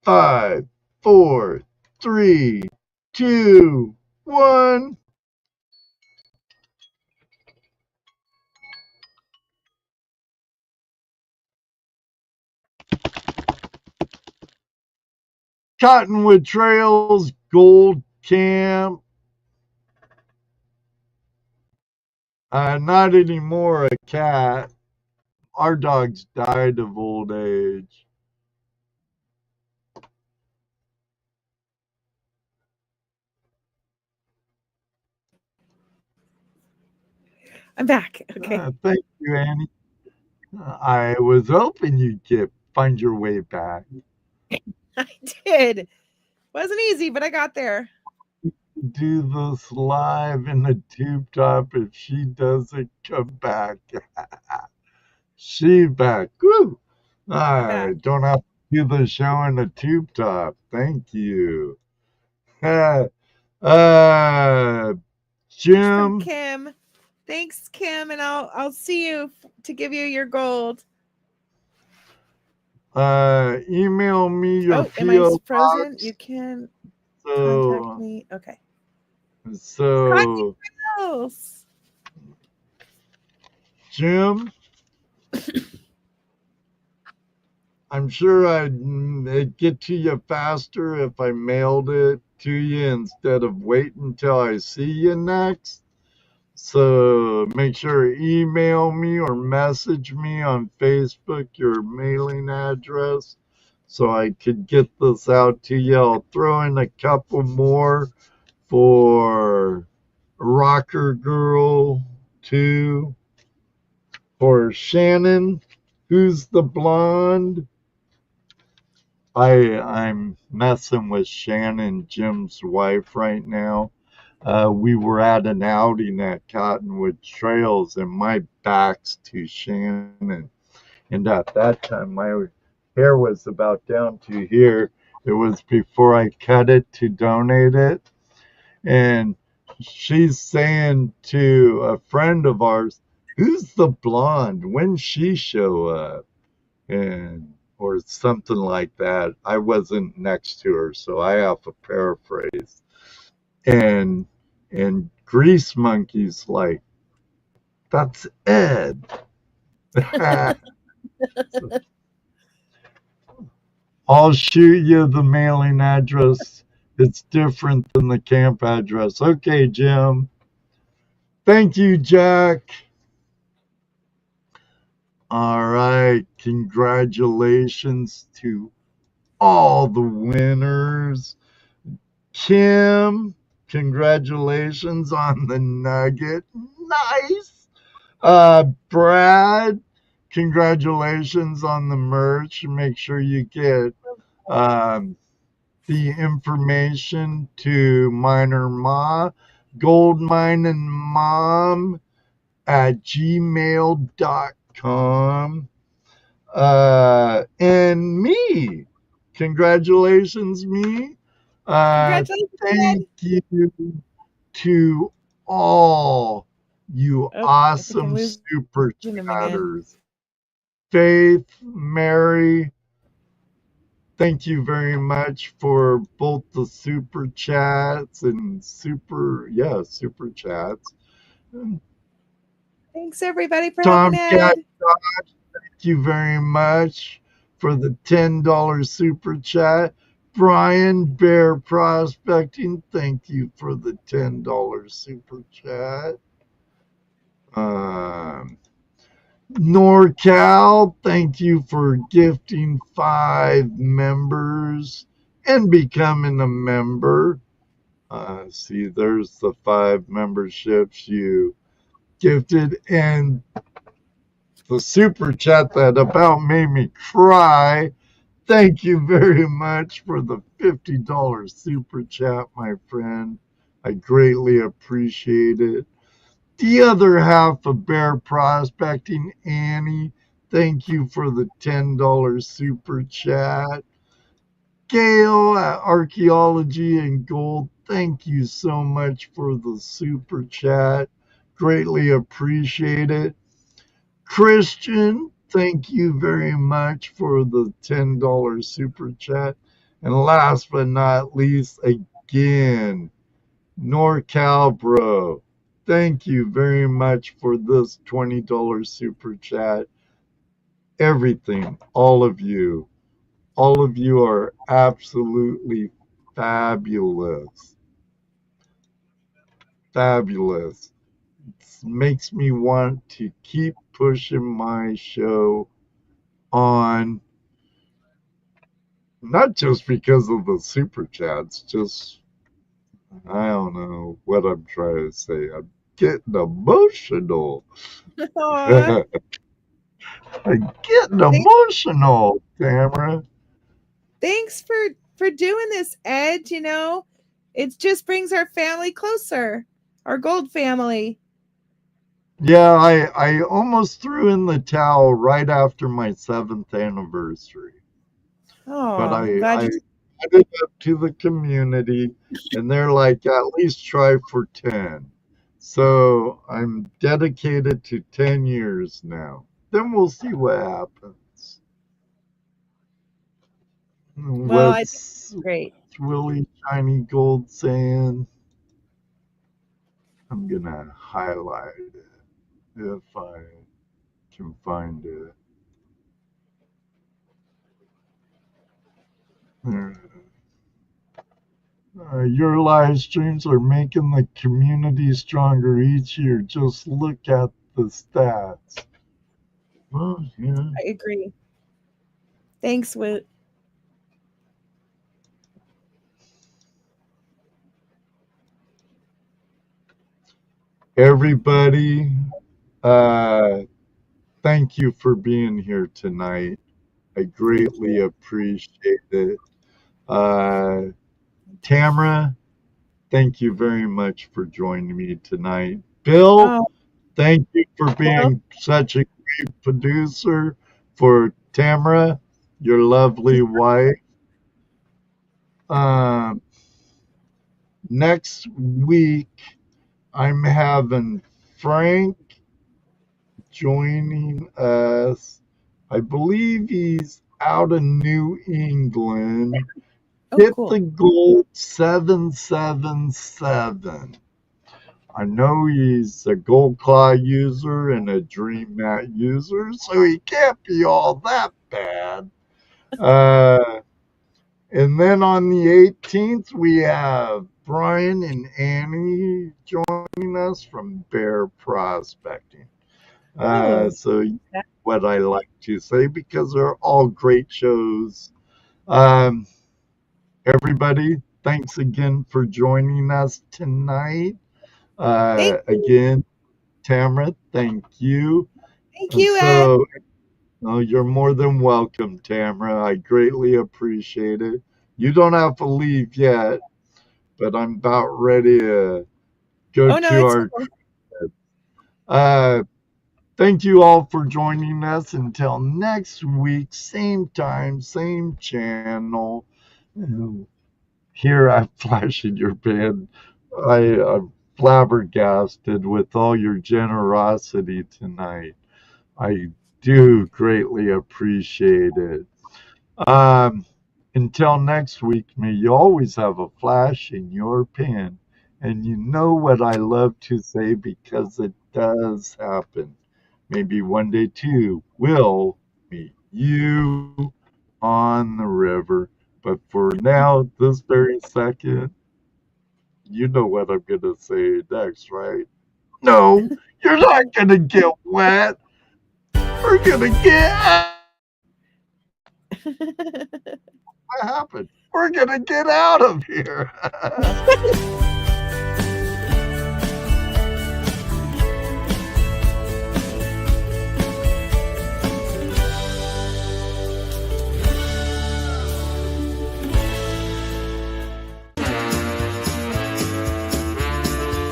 5, 4, 3, 2, 1. Cottonwood Trails, Gold Camp. Not anymore, a cat. Our dogs died of old age. I'm back. Okay. Thank you, Annie. I was hoping you'd find your way back. I did. Wasn't easy, but I got there. Do this live in the tube top if she doesn't come back. She back. Woo! I don't have to do the show in the tube top. Thank you. From Jim. Kim. Thanks, Kim, and I'll see you to give you your gold. Email me your Am I PO frozen? box. You can So, contact me. Okay. So, Else. Jim, I'm sure it'd get to you faster if I mailed it to you instead of waiting until I see you next. So make sure to email me or message me on Facebook your mailing address so I could get this out to you. I'll throw in a couple more for Rocker Girl 2, for Shannon, who's the blonde, I'm messing with Shannon, Jim's wife, right now. We were at an outing at Cottonwood Trails, and my back's to Shannon. And at that time, my hair was about down to here. It was before I cut it to donate it. And she's saying to a friend of ours, "Who's the blonde? When's she show up?" And or something like that. I wasn't next to her, so I have to paraphrase. And Grease Monkey's like, "That's Ed." I'll shoot you the mailing address. It's different than the camp address. Okay, Jim. Thank you, Jack. All right. Congratulations to all the winners. Kim, congratulations on the nugget. Nice. Brad, congratulations on the merch. Make sure you get the information to Miner Ma, goldminemom at gmail.com. And me, congratulations, me. Congratulations, Thank you to all you Oh, I think I'm awesome losing super him again. chatters. Faith, Mary, thank you very much for both the super chats and super chats. Thanks everybody for helping Tomcat, Ed. thank you very much for the $10 super chat. Brian Bear Prospecting, thank you for the $10 super chat. NorCal, thank you for gifting 5 members and becoming a member. See, there's the 5 memberships you gifted, and the super chat that about made me cry. Thank you very much for the $50 super chat, my friend. I greatly appreciate it. The other half of Bear Prospecting, Annie, thank you for the $10 super chat. Gail at Archaeology and Gold, thank you so much for the super chat. Greatly appreciate it. Christian, thank you very much for the $10 super chat. And last but not least, again, NorCal Bro, thank you very much for this $20 super chat. Everything, all of you are absolutely fabulous. Fabulous. It makes me want to keep pushing my show on, not just because of the super chats, just, I don't know what I'm trying to say. I'm getting emotional. Aw, I'm getting thanks, emotional, Tamara. thanks for doing this, Ed. You know, it just brings our family closer, our gold family. Yeah, I almost threw in the towel right after my 7th anniversary. But Oh, I'm I glad you. added it up to the community, and they're like, at least try for 10. So I'm dedicated to 10 years now. Then we'll see what happens. Well, I think What's it's great. really shiny gold saying? I'm gonna highlight it if I can find it. There it is. Your live streams are making the community stronger each year. Just look at the stats. Well, yeah. I agree. Thanks, Woot. Everybody, thank you for being here tonight. I greatly appreciate it. Tamara, thank you very much for joining me tonight. Bill, Oh, thank you for well, being such a great producer for Tamara, your lovely wife. Um, Next week, I'm having Frank joining us. I believe he's out of New England. oh, Hit cool. the gold 777. I know he's a Gold Claw user and a Dream Mat user, so he can't be all that bad. And then on the 18th, we have Brian and Annie joining us from Bear Prospecting. Oh, So that- what I like to say, because they're all great shows. Um, Everybody, thanks again for joining us tonight. thank you. Again, Tamara, thank you. Thank And you, Ed. so, oh, you're more than welcome, Tamara. I greatly appreciate it. You don't have to leave yet, but I'm about ready to go Oh, no, to it's our. cool. Uh, Thank you all for joining us. Until next week, same time, same channel. Here I'm flashing your band. I'm flabbergasted with all your generosity tonight. I do greatly appreciate it. Um, until next week, may you always have a flash in your pen. And you know what I love to say because it does happen. Maybe one day too, we'll meet you on the river. But for now, this very second, you know what I'm going to say next, right? No, you're not going to get wet. We're going to get. What happened? We're going to get out of here.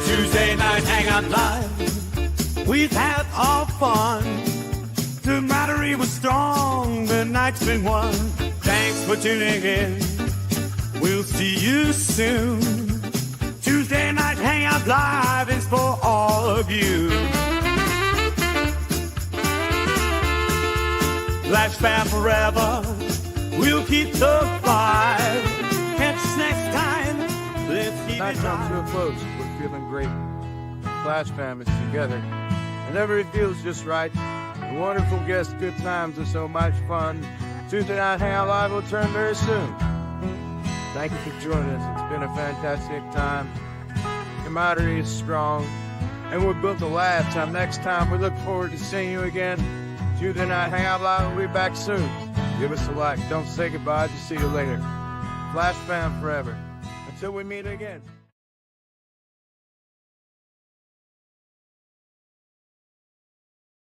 Tuesday night hangout live. We've had our fun. The battery was strong. The night's been won. Thanks for tuning in. We'll see you soon. Tuesday night hangout live is for all of you. Flash fan forever. We'll keep the vibe. Catch us next time. Let's keep Night it comes to live. a close. We're feeling great. Flash fam is together. Whenever it feels just right. The wonderful guests, good times, are so much fun. Tuesday Night Hangout Live will turn very soon. Thank you for joining us. It's been a fantastic time. Camaraderie is strong. And we're built to last. Till next time, we look forward to seeing you again. Tuesday Night Hangout Live will be back soon. Give us a like. Don't say goodbye. Just see you later. Flash fam forever. Until we meet again.